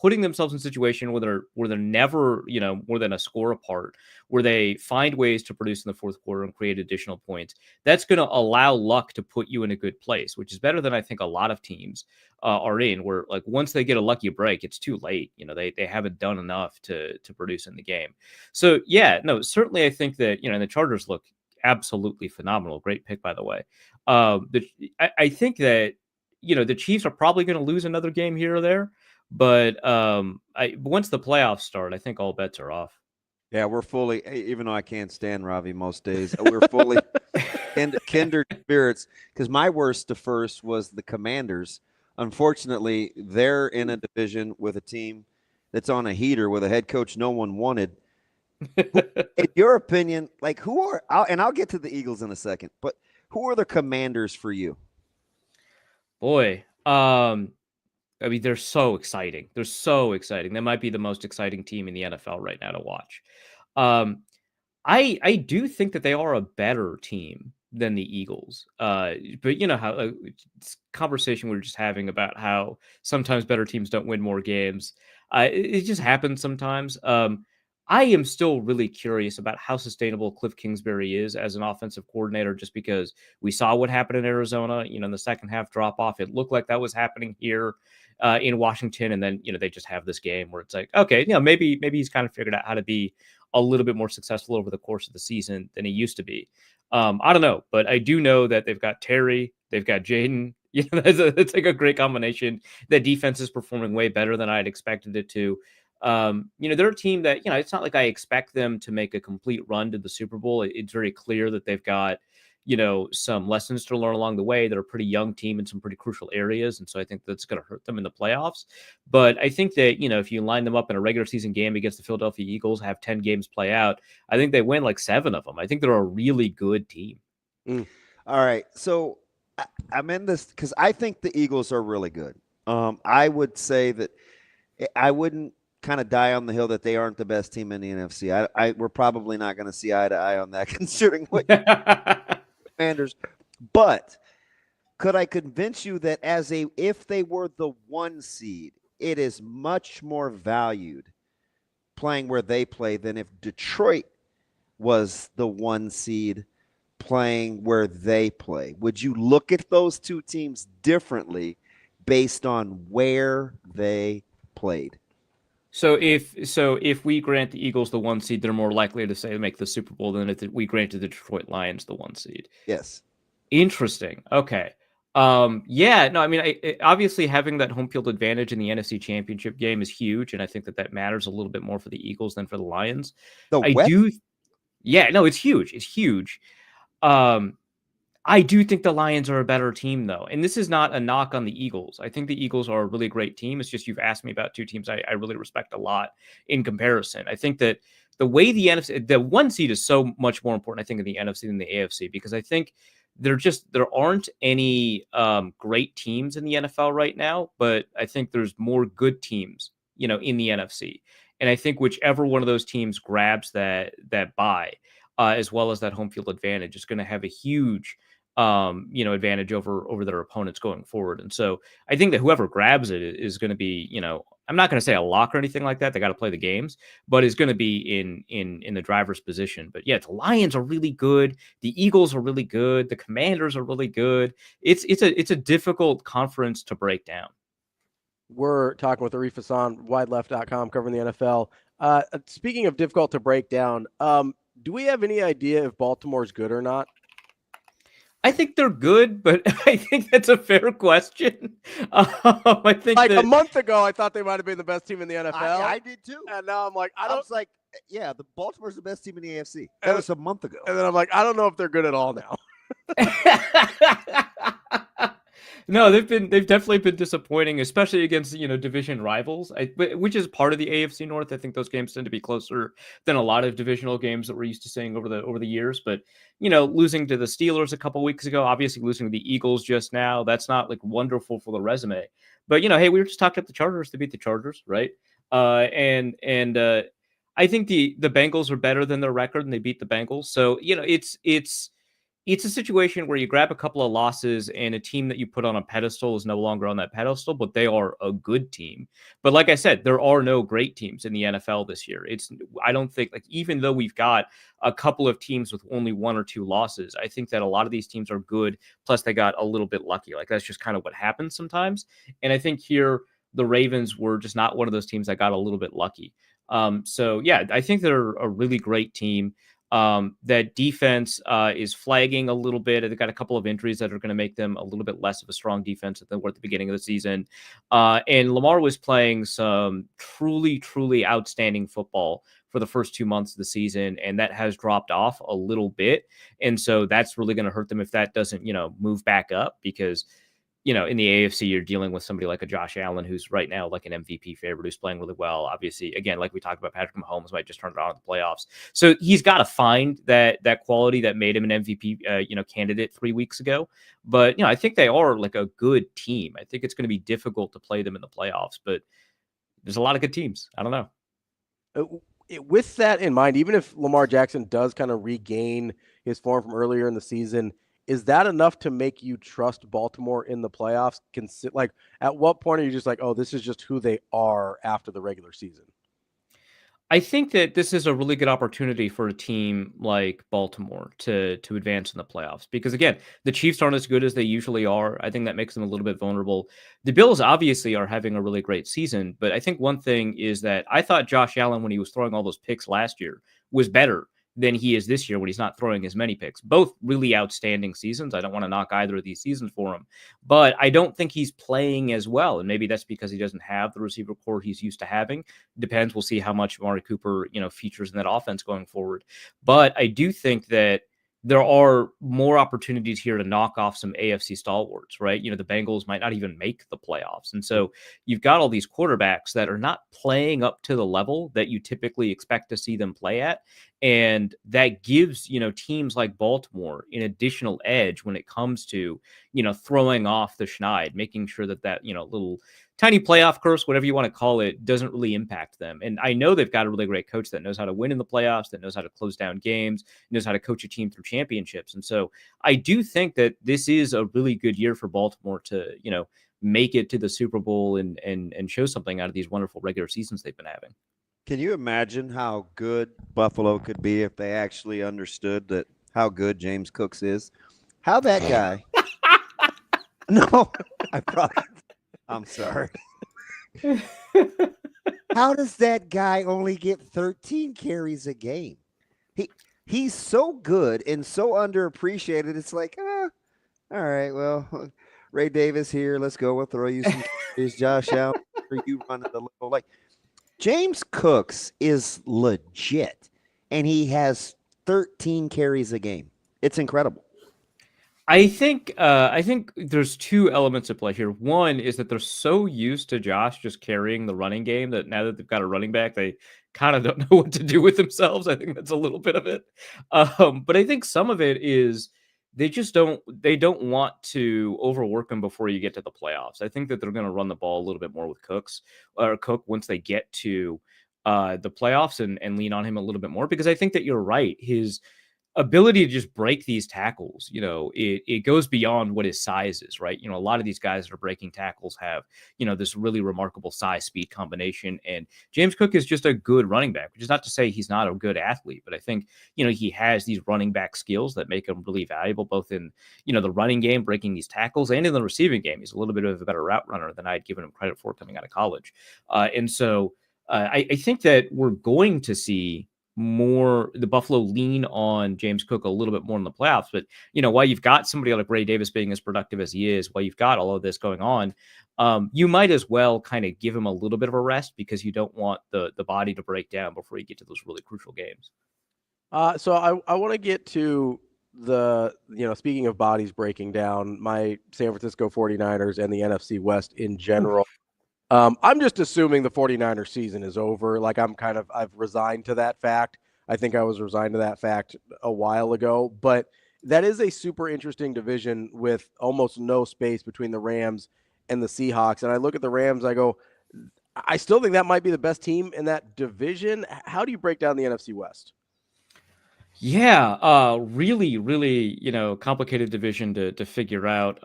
putting themselves in a situation where they're never, more than a score apart, where they find ways to produce in the fourth quarter and create additional points, that's going to allow luck to put you in a good place, which is better than I think a lot of teams are in, where like once they get a lucky break, it's too late. They haven't done enough to produce in the game. So yeah, no, certainly I think that, the Chargers look absolutely phenomenal. Great pick, by the way. I think that, the Chiefs are probably going to lose another game here or there. But once the playoffs start, I think all bets are off. Yeah, we're fully, even though I can't stand Ravi most days, we're fully kindred spirits, because my worst to first was the Commanders. Unfortunately, they're in a division with a team that's on a heater with a head coach no one wanted. In your opinion, like, I'll get to the Eagles in a second, but who are the Commanders for you? Boy, I mean, they're so exciting. They're so exciting. They might be the most exciting team in the NFL right now to watch. I do think that they are a better team than the Eagles. But how it's conversation we were just having about how sometimes better teams don't win more games. It just happens sometimes. I am still really curious about how sustainable Cliff Kingsbury is as an offensive coordinator, just because we saw what happened in Arizona, in the second half drop off. It looked like that was happening here in Washington. And then, they just have this game where it's like, okay, maybe he's kind of figured out how to be a little bit more successful over the course of the season than he used to be. I don't know, but I do know that they've got Terry, they've got Jaden. It's like a great combination. That defense is performing way better than I had expected it to. They're a team that, it's not like I expect them to make a complete run to the Super Bowl. It's very clear that they've got, some lessons to learn along the way. They're a pretty young team in some pretty crucial areas. And so I think that's going to hurt them in the playoffs. But I think that, if you line them up in a regular season game against the Philadelphia Eagles, have 10 games play out, I think they win like 7 of them. I think they're a really good team. All right. So I'm in this because I think the Eagles are really good. I would say that I wouldn't kind of die on the hill that they aren't the best team in the NFC. We're probably not going to see eye to eye on that, considering what Commanders. But could I convince you that if they were the 1 seed, it is much more valued playing where they play than if Detroit was the 1 seed playing where they play? Would you look at those 2 teams differently based on where they played? So if we grant the Eagles the 1 seed, they're more likely to say make the Super Bowl than if we granted the Detroit Lions the 1 seed. Yes. Interesting. Okay. Yeah, no, I mean, obviously having that home field advantage in the NFC Championship game is huge, and I think that matters a little bit more for the Eagles than for the Lions. Yeah, no, it's huge. It's huge. I do think the Lions are a better team, though, and this is not a knock on the Eagles. I think the Eagles are a really great team. It's just you've asked me about two teams I really respect a lot in comparison. I think that the way the 1 seed is so much more important, I think, in the NFC than the AFC, because I think there aren't any great teams in the NFL right now, but I think there's more good teams, in the NFC. And I think whichever one of those teams grabs that bye, as well as that home field advantage, is going to have a huge advantage over their opponents going forward. And so I think that whoever grabs it is going to be, I'm not going to say a lock or anything like that. They got to play the games, but is going to be in the driver's position. But yeah, the Lions are really good. The Eagles are really good. The Commanders are really good. It's a difficult conference to break down. We're talking with Arie Hassan, wideleft.com, covering the NFL. Speaking of difficult to break down, do we have any idea if Baltimore's good or not? I think they're good, but I think that's a fair question. I think a month ago, I thought they might have been the best team in the NFL. I did too. And now I'm like, I was like, yeah, the Baltimore's the best team in the AFC. That was a month ago. And then I'm like, I don't know if they're good at all now. No, they've definitely been disappointing, especially against division rivals, which is part of the AFC North. I think those games tend to be closer than a lot of divisional games that we're used to seeing over the years. But losing to the Steelers a couple weeks ago, obviously losing to the Eagles just now, that's not like wonderful for the resume. But hey, we were just talking about the Chargers to beat the Chargers, right? And I think the Bengals are better than their record, and they beat the Bengals. So it's a situation where you grab a couple of losses and a team that you put on a pedestal is no longer on that pedestal, but they are a good team. But like I said, there are no great teams in the NFL this year. I don't think, even though we've got a couple of teams with only 1 or 2 losses, I think that a lot of these teams are good. Plus they got a little bit lucky. That's just kind of what happens sometimes. And I think here the Ravens were just not one of those teams that got a little bit lucky. So yeah, I think they're a really great team. That defense is flagging a little bit. They've got a couple of injuries that are going to make them a little bit less of a strong defense than they were at the beginning of the season. And Lamar was playing some truly, truly outstanding football for the first 2 months of the season, and that has dropped off a little bit. And so that's really going to hurt them if that doesn't, move back up, because in the AFC, you're dealing with somebody like a Josh Allen, who's right now like an MVP favorite, who's playing really well. Obviously, again, like we talked about, Patrick Mahomes might just turn it on in the playoffs. So he's got to find that quality that made him an MVP, candidate 3 weeks ago. But, I think they are like a good team. I think it's going to be difficult to play them in the playoffs, but there's a lot of good teams. I don't know. With that in mind, even if Lamar Jackson does kind of regain his form from earlier in the season, is that enough to make you trust Baltimore in the playoffs? At what point are you just like, oh, this is just who they are after the regular season? I think that this is a really good opportunity for a team like Baltimore to advance in the playoffs, because again, the Chiefs aren't as good as they usually are. I think that makes them a little bit vulnerable. The Bills obviously are having a really great season, but I think one thing is that I thought Josh Allen, when he was throwing all those picks last year, was better than he is this year when he's not throwing as many picks. Both really outstanding seasons. I don't want to knock either of these seasons for him, but I don't think he's playing as well. And maybe that's because he doesn't have the receiver core he's used to having. Depends. We'll see how much Amari Cooper, features in that offense going forward. But I do think that there are more opportunities here to knock off some AFC stalwarts, right? The Bengals might not even make the playoffs. And so you've got all these quarterbacks that are not playing up to the level that you typically expect to see them play at. And that gives, teams like Baltimore an additional edge when it comes to, throwing off the schneid, making sure that little tiny playoff curse, whatever you want to call it, doesn't really impact them. And I know they've got a really great coach that knows how to win in the playoffs, that knows how to close down games, knows how to coach a team through championships. And so I do think that this is a really good year for Baltimore to, make it to the Super Bowl and show something out of these wonderful regular seasons they've been having. Can you imagine how good Buffalo could be if they actually understood that how good James Cooks is? How that guy? No, I'm sorry. How does that guy only get 13 carries a game? He's so good and so underappreciated. It's like, all right, well, Ray Davis here. Let's go. We'll throw you some carries. Josh out. You running the little like James Cooks is legit, and he has 13 carries a game. It's incredible. I think there's two elements at play here. One is that they're so used to Josh just carrying the running game that now that they've got a running back, they kind of don't know what to do with themselves. I think that's a little bit of it. But I think some of it is they don't want to overwork him before you get to the playoffs. I think that they're going to run the ball a little bit more with Cook once they get to the playoffs and lean on him a little bit more, because I think that you're right. His ability to just break these tackles, it goes beyond what his size is, right? A lot of these guys that are breaking tackles have, this really remarkable size speed combination. And James Cook is just a good running back, which is not to say he's not a good athlete, but I think, he has these running back skills that make him really valuable, both in, the running game, breaking these tackles, and in the receiving game. He's a little bit of a better route runner than I'd given him credit for coming out of college. And so I think that we're going to see more the Buffalo lean on James Cook a little bit more in the playoffs. But while you've got somebody like Ray Davis being as productive as he is, while you've got all of this going on, you might as well kind of give him a little bit of a rest, because you don't want the body to break down before you get to those really crucial games. So I want to get to the, speaking of bodies breaking down, my San Francisco 49ers and the NFC West in general. I'm just assuming the 49ers season is over. Like I've resigned to that fact. I think I was resigned to that fact a while ago, but that is a super interesting division with almost no space between the Rams and the Seahawks. And I look at the Rams, I go, I still think that might be the best team in that division. How do you break down the NFC West? Yeah, really, really, complicated division to figure out.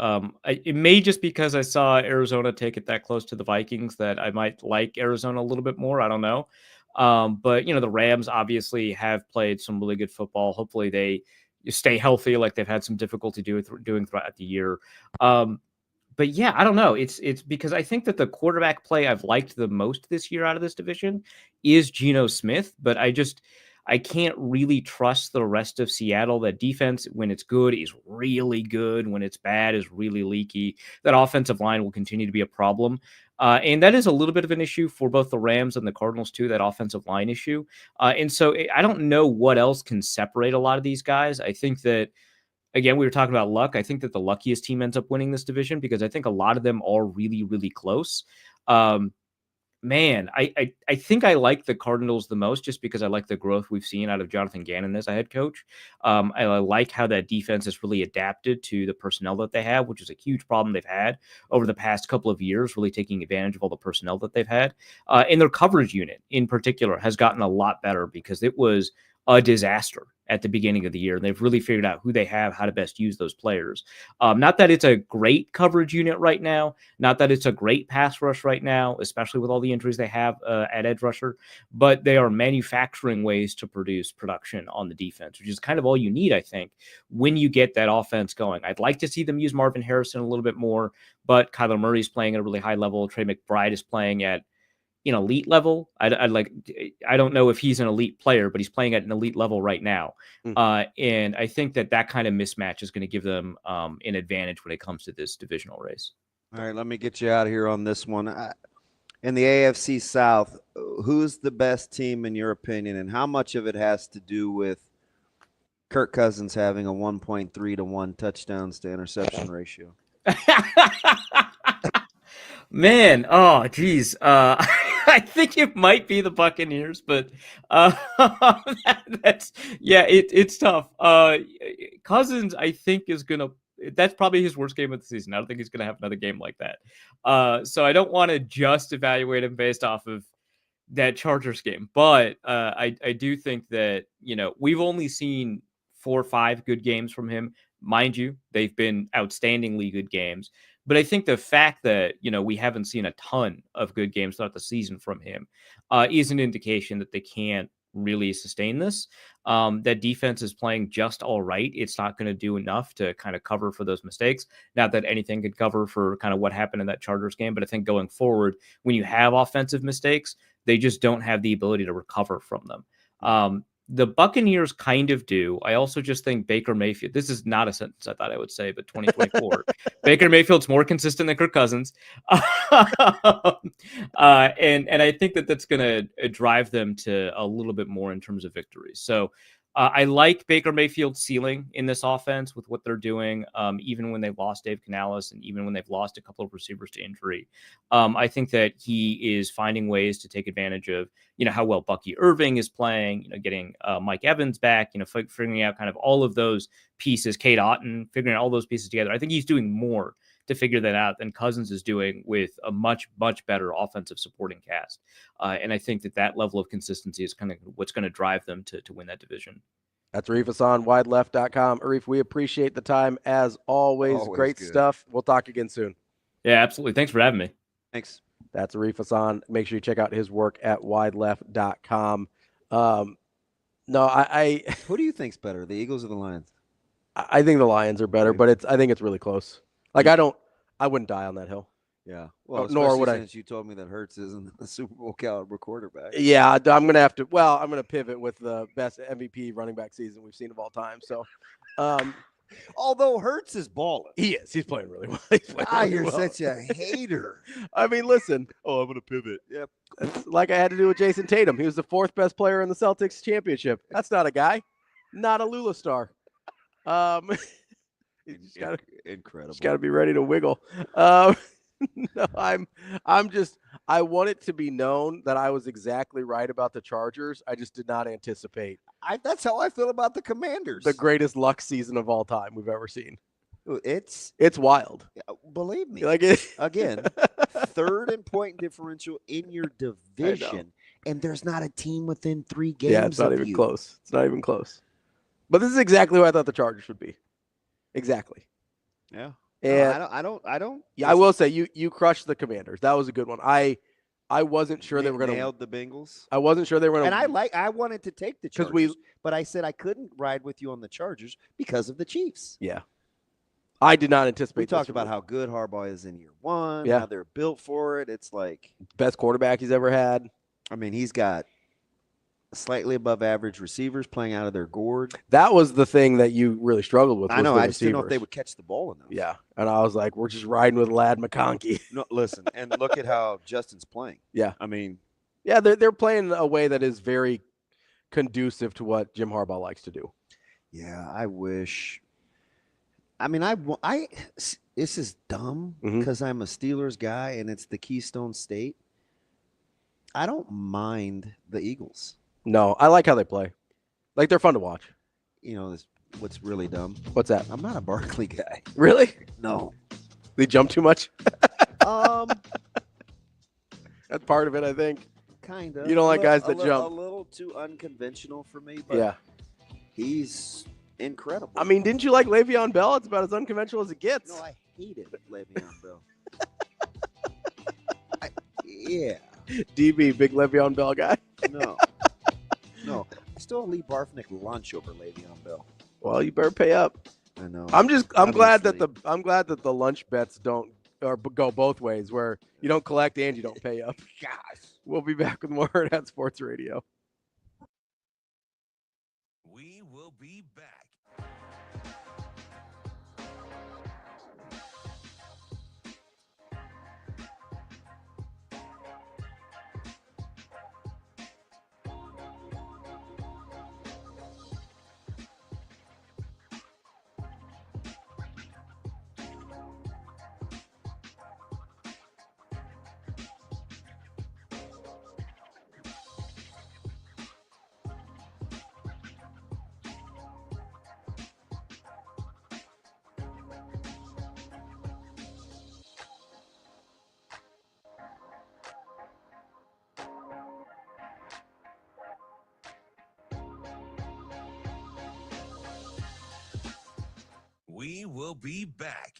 It may just because I saw Arizona take it that close to the Vikings that I might like Arizona a little bit more. I don't know. But, the Rams obviously have played some really good football. Hopefully they stay healthy, like they've had some difficulty doing throughout the year. But yeah, I don't know. It's because I think that the quarterback play I've liked the most this year out of this division is Geno Smith, but I can't really trust the rest of Seattle. That defense, when it's good, is really good. When it's bad, is really leaky. That offensive line will continue to be a problem. And that is a little bit of an issue for both the Rams and the Cardinals, too, that offensive line issue. And so I don't know what else can separate a lot of these guys. I think that, again, we were talking about luck. I think that the luckiest team ends up winning this division, because I think a lot of them are really, really close. Man, I think I like the Cardinals the most, just because I like the growth we've seen out of Jonathan Gannon as a head coach. I like how that defense has really adapted to the personnel that they have, which is a huge problem they've had over the past couple of years, really taking advantage of all the personnel that they've had. And their coverage unit in particular has gotten a lot better, because it was a disaster at the beginning of the year. They've really figured out who they have, how to best use those players. Not that it's a great coverage unit right now, not that it's a great pass rush right now, especially with all the injuries they have at edge rusher, but they are manufacturing ways to produce production on the defense, which is kind of all you need, I think, when you get that offense going. I'd like to see them use Marvin Harrison a little bit more, but Kyler Murray's playing at a really high level. Trey McBride is playing at an elite level. I don't know if he's an elite player, but he's playing at an elite level right now. And I think that kind of mismatch is going to give them an advantage when it comes to this divisional race. All right, let me get you out of here on this one. In the AFC South, who's the best team in your opinion, and how much of it has to do with Kirk Cousins having a 1.3 to 1 touchdowns to interception ratio? Man, oh geez, I think it might be the Buccaneers, but it's tough. Cousins, I think, is gonna. That's probably his worst game of the season. I don't think he's gonna have another game like that. So I don't want to just evaluate him based off of that Chargers game, but I do think that we've only seen 4 or 5 good games from him. Mind you, they've been outstandingly good games. But I think the fact that, we haven't seen a ton of good games throughout the season from him is an indication that they can't really sustain this. That defense is playing just all right. It's not going to do enough to kind of cover for those mistakes. Not that anything could cover for kind of what happened in that Chargers game, but I think going forward, when you have offensive mistakes, they just don't have the ability to recover from them. The Buccaneers kind of do. I also just think Baker Mayfield, this is not a sentence I thought I would say, but 2024, Baker Mayfield's more consistent than Kirk Cousins. And I think that's going to drive them to a little bit more in terms of victories. So I like Baker Mayfield's ceiling in this offense with what they're doing, even when they've lost Dave Canales and even when they've lost a couple of receivers to injury. I think that he is finding ways to take advantage of, how well Bucky Irving is playing, getting Mike Evans back, figuring out kind of all of those pieces, Kate Otten, figuring out all those pieces together. I think he's doing more to figure that out than Cousins is doing with a much, much better offensive supporting cast. And I think that level of consistency is kind of what's going to drive them to win that division. That's Arif Hassan, wideleft.com. Arif, we appreciate the time as always. Great good stuff. We'll talk again soon. Yeah, absolutely. Thanks for having me. Thanks. That's Arif Hassan. Make sure you check out his work at wideleft.com. Who do you think's better, the Eagles or the Lions? I think the Lions are better, but I think it's really close. Like I wouldn't die on that hill. Yeah. Well, nor would since you told me that Hurts isn't a Super Bowl caliber quarterback. Yeah, I'm going to have to. Well, I'm going to pivot with the best MVP running back season we've seen of all time. So, although Hurts is balling, he is. He's playing really well. You're such a hater. I mean, listen. Oh, I'm going to pivot. Yep. It's like I had to do with Jason Tatum. He was the 4th best player in the Celtics championship. That's not a guy. Not a Lulla star. Incredible. Just got to be ready to wiggle. No, I want it to be known that I was exactly right about the Chargers. I just did not anticipate. That's how I feel about the Commanders. The greatest luck season of all time we've ever seen. It's wild. Believe me. Again, 3rd in point differential in your division, and there's not a team within 3 games. Yeah, it's not even close. It's not even close. But this is exactly what I thought the Chargers would be. Exactly. Yeah. And I don't. Yeah, I will say you crushed the Commanders. That was a good one. I wasn't sure they were going to nailed the Bengals. I wasn't sure they were going to. And I wanted to take the Chargers, but I said I couldn't ride with you on the Chargers because of the Chiefs. Yeah. I did not anticipate. We talked about how good Harbaugh is in year 1. Yeah. How they're built for it. It's like best quarterback he's ever had. I mean, he's got slightly above average receivers playing out of their gourd. That was the thing that you really struggled with. I know. I just didn't know if they would catch the ball in those. Yeah. And I was like, we're just riding with Ladd McConkey. No, listen, and look at how Justin's playing. Yeah. I mean. Yeah, they're playing a way that is very conducive to what Jim Harbaugh likes to do. Yeah, I wish. I mean, this is dumb because I'm a Steelers guy and it's the Keystone State. I don't mind the Eagles. No, I like how they play. Like, they're fun to watch. What's really dumb? What's that? I'm not a Barkley guy. Really? No. They jump too much? That's part of it, I think. Kind of. You don't like guys that jump. A little too unconventional for me, but yeah, he's incredible. I mean, didn't you like Le'Veon Bell? It's about as unconventional as it gets. No, I hated Le'Veon Bell. Yeah. DB, big Le'Veon Bell guy. No. I still leave Barfnick lunch over Le'Veon Bell. Well, you better pay up. I know. I'm glad that the lunch bets don't go both ways, where you don't collect and you don't pay up. Gosh. We'll be back with more Hurrdat Sports Radio. We will be back. We will be back.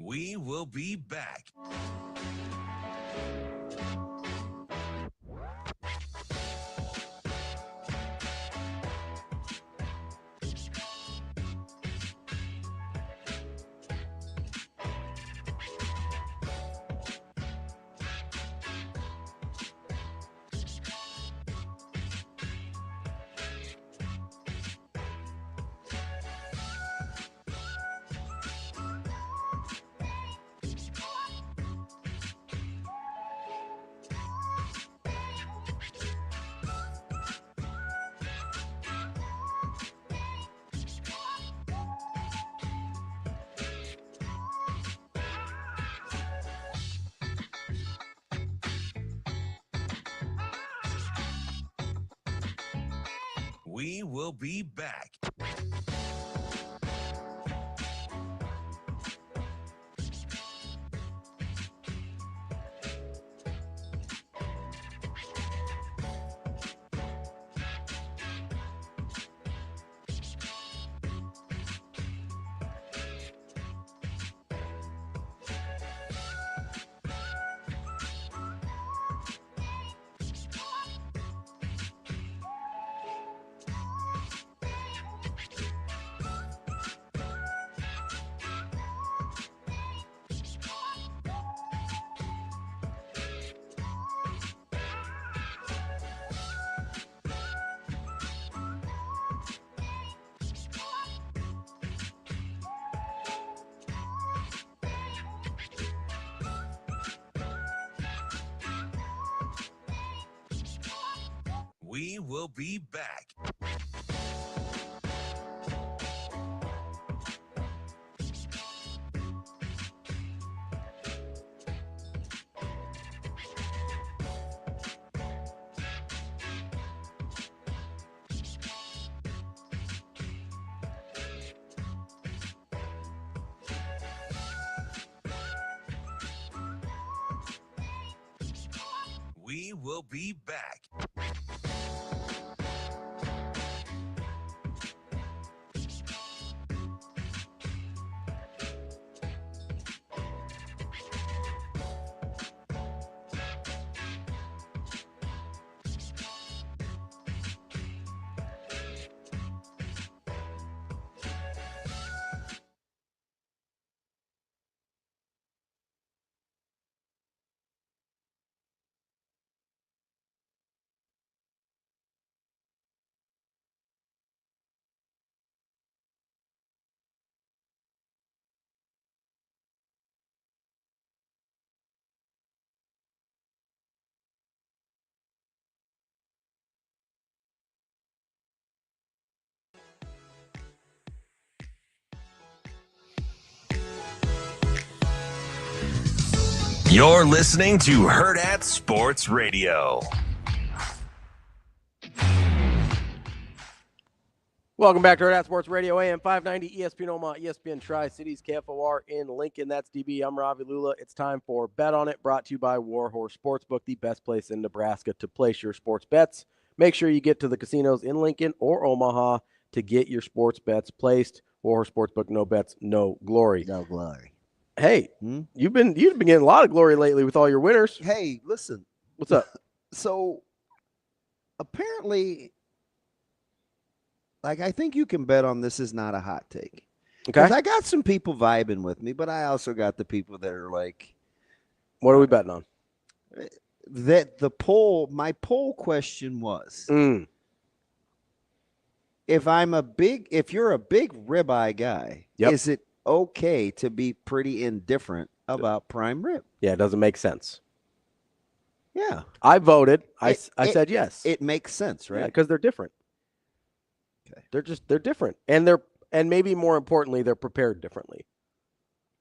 We will be back. We will be back. We will be back. We will be back. You're listening to Hurrdat Sports Radio. Welcome back to Hurrdat Sports Radio, AM 590, ESPN Omaha, ESPN Tri-Cities, KFOR in Lincoln. That's DB. I'm Ravi, Lulla. It's time for Bet On It, brought to you by Warhorse Sportsbook, the best place in Nebraska to place your sports bets. Make sure you get to the casinos in Lincoln or Omaha to get your sports bets placed. Warhorse Sportsbook, no bets, no glory. No glory. Hey, you've been getting a lot of glory lately with all your winners. Hey, listen. What's up? So, apparently, I think you can bet on this is not a hot take. Okay. I got some people vibing with me, but I also got the people that are like, what are we betting on? That my poll question was, if you're a big ribeye guy, is it okay to be pretty indifferent about prime rib? Yeah, it doesn't make sense. Yeah. I voted. I said yes. It makes sense, right? Yeah, because they're different. Okay. They're different. And maybe more importantly, they're prepared differently.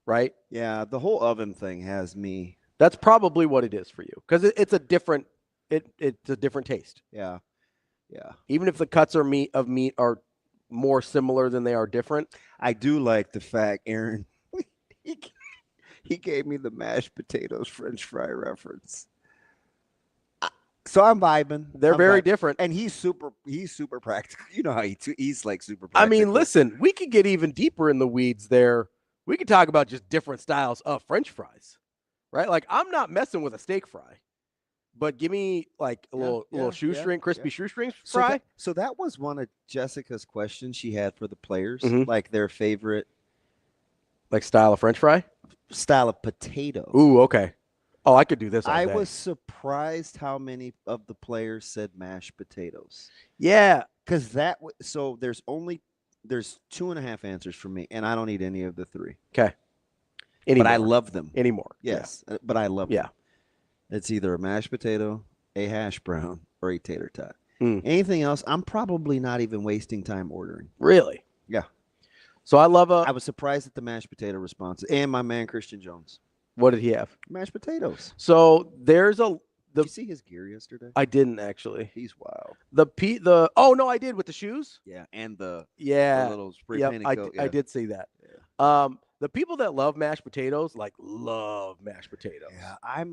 Right? Yeah, the whole oven thing has me. That's probably what it is for you. Because it's a different taste. Yeah. Yeah. Even if the cuts of meat are more similar than they are different. I do like the fact, Aaron, he gave me the mashed potatoes French fry reference. So I'm vibing. They're very different. And he's super practical. You know how he's like super practical. I mean, listen, we could get even deeper in the weeds there we could talk about just different styles of French fries, right? Like I'm not messing with a steak fry, but give me like a little shoestring, crispy shoestring fry. So that was one of Jessica's questions she had for the players, Mhm. like their favorite Like style of French fry. style of potato. Ooh, okay. Oh, I could do this all I day. was surprised how many of the players said mashed potatoes. Yeah, because so there's 2.5 answers for me, and I don't eat any of the 3. Okay. But I love them anymore. Yes, but I love them. It's either a mashed potato, a hash brown, or a tater tot. Anything else, I'm probably not even wasting time ordering. Really? Yeah. So I was surprised at the mashed potato response, and my man Christian Jones. What did he have? Mashed potatoes. So there's Did you see his gear yesterday? I didn't actually. He's wild. Oh no, I did with the shoes. Yeah, and the little spray painted coat. I did see that. Yeah. The people that love mashed potatoes love mashed potatoes. Yeah,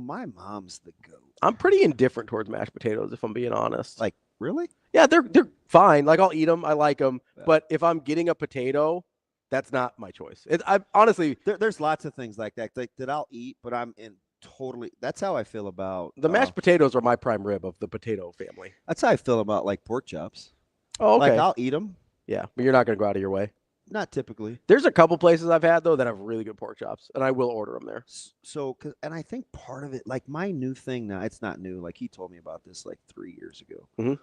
my mom's the goat. I'm pretty indifferent towards mashed potatoes, if I'm being honest. Like really? Yeah, they're fine. Like I'll eat them. I like them. Yeah. But if I'm getting a potato, that's not my choice. I honestly, there's lots of things like that that I'll eat, but I'm in totally. That's how I feel about the mashed potatoes are my prime rib of the potato family. That's how I feel about like pork chops. Oh, okay. Like I'll eat them. Yeah, but you're not going to go out of your way. Not typically. There's a couple places I've had though that have really good pork chops, and I will order them there. So, and I think part of it, like my new thing now, it's not new. Like he told me about this like 3 years ago. Mm-hmm.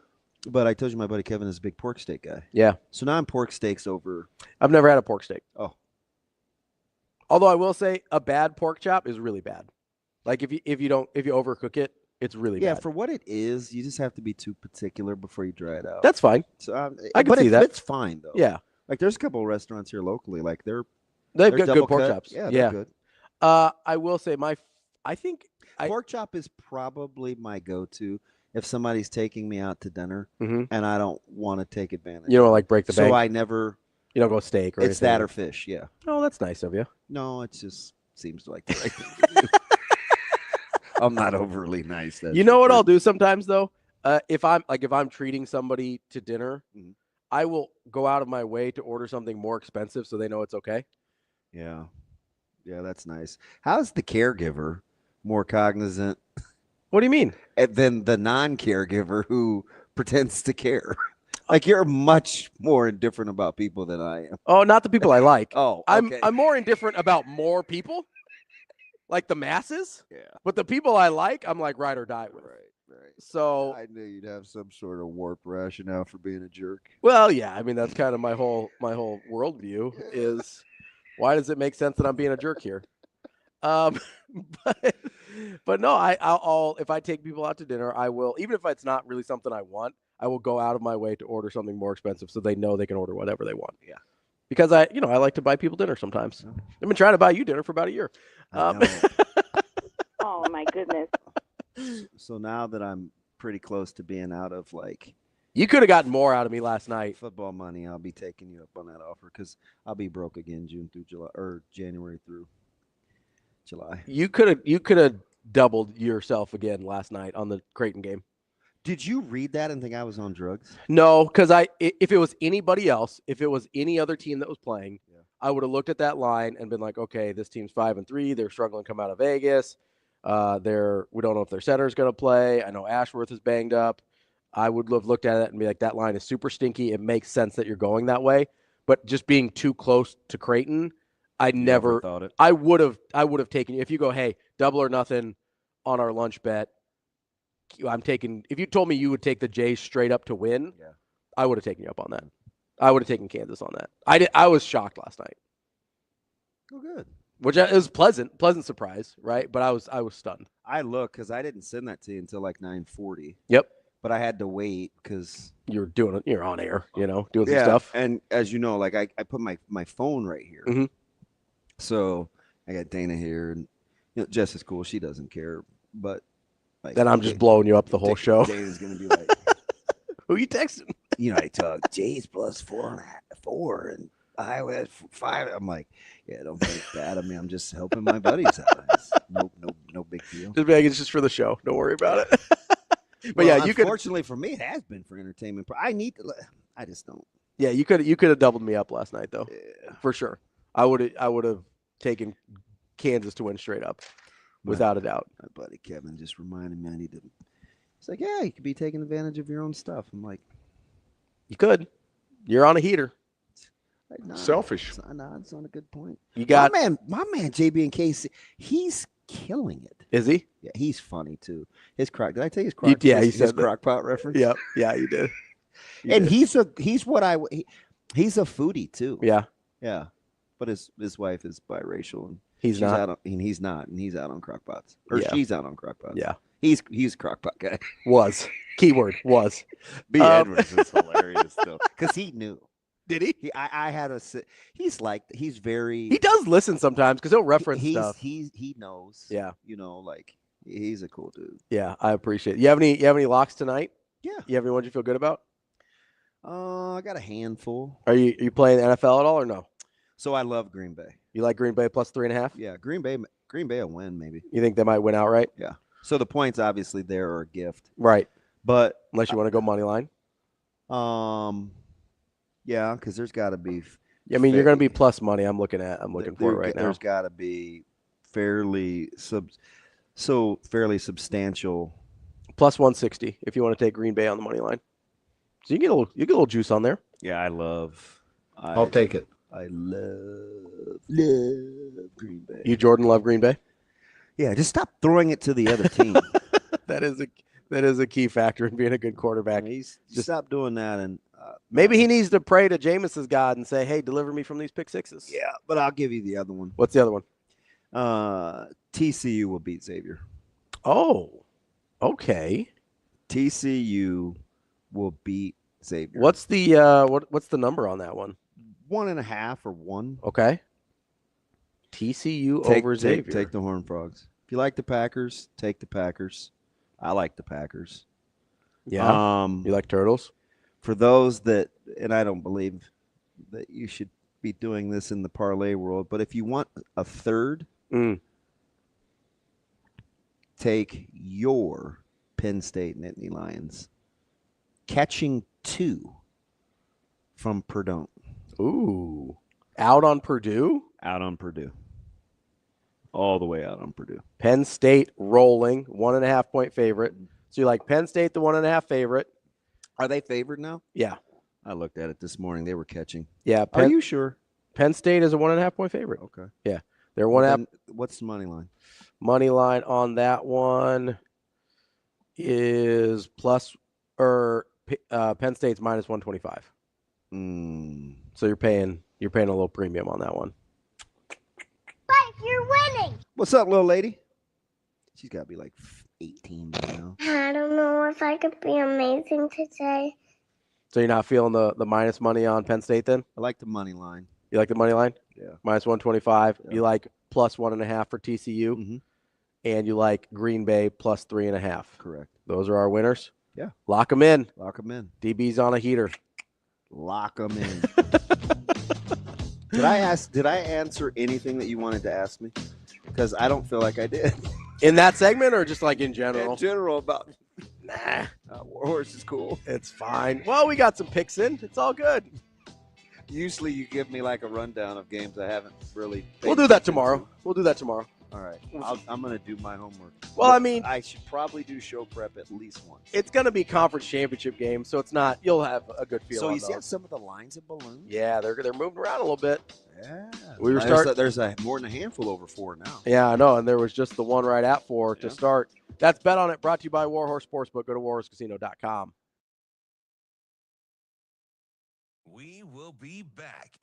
But I told you my buddy Kevin is a big pork steak guy. Yeah. So now I'm pork steaks over. I've never had a pork steak. Oh. Although I will say a bad pork chop is really bad. Like if you overcook it, it's really bad. Yeah, for what it is, you just have to be too particular before you dry it out. That's fine. So I can see that. It's fine though. Yeah. Like there's a couple of restaurants here locally, like they've got good pork chops. Yeah, they're good. I will say pork chop is probably my go-to if somebody's taking me out to dinner mm-hmm. and I don't want to take advantage. You don't like break the bank. So I never. You don't go steak or it's anything. that or fish. Yeah. Oh, that's nice of you. No, it just seems like the right thing to do. I'm not overly nice. You know what I'll do sometimes though? If I'm treating somebody to dinner, mm-hmm. I will go out of my way to order something more expensive so they know it's okay. Yeah. Yeah, that's nice. How's the caregiver more cognizant? What do you mean? Than the non-caregiver who pretends to care. Like you're much more indifferent about people than I am. Oh, not the people I like. Oh, okay. I'm more indifferent about more people, like the masses. Yeah. But the people I like, I'm like ride or die with. Right. So I knew you'd have some sort of warped rationale for being a jerk. Well, yeah. I mean, that's kind of my whole worldview is why does it make sense that I'm being a jerk here? But no, I'll if I take people out to dinner, I will, even if it's not really something I want, I will go out of my way to order something more expensive so they know they can order whatever they want. Yeah. Because I like to buy people dinner sometimes. I've been trying to buy you dinner for about a year. Oh my goodness. So now that I'm pretty close to being out of like. You could have gotten more out of me last night. Football money, I'll be taking you up on that offer because I'll be broke again June through July or January through July. You could have doubled yourself again last night on the Creighton game. Did you read that and think I was on drugs? No, because if it was anybody else, if it was any other team that was playing, I would have looked at that line and been like, okay, this team's 5-3. They're struggling to come out of Vegas. We don't know if their center is going to play. I know Ashworth is banged up. I would have looked at it and be like, that line is super stinky. It makes sense that you're going that way. But just being too close to Creighton, I never thought it. I would have taken you. If you go, hey, double or nothing on our lunch bet, I'm taking. If you told me you would take the Jays straight up to win, I would have taken you up on that. I would have taken Kansas on that. I was shocked last night. Oh, good. Which it was pleasant surprise, right? But I was stunned. I look because I didn't send that to you until like 9:40. Yep. But I had to wait because you're doing it. You're on air, doing some stuff. And as you know, like I put my phone right here. Mm-hmm. So I got Dana here, and Jess is cool. She doesn't care, but like, then I'm just blowing you up the whole show. Dana's gonna be like, "Who you texting?" I talk Jays plus 4 and Iowa has 5. I'm like, yeah, don't think bad of me. I'm just helping my buddies out. No big deal. It's just for the show. Don't worry about it. But yeah, you could. Unfortunately for me, it has been for entertainment. I just don't. Yeah, you could have doubled me up last night though, for sure. I would have taken Kansas to win straight up, without a doubt. My buddy Kevin just reminded me I need to. He's like, yeah, you could be taking advantage of your own stuff. I'm like, you could. You're on a heater. Selfish. It's not a good point. You got my man JB and Casey. He's killing it. Is he? Yeah, he's funny too. His crock. Did I tell you his crock? You said his crock pot reference. Yep. Yeah, you did. He's a foodie too. Yeah. Yeah. But his wife is biracial and he's not. He's not, and he's out on crock pots. Or she's out on crock pots. Yeah. He's a crock pot guy. Was. Keyword was. B. Edwards is hilarious though. Because he knew. Did he? I had a. He's very. He does listen sometimes because he'll reference stuff. He knows. Yeah. He's a cool dude. Yeah, I appreciate it. You have any locks tonight? Yeah. You have any ones you feel good about? I got a handful. Are you playing the NFL at all or no? So I love Green Bay. You like Green Bay plus 3.5? Yeah, Green Bay will win maybe. You think they might win outright? Yeah. So the points obviously there are a gift. Right. But unless you want to go money line. Yeah, because there's got to be. I mean, you're going to be plus money. I'm looking for it right now. There's got to be fairly substantial. Plus 160 if you want to take Green Bay on the money line. So you get a little juice on there. Yeah, I'll take it. I love Green Bay. You, Jordan, love Green Bay? Yeah, just stop throwing it to the other team. That is a key factor in being a good quarterback. Just stop doing that, and maybe he needs to pray to Jameis's God and say, "Hey, deliver me from these pick sixes." Yeah, but I'll give you the other one. What's the other one? TCU will beat Xavier. Oh, okay. TCU will beat Xavier. What's the what's the number on that one? 1.5 or 1. Okay. TCU over Xavier. Take the Horned Frogs. If you like the Packers, take the Packers. I like the Packers. Yeah. You like Turtles? For those that, and I don't believe that you should be doing this in the parlay world, but if you want a third, take your Penn State Nittany Lions. Catching 2 from Purdue. Ooh. Out on Purdue? Out on Purdue. All the way out on Purdue. Penn State rolling, 1.5 point favorite. So you like Penn State, the 1.5 favorite. Are they favored now? Yeah. I looked at it this morning. They were catching. Yeah. Are you sure? Penn State is a 1.5 point favorite. Okay. Yeah. They're 1.5. What's the money line? Money line on that one is plus, or Penn State's minus 125. So you're paying a little premium on that one. But you're winning. What's up, little lady? She's got to be like 18 by now. I don't know if I could be amazing today. So you're not feeling the minus money on Penn State then? I like the money line. You like the money line? Yeah. Minus 125. Yeah. You like plus 1.5 for TCU. Mm-hmm. And you like Green Bay plus 3.5. Correct. Those are our winners. Yeah. Lock them in. Lock them in. DB's on a heater. Lock them in. Did I answer anything that you wanted to ask me? Because I don't feel like I did. In that segment or just like in general? In general about Warhorse is cool. It's fine. Well, we got some picks in. It's all good. Usually you give me like a rundown of games I haven't really. We'll do that tomorrow. We'll do that tomorrow. All right. I'm going to do my homework. Well, I mean, I should probably do show prep at least once. It's going to be conference championship game, so it's not. You'll have a good feel. So on you see those. some of the lines of balloons? Yeah, they're moving around a little bit. Yeah. We were There's more than a handful over 4 now. Yeah, I know, and there was just the one right at 4 to start. That's Bet on It, brought to you by Warhorse Sportsbook. Go to warhorsecasino.com. We will be back.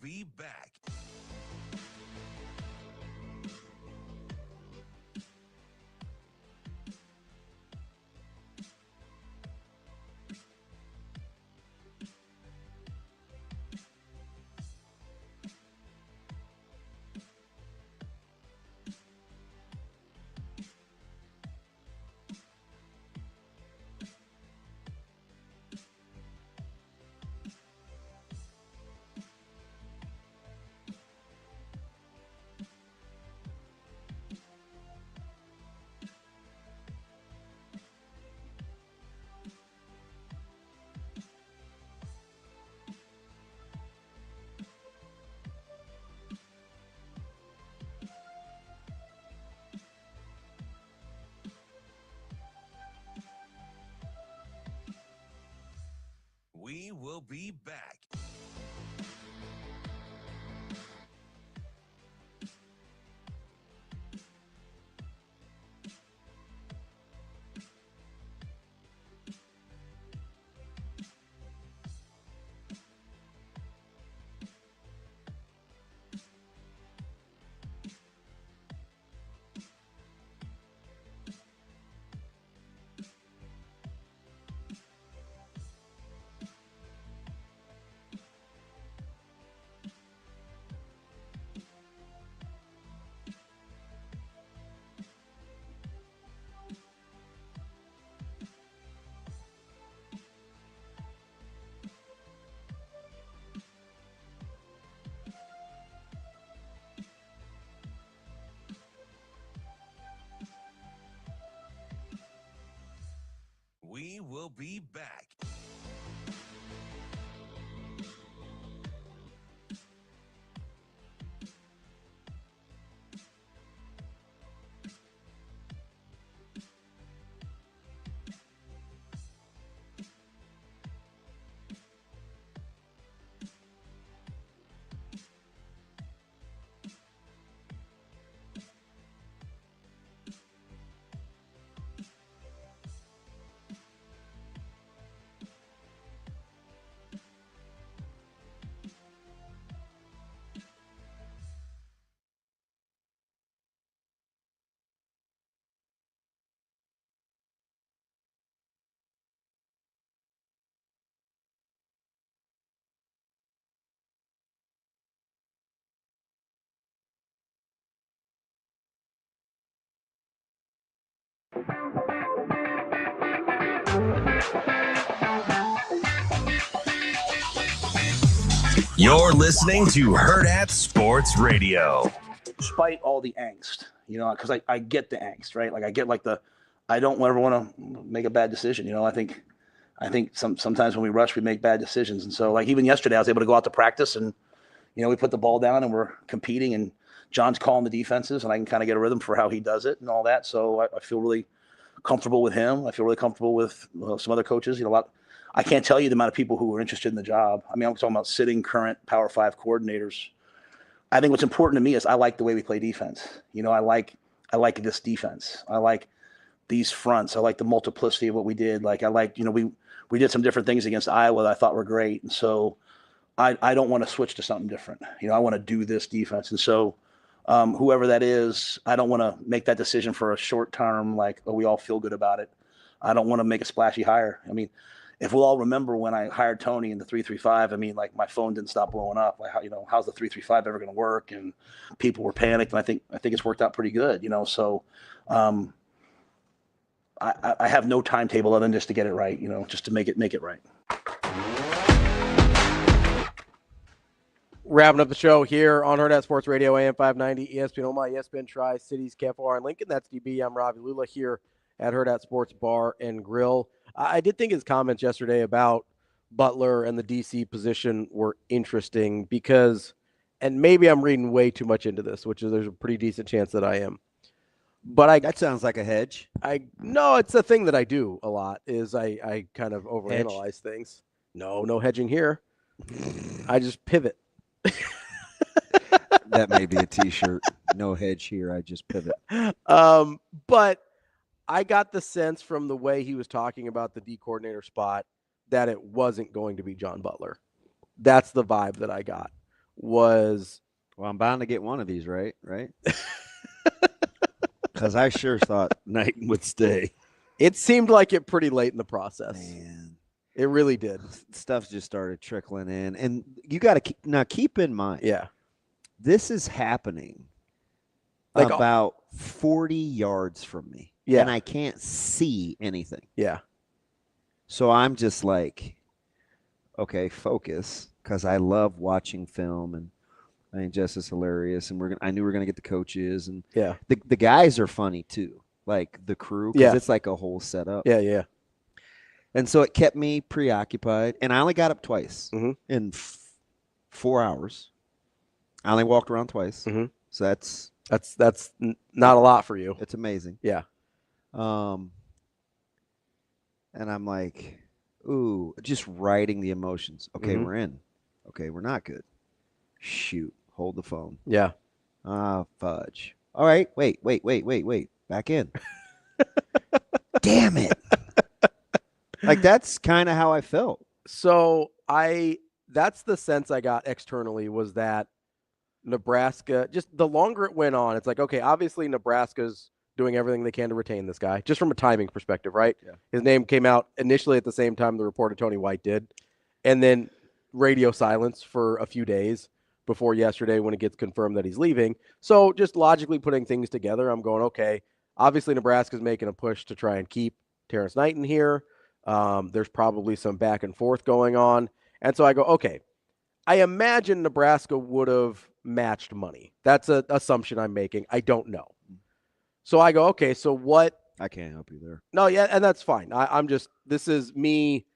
be back. We will be back. We will be back. You're listening to Hurrdat Sports Radio. Despite all the angst, because I get the angst, right? Like I get I don't ever want to make a bad decision. I think sometimes when we rush, we make bad decisions. And so like even yesterday, I was able to go out to practice and, we put the ball down and we're competing and John's calling the defenses and I can kind of get a rhythm for how he does it and all that. So I feel really comfortable with him. I feel really comfortable with some other coaches. I can't tell you the amount of people who are interested in the job. I mean, I'm talking about sitting current Power 5 coordinators. I think what's important to me is I like the way we play defense. I like this defense. I like these fronts. I like the multiplicity of what we did. Like I like, we did some different things against Iowa that I thought were great. And so I don't want to switch to something different. I want to do this defense. And so whoever that is, I don't want to make that decision for a short term, like, oh, we all feel good about it. I don't want to make a splashy hire. I mean, if we'll all remember when I hired Tony in the 3-3-5, I mean, like my phone didn't stop blowing up. Like, how's the 3-3-5 ever going to work? And people were panicked. And I think it's worked out pretty good, So I have no timetable other than just to get it right, just to make it right. Wrapping up the show here on Hurrdat Sports Radio, AM 590, ESPN Omaha, ESPN Tri-Cities, KFOR in Lincoln. That's DB. I'm Ravi Lulla here at Hurrdat Sports Bar and Grill. I did think his comments yesterday about Butler and the DC position were interesting because, and maybe I'm reading way too much into this, which is there's a pretty decent chance that I am. But that sounds like a hedge. No, it's a thing that I do a lot is I kind of overanalyze things. No hedging here. I just pivot. That may be a T-shirt. No hedge here. I just pivot. But I got the sense from the way he was talking about the D coordinator spot that it wasn't going to be John Butler. That's the vibe that I got. was. Well, I'm bound to get one of these right? Because I sure thought Knighton would stay. It seemed like it pretty late in the process. Man. It really did. Stuff just started trickling in. And you got to keep in mind. Yeah. This is happening like about 40 yards from me. Yeah. And I can't see anything. Yeah. So I'm just like, okay, focus, because I love watching film, and I think Jess is hilarious, and I knew we were gonna get the coaches, and the guys are funny too, like the crew, because it's like a whole setup. Yeah. And so it kept me preoccupied, and I only got up twice in 4 hours. I only walked around twice, so that's not a lot for you. It's amazing. Yeah. And I'm like, ooh, just riding the emotions. Okay, we're in. Okay, we're not good. Shoot, hold the phone. Yeah. Ah, fudge. All right, wait. Back in. Damn it. Like, that's kind of how I felt. So that's the sense I got externally, was that Nebraska, just the longer it went on, it's like, okay, obviously Nebraska's doing everything they can to retain this guy, just from a timing perspective, right? Yeah. His name came out initially at the same time the report of Tony White did, and then radio silence for a few days before yesterday when it gets confirmed that he's leaving. So just logically putting things together, I'm going, okay, obviously Nebraska's making a push to try and keep Terrence Knighton here. There's probably some back and forth going on. And so I go, okay, I imagine Nebraska would have matched money. That's an assumption I'm making. I don't know. So I go, okay, so what? I can't help you there. No, yeah, and that's fine. I'm just, this is me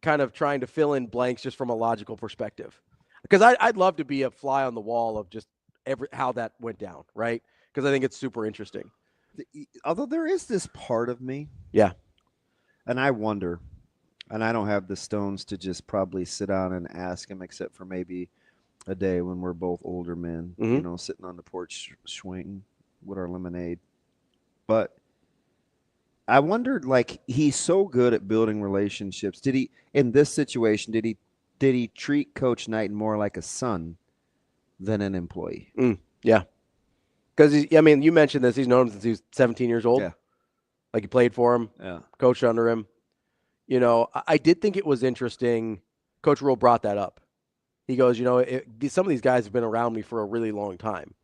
kind of trying to fill in blanks just from a logical perspective. Because I'd love to be a fly on the wall of just how that went down, right? Because I think it's super interesting. Although there is this part of me. Yeah. And I wonder, and I don't have the stones to just probably sit down and ask him, except for maybe a day when we're both older men, sitting on the porch swinging with our lemonade. But I wondered, like, he's so good at building relationships. Did he, in this situation, did he treat Coach Knighton more like a son than an employee? Yeah. Because, you mentioned this. He's known him since he was 17 years old. Yeah. Like, he played for him, coached under him. I did think it was interesting. Coach Rule brought that up. He goes, some of these guys have been around me for a really long time,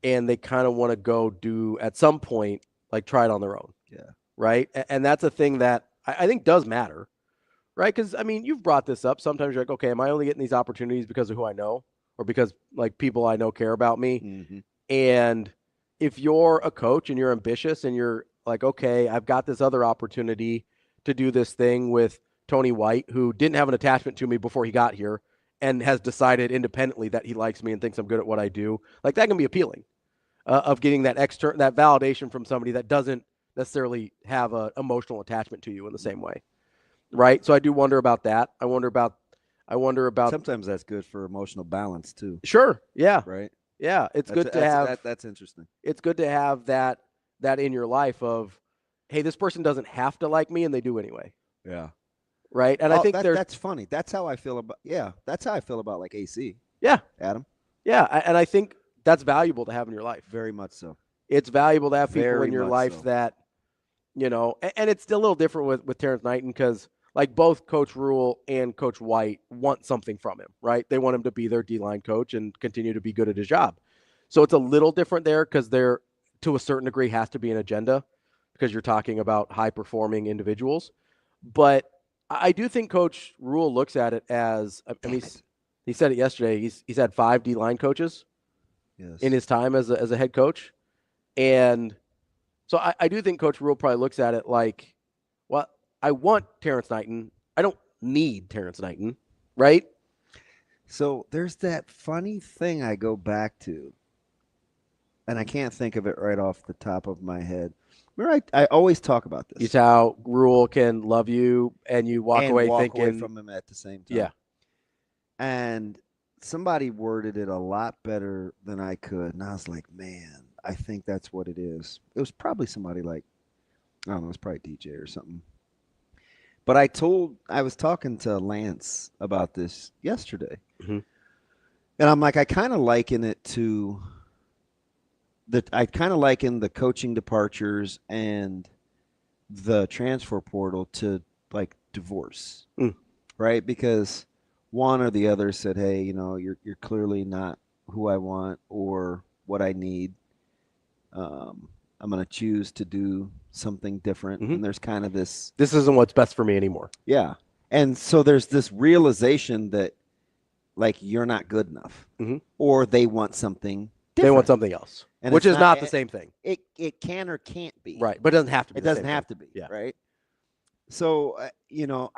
and they kind of want to go do, at some point, like, try it on their own. Yeah. Right? And that's a thing that I think does matter. Right? Because, you've brought this up. Sometimes you're like, okay, am I only getting these opportunities because of who I know, or because, like, people I know care about me? Mm-hmm. And if you're a coach and you're ambitious and you're like, okay, I've got this other opportunity to do this thing with Tony White, who didn't have an attachment to me before he got here and has decided independently that he likes me and thinks I'm good at what I do, like, that can be appealing, of getting that that validation from somebody that doesn't necessarily have an emotional attachment to you in the same way. Right. So I do wonder about that. I wonder about sometimes that's good for emotional balance too. Sure. Yeah. Right. Yeah. It's good to have that's interesting. It's good to have that in your life of, hey, this person doesn't have to like me and they do anyway. Yeah. Right. And I think that's funny. That's how I feel about like AC. Yeah. Adam. Yeah. And I think that's valuable to have in your life. Very much so. It's valuable to have people in your life that, and it's still a little different with Terrence Knighton, because, like, both Coach Rule and Coach White want something from him, right? They want him to be their D-line coach and continue to be good at his job. So it's a little different there, because there, to a certain degree, has to be an agenda, because you're talking about high-performing individuals. But I do think Coach Rule looks at it as, he said it yesterday, he's had 5 D-line coaches in his time as a head coach. And so I do think Coach Rule probably looks at it like, well, I want Terrence Knighton. I don't need Terrence Knighton, right? So there's that funny thing I go back to, and I can't think of it right off the top of my head. Remember, I always talk about this. It's how Rule can love you and you walk away thinking from him at the same time. Yeah. And somebody worded it a lot better than I could, and I was like, man, I think that's what it is. It was probably somebody like, I don't know, it's probably DJ or something. But I was talking to Lance about this yesterday. Mm-hmm. And I'm like, I kind of liken it to the coaching departures and the transfer portal to like divorce, right? Because one or the other said, hey, you're clearly not who I want or what I need. I'm going to choose to do something different. And there's kind of this isn't what's best for me anymore. Yeah. And so there's this realization that like you're not good enough or they want something different. They want something else, and which is not the same thing. It can or can't be. Right. But it doesn't have to be. It doesn't have to be. Yeah. Right. So, I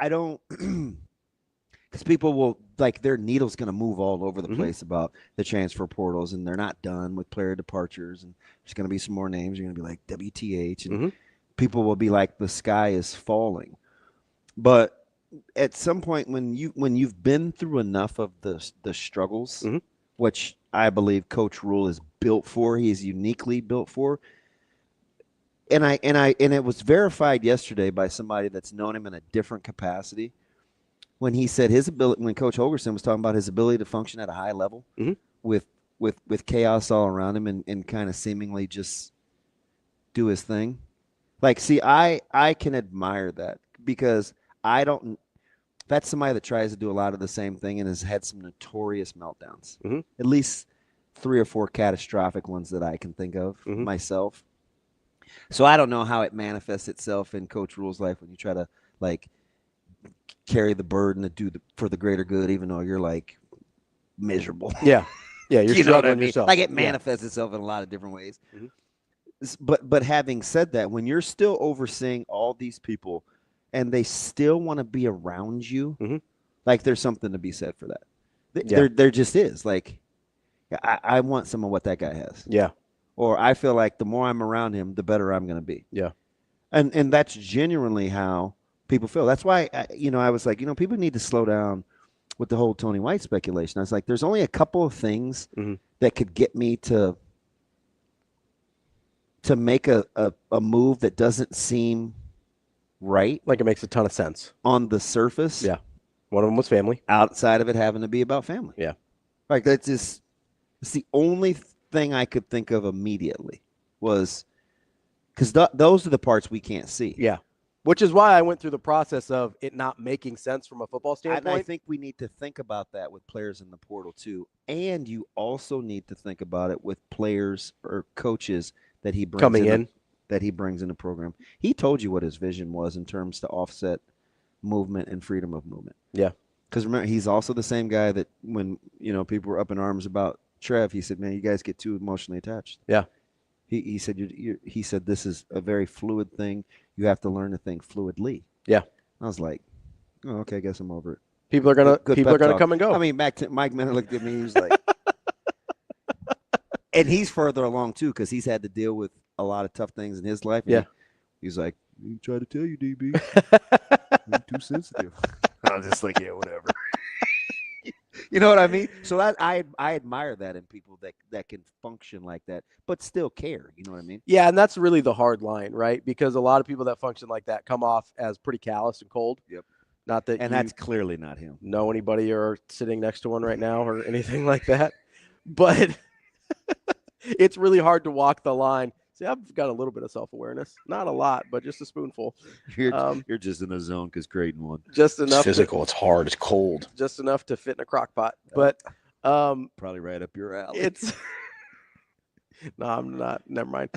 don't, because people will like their needle's going to move all over the place about the transfer portals, and they're not done with player departures. And there's going to be some more names. You're going to be like WTH, and people will be like the sky is falling. But at some point, when you've been through enough of the struggles, which I believe Coach Rule is built for, he is uniquely built for. And it was verified yesterday by somebody that's known him in a different capacity. When he said his ability, when Coach Holgorsen was talking about his ability to function at a high level with chaos all around him and kind of seemingly just do his thing. Like, see, I can admire that because that's somebody that tries to do a lot of the same thing and has had some notorious meltdowns. At least 3 or 4 catastrophic ones that I can think of myself. So I don't know how it manifests itself in Coach Rule's life when you try to like carry the burden to do for the greater good, even though you're like miserable. Yeah. Yeah. You're struggling yourself. Like it manifests itself in a lot of different ways. But having said that, when you're still overseeing all these people and they still want to be around you, like there's something to be said for that. There just is. Like I want some of what that guy has. Yeah. Or I feel like the more I'm around him, the better I'm going to be. Yeah. And that's genuinely how people feel. That's why, I was like, people need to slow down with the whole Tony White speculation. I was like, there's only a couple of things that could get me to make a move that doesn't seem right. Like it makes a ton of sense. On the surface. Yeah. One of them was family. Outside of it having to be about family. Yeah. Like it's the only thing I could think of immediately was because those are the parts we can't see. Yeah. Which is why I went through the process of it not making sense from a football standpoint. And I think we need to think about that with players in the portal too. And you also need to think about it with players or coaches that he brings that he brings in the program. He told you what his vision was in terms to offset movement and freedom of movement. Yeah. Because remember, he's also the same guy that when people were up in arms about Trev, he said, "Man, you guys get too emotionally attached." Yeah. He said he said this is a very fluid thing. You have to learn to think fluidly. Yeah. I was like, oh, okay, I guess I'm over it. People are gonna come and go. I mean, back to Mike Minter looked at me. He was like, and he's further along too because he's had to deal with a lot of tough things in his life. Yeah. He's like, "You try to tell you, DB, you're too sensitive." I'm just like, yeah, whatever. You know what I mean? So that I admire that in people that can function like that, but still care. You know what I mean? Yeah, and that's really the hard line, right? Because a lot of people that function like that come off as pretty callous and cold. Yep. Not that, and that's clearly not him. Know anybody or sitting next to one right now or anything like that, but it's really hard to walk the line. See, I've got a little bit of self-awareness, not a lot, but just a spoonful. You're just in a zone because Creighton won. Just enough. It's physical. It's hard. It's cold. Just enough to fit in a crock pot. But probably right up your alley. It's no, I'm not. Never mind.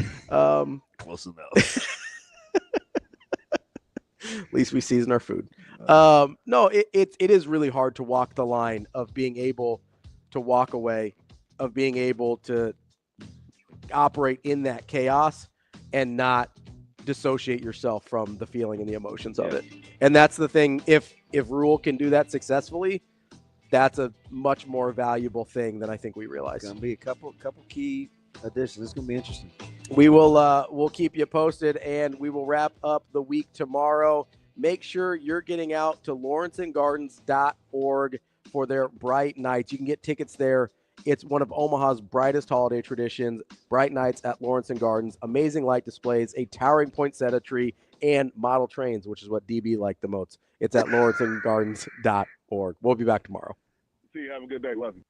Close enough. At least we season our food. No, it is really hard to walk the line of being able to walk away, of being able to operate in that chaos and not dissociate yourself from the feeling and the emotions of it. And that's the thing. If Rule can do that successfully, that's a much more valuable thing than I think we realize. It's gonna be a couple key additions. It's gonna be interesting. We will we'll keep you posted, and we will wrap up the week tomorrow. Make sure you're getting out to lawrenceandgardens.org for their Bright Nights. You can get tickets there. It's one of Omaha's brightest holiday traditions, Bright Nights at Lawrence and Gardens. Amazing light displays, a towering poinsettia tree, and model trains, which is what DB liked the most. It's at lawrenceandgardens.org. We'll be back tomorrow. See you. Have a good day. Love you.